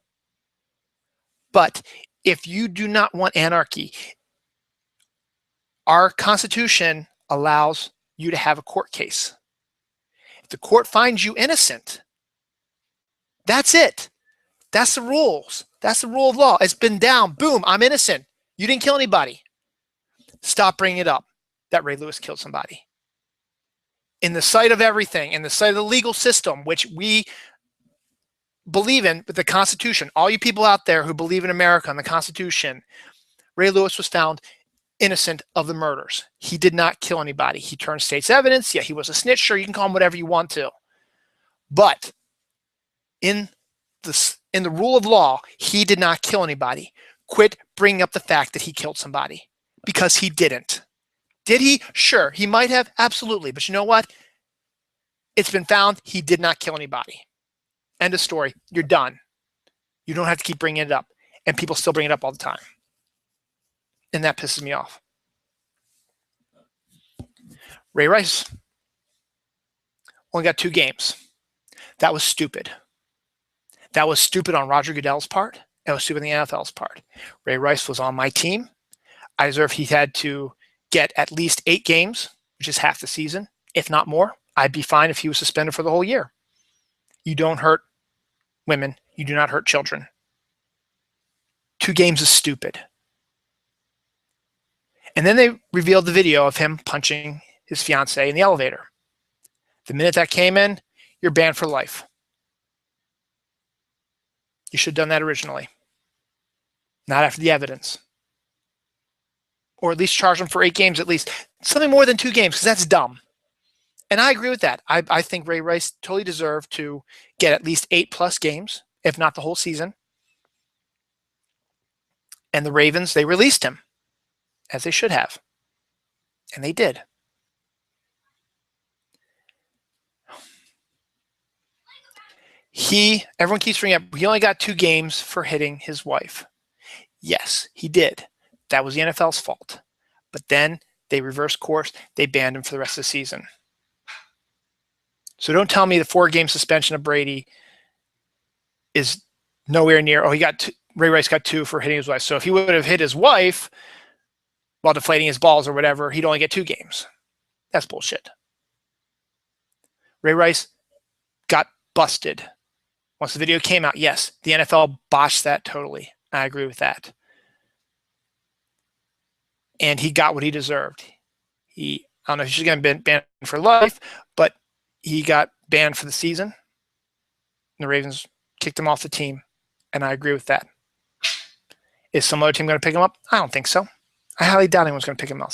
But if you do not want anarchy, our Constitution allows you to have a court case. If the court finds you innocent, that's it. That's the rules. That's the rule of law. It's been down. Boom, I'm innocent. You didn't kill anybody. Stop bringing it up that Ray Lewis killed somebody. In the sight of everything, in the sight of the legal system, which we believe in, with the Constitution, all you people out there who believe in America and the Constitution, Ray Lewis was found innocent of the murders. He did not kill anybody. He turned state's evidence. Yeah, he was a snitch. Sure, you can call him whatever you want to. But in the rule of law, he did not kill anybody. Quit bringing up the fact that he killed somebody, because he didn't. Did he? Sure, he might have. Absolutely. But you know what? It's been found he did not kill anybody. End of story. You're done. You don't have to keep bringing it up. And people still bring it up all the time. And that pisses me off. Ray Rice only got 2 games. That was stupid. That was stupid on Roger Goodell's part. That was stupid on the NFL's part. Ray Rice was on my team. I deserve he had to get at least 8 games, which is half the season, if not more. I'd be fine if he was suspended for the whole year. You don't hurt women. You do not hurt children. 2 games is stupid. And then they revealed the video of him punching his fiancée in the elevator. The minute that came in, you're banned for life. You should have done that originally. Not after the evidence. Or at least charge him for 8 games at least. Something more than 2 games, because that's dumb. And I agree with that. I think Ray Rice totally deserved to get at least 8+ games, if not the whole season. And the Ravens, they released him, as they should have. And they did. Everyone keeps bringing up, he only got 2 games for hitting his wife. Yes, he did. That was the NFL's fault. But then they reversed course. They banned him for the rest of the season. So don't tell me the 4-game suspension of Brady is nowhere near. Oh, Ray Rice got 2 for hitting his wife. So if he would have hit his wife while deflating his balls or whatever, he'd only get 2 games. That's bullshit. Ray Rice got busted. Once the video came out, yes, the NFL botched that totally. I agree with that. And he got what he deserved. I don't know if he's going to be banned for life, but he got banned for the season. The Ravens kicked him off the team, and I agree with that. Is some other team going to pick him up? I don't think so. I highly doubt anyone's going to pick him up.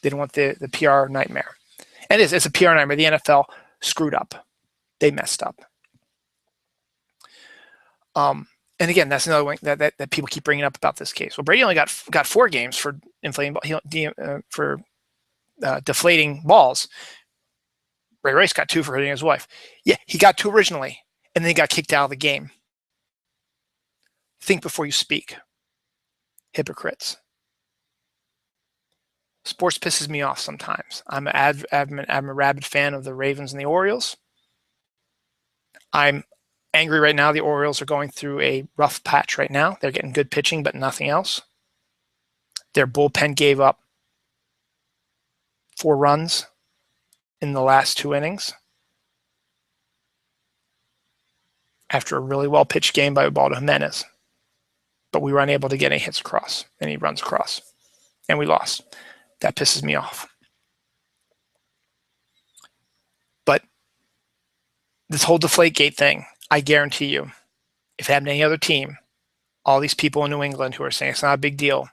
They don't want the PR nightmare. And it's a PR nightmare. The NFL screwed up. They messed up. And again, that's another one that people keep bringing up about this case. Well, Brady only got 4 games for deflating balls. Ray Rice got 2 for hitting his wife. Yeah, he got 2 originally, and then he got kicked out of the game. Think before you speak. Hypocrites. Sports pisses me off sometimes. I'm a rabid fan of the Ravens and the Orioles. I'm angry right now. The Orioles are going through a rough patch right now. They're getting good pitching, but nothing else. Their bullpen gave up 4 runs in the last 2 innings after a really well-pitched game by Ubaldo Jimenez. But we were unable to get any hits across, any runs across, and we lost. That pisses me off. But this whole Deflategate thing, I guarantee you, if it happened to any other team, all these people in New England who are saying it's not a big deal,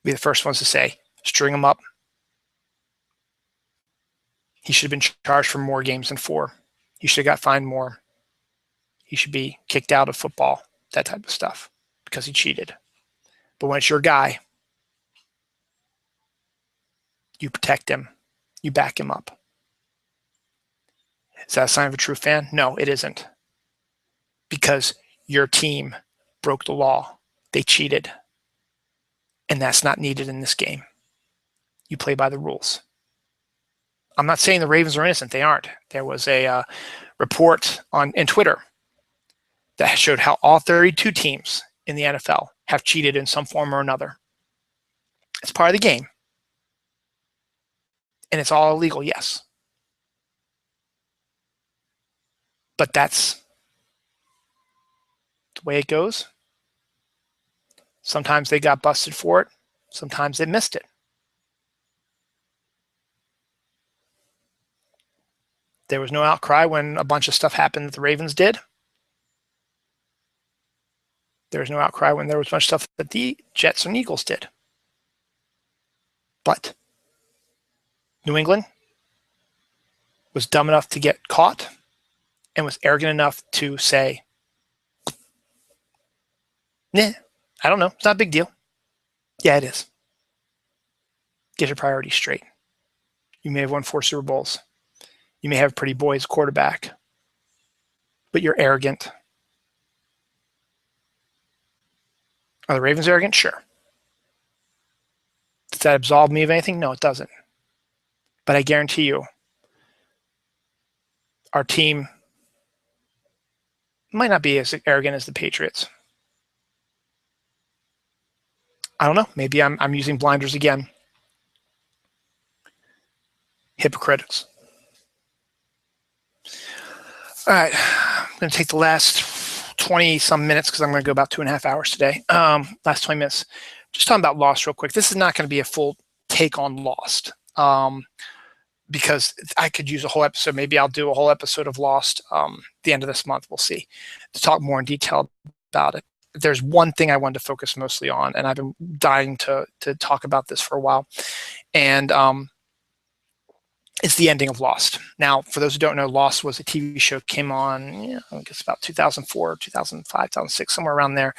be the first ones to say, string him up. He should have been charged for more games than 4. He should have got fined more. He should be kicked out of football, that type of stuff, because he cheated. But when it's your guy, you protect him. You back him up. Is that a sign of a true fan? No, it isn't. Because your team broke the law. They cheated. And that's not needed in this game. you play by the rules. I'm not saying the Ravens are innocent. They aren't. There was a report in Twitter that showed how all 32 teams in the NFL have cheated in some form or another. It's part of the game. And it's all illegal, yes. But that's the way it goes. Sometimes they got busted for it. Sometimes they missed it. There was no outcry when a bunch of stuff happened that the Ravens did. There was no outcry when there was a bunch of stuff that the Jets and Eagles did. But New England was dumb enough to get caught and was arrogant enough to say, nah, I don't know. It's not a big deal. Yeah, it is. Get your priorities straight. You may have won 4 Super Bowls. You may have a pretty boy as quarterback, but you're arrogant. Are the Ravens arrogant? Sure. Does that absolve me of anything? No, it doesn't. But I guarantee you, our team might not be as arrogant as the Patriots. I don't know. Maybe I'm using blinders again. Hypocrites. All right. I'm going to take the last 20-some minutes because I'm going to go about 2.5 hours today. Last 20 minutes. Just talking about Lost real quick. This is not going to be a full take on Lost because I could use a whole episode. Maybe I'll do a whole episode of Lost the end of this month. We'll see. To talk more in detail about it. There's one thing I wanted to focus mostly on, and I've been dying to talk about this for a while. And it's the ending of Lost. Now, for those who don't know, Lost was a TV show, came on, I guess about 2004, 2005, 2006, somewhere around there,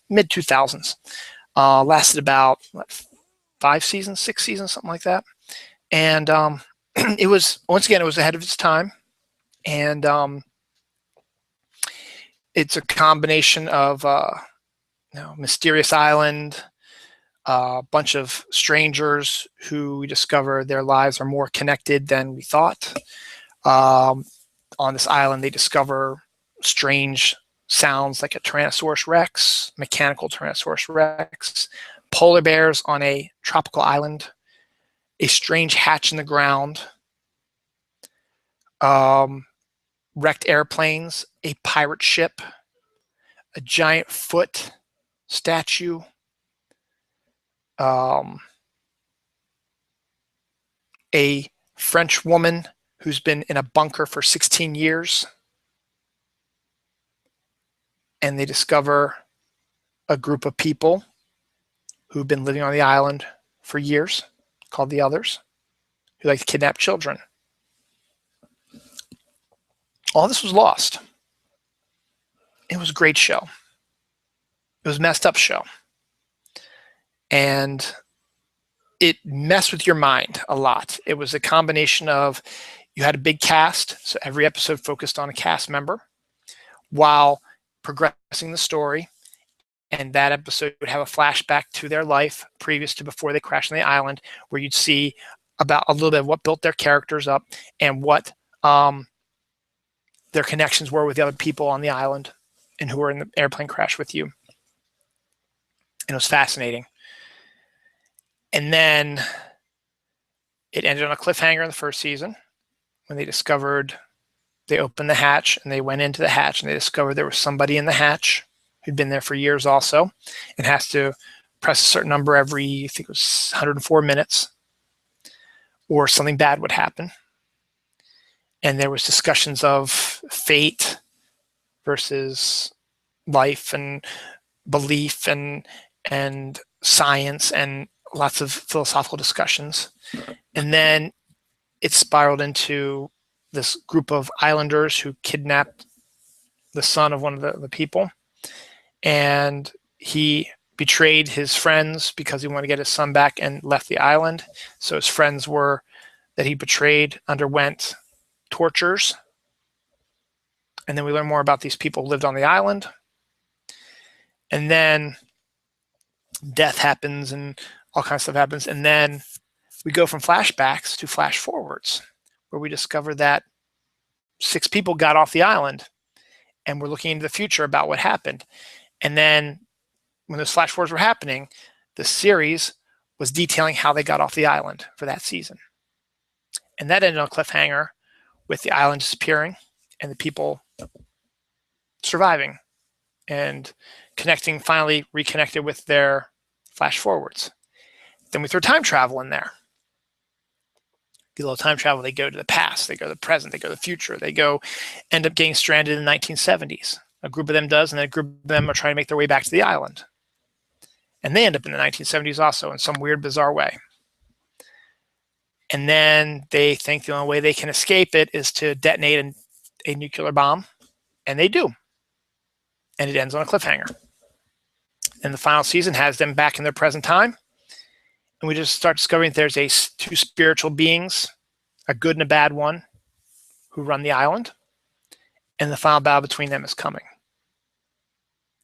mid-2000s. Lasted about 5 seasons, 6 seasons, something like that. And it was, once again, it was ahead of its time. And it's a combination of mysterious island, a bunch of strangers who we discover their lives are more connected than we thought. On this island, they discover strange sounds like a Tyrannosaurus Rex, mechanical Tyrannosaurus Rex, polar bears on a tropical island, a strange hatch in the ground, wrecked airplanes, a pirate ship, a giant foot statue, a French woman who's been in a bunker for 16 years, and they discover a group of people who've been living on the island for years, called the Others, who like to kidnap children. All this was lost. It was a great show. It was a messed up show. And it messed with your mind a lot. It was a combination of, you had a big cast, so every episode focused on a cast member, while progressing the story. And that episode would have a flashback to their life previous to before they crashed on the island, where you'd see about a little bit of what built their characters up and what their connections were with the other people on the island and who were in the airplane crash with you. And it was fascinating. And then it ended on a cliffhanger in the first season when they opened the hatch and they went into the hatch and they discovered there was somebody in the hatch who'd been there for years also and has to press a certain number every, I think it was 104 minutes, or something bad would happen. And there was discussions of fate versus life and belief and science and lots of philosophical discussions. And then it spiraled into this group of islanders who kidnapped the son of one of the people. And he betrayed his friends because he wanted to get his son back and left the island. So his friends that he betrayed underwent tortures. And then we learn more about these people who lived on the island. And then death happens and all kinds of stuff happens. And then we go from flashbacks to flash forwards, where we discover that 6 people got off the island, and we're looking into the future about what happened. And then when those flash forwards were happening, the series was detailing how they got off the island for that season. And that ended on a cliffhanger with the island disappearing and the people surviving and connecting, finally reconnected with their flash forwards. Then we throw time travel in there. Get a little time travel. They go to the past, they go to the present, they go to the future, they go end up getting stranded in the 1970s. A group of them does, and then a group of them are trying to make their way back to the island. And they end up in the 1970s also in some weird, bizarre way. And then they think the only way they can escape it is to detonate a nuclear bomb. And they do. And it ends on a cliffhanger. And the final season has them back in their present time. And we just start discovering there's two spiritual beings, a good and a bad one, who run the island. And the final battle between them is coming.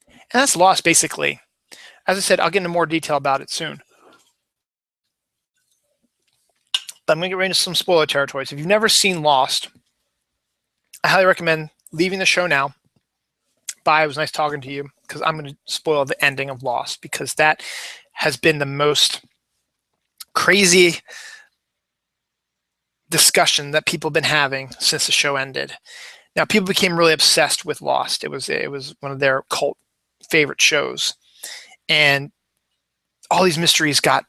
And that's Lost, basically. As I said, I'll get into more detail about it soon. But I'm going to get right into some spoiler territories. If you've never seen Lost, I highly recommend leaving the show now. Bye, it was nice talking to you, because I'm going to spoil the ending of Lost, because that has been the most crazy discussion that people have been having since the show ended. Now, people became really obsessed with Lost. It was one of their cult favorite shows. And all these mysteries got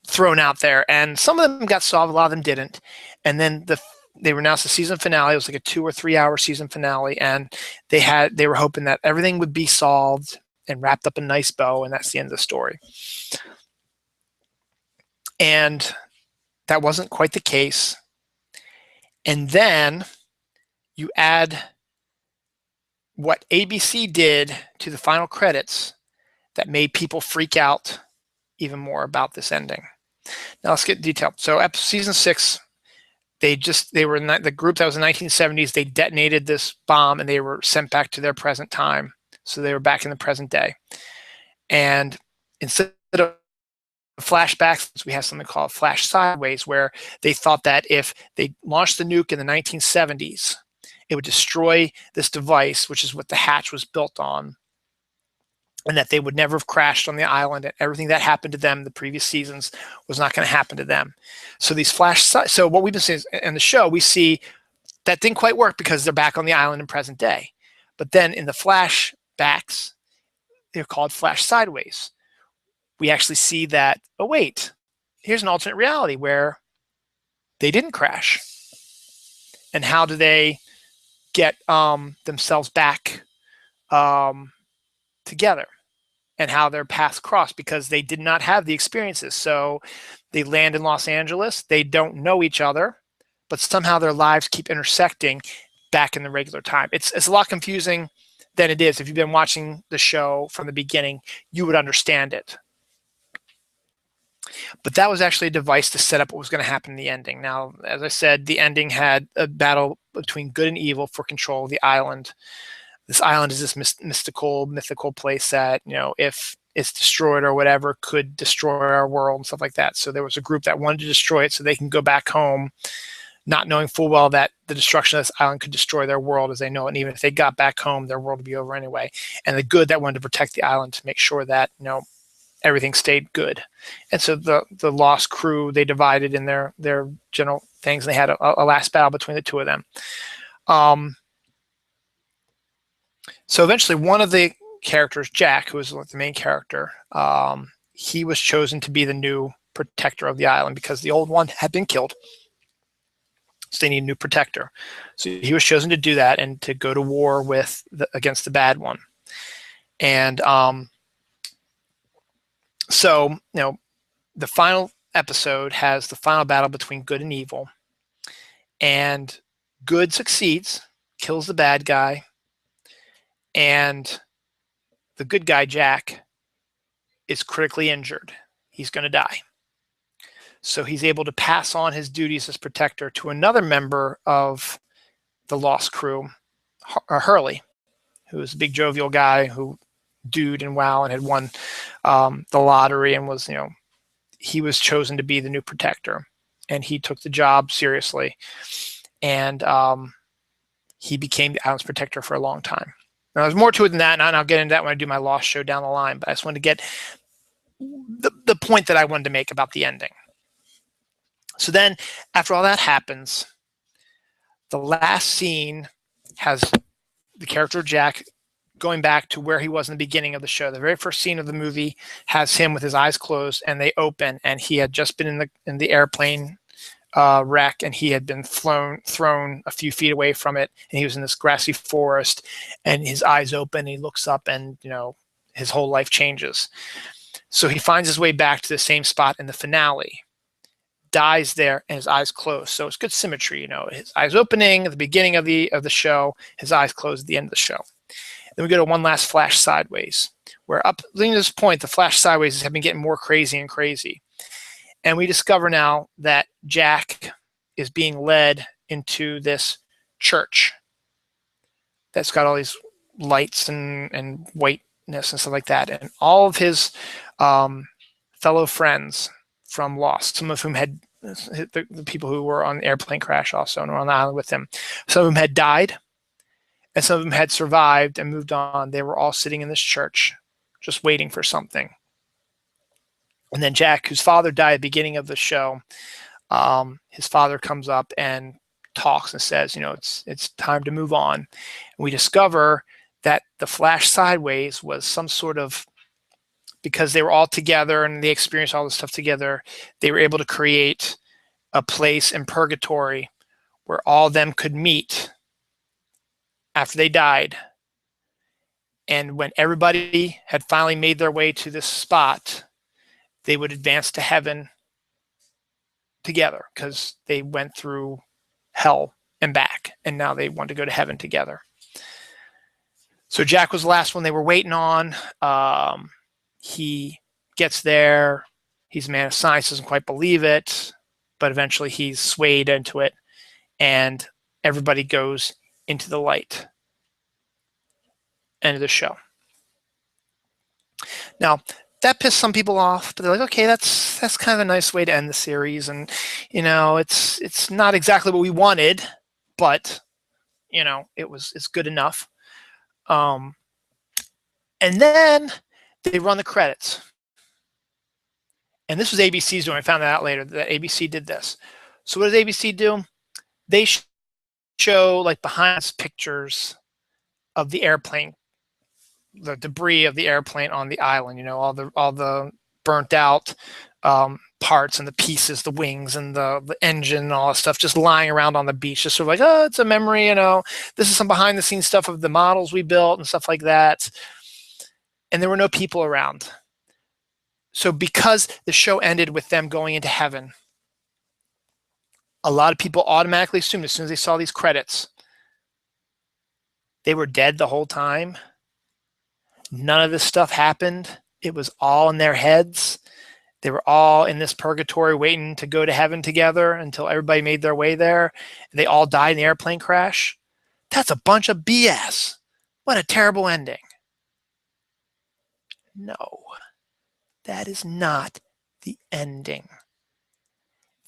thrown out there, and some of them got solved, a lot of them didn't. And then they announced the season finale. It was like a 2 or 3 hour season finale, and they were hoping that everything would be solved and wrapped up in a nice bow, and that's the end of the story. And that wasn't quite the case. And then you add what ABC did to the final credits that made people freak out even more about this ending. Now let's get detailed. So season 6, they were in the group that was in the 1970s. They detonated this bomb and they were sent back to their present time. So they were back in the present day. And instead of flashbacks, we have something called flash sideways, where they thought that if they launched the nuke in the 1970s, it would destroy this device, which is what the hatch was built on, and that they would never have crashed on the island, and everything that happened to them the previous seasons was not going to happen to them. So these so what we've been seeing in the show, we see that didn't quite work because they're back on the island in present day. But then in the flashbacks, they're called flash sideways. We actually see that, oh wait, here's an alternate reality where they didn't crash. And how do they get themselves back together, and how their paths cross, because they did not have the experiences. So they land in Los Angeles, they don't know each other, but somehow their lives keep intersecting back in the regular time. It's a lot confusing than it is. If you've been watching the show from the beginning, you would understand it. But that was actually a device to set up what was going to happen in the ending. Now, as I said, the ending had a battle between good and evil for control of the island. This island is this mythical place that, if it's destroyed or whatever, could destroy our world and stuff like that. So there was a group that wanted to destroy it so they can go back home, not knowing full well that the destruction of this island could destroy their world as they know it. And even if they got back home, their world would be over anyway. And the good that wanted to protect the island to make sure that, everything stayed good. And so the Lost crew, they divided in their general things. They had a last battle between the two of them. So eventually one of the characters, Jack, who was the main character, he was chosen to be the new protector of the island because the old one had been killed. So they need a new protector. So he was chosen to do that and to go to war against the bad one. And so, the final episode has the final battle between good and evil. And good succeeds, kills the bad guy. And the good guy, Jack, is critically injured. He's going to die. So he's able to pass on his duties as protector to another member of the Lost crew, Hurley, who is a big jovial guy who dude and WoW and had won the lottery and was, he was chosen to be the new protector, and he took the job seriously, and he became the island's protector for a long time. Now, there's more to it than that, and I'll get into that when I do my Lost show down the line, but I just wanted to get the point that I wanted to make about the ending. So then, after all that happens, the last scene has the character of Jack going back to where he was in the beginning of the show. The very first scene of the movie has him with his eyes closed, and they open, and he had just been in the airplane wreck, and he had been thrown a few feet away from it, and he was in this grassy forest, and his eyes open, and he looks up, and his whole life changes. So he finds his way back to the same spot in the finale, dies there, and his eyes closed. So it's good symmetry, his eyes opening at the beginning of the show, his eyes closed at the end of the show. Then we go to one last flash sideways, where up leading to this point, the flash sideways have been getting more crazy and crazy. And we discover now that Jack is being led into this church that's got all these lights and whiteness and stuff like that. And all of his fellow friends from Lost, some of whom had the people who were on the airplane crash also and were on the island with him, some of them had died, and some of them had survived and moved on. They were all sitting in this church just waiting for something. And then Jack, whose father died at the beginning of the show, his father comes up and talks and says, it's time to move on. And we discover that the flash sideways was some sort of, because they were all together and they experienced all this stuff together, they were able to create a place in purgatory where all of them could meet after they died. And when everybody had finally made their way to this spot, they would advance to heaven together because they went through hell and back, and now they want to go to heaven together. So Jack was the last one they were waiting on. He gets there. He's a man of science, doesn't quite believe it, but eventually he's swayed into it, and everybody goes into the light. End of the show. Now, that pissed some people off, but they're like, okay, that's kind of a nice way to end the series, and it's not exactly what we wanted, but it's good enough. And then they run the credits, and this was ABC's doing. I found that out later that ABC did this. So what does ABC do? They show like behind pictures of the airplane, the debris of the airplane on the island, all the burnt out parts and the pieces, the wings and the engine and all that stuff just lying around on the beach, just sort of like, oh, it's a memory, this is some behind the scenes stuff of the models we built and stuff like that. And there were no people around. So because the show ended with them going into heaven, a lot of people automatically assumed as soon as they saw these credits, they were dead the whole time. None of this stuff happened. It was all in their heads. They were all in this purgatory waiting to go to heaven together until everybody made their way there. And they all died in the airplane crash. That's a bunch of BS. What a terrible ending. No, that is not the ending.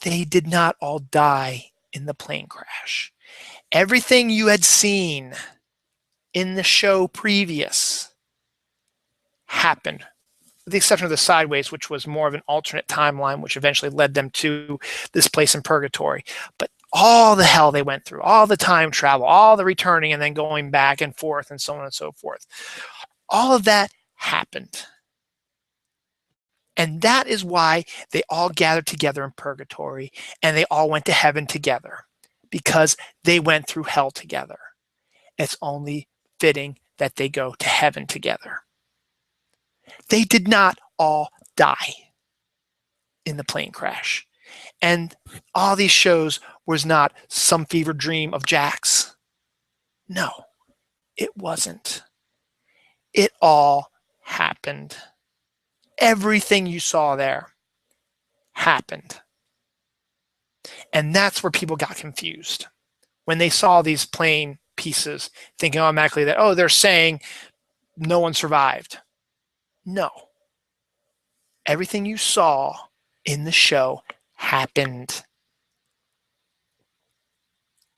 They did not all die in the plane crash. Everything you had seen in the show previous happened, with the exception of the sideways, which was more of an alternate timeline, which eventually led them to this place in purgatory. But all the hell they went through, all the time travel, all the returning and then going back and forth and so on and so forth, all of that happened. And that is why they all gathered together in purgatory and they all went to heaven together, because they went through hell together. It's only fitting that they go to heaven together. They did not all die in the plane crash. And all these shows was not some fever dream of Jack's. No, it wasn't. It all happened. Everything you saw there happened. And that's where people got confused. When they saw these plane pieces, thinking automatically that, oh, they're saying no one survived. No. Everything you saw in the show happened.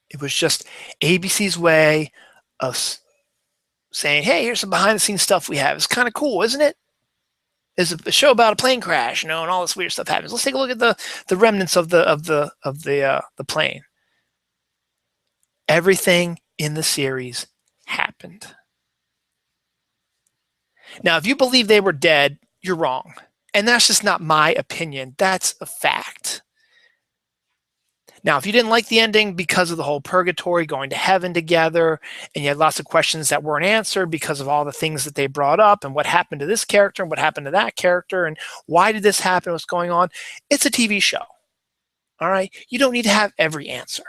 It was just ABC's way of saying, hey, here's some behind the scenes stuff we have. It's kind of cool, isn't it? It's a show about a plane crash, and all this weird stuff happens. Let's take a look at the remnants of the plane. Everything in the series happened. Now, if you believe they were dead, you're wrong. And that's just not my opinion. That's a fact. Now, if you didn't like the ending because of the whole purgatory, going to heaven together, and you had lots of questions that weren't answered because of all the things that they brought up and what happened to this character and what happened to that character and why did this happen, what's going on, it's a TV show. All right? You don't need to have every answer.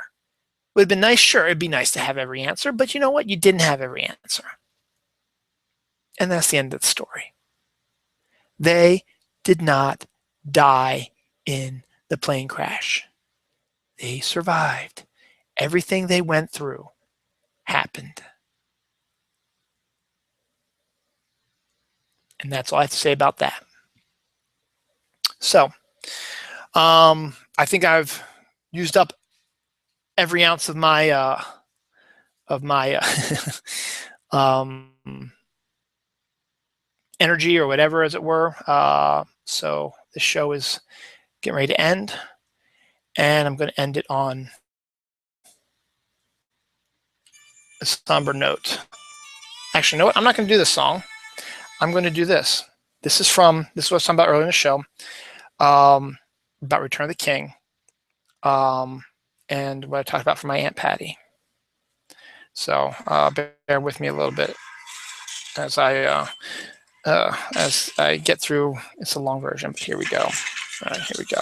Would have been nice, sure, it'd be nice to have every answer, but you know what? You didn't have every answer. And that's the end of the story. They did not die in the plane crash. They survived. Everything they went through happened. And that's all I have to say about that. So, I think I've used up every ounce of my energy or whatever, as it were. So the show is getting ready to end, and I'm going to end it on a somber note. Actually, you know what? I'm not going to do this song. I'm going to do this. This is what I was talking about earlier in the show, about Return of the King, and what I talked about for my Aunt Patty. So bear with me a little bit as I get through. It's a long version, but here we go. Here we go.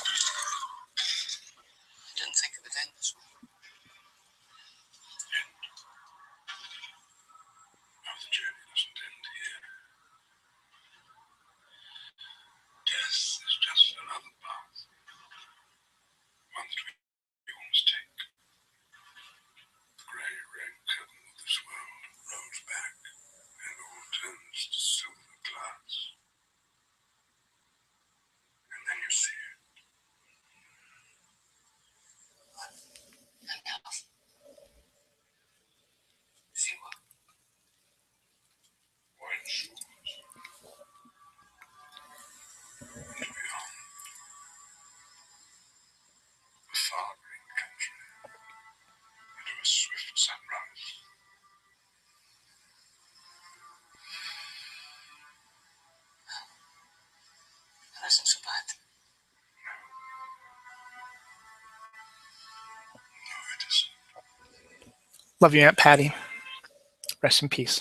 Didn't think of it then this way. The journey doesn't end here. Death is just another path. One that we all must take. The grey red curtain of this world rolls back, and all turns to silver glass. And then you see it. Enough. See what? White shores. And beyond. A far green country. Into a swift sunrise. That isn't so bad. No, it isn't. Love you, Aunt Patty. Rest in peace.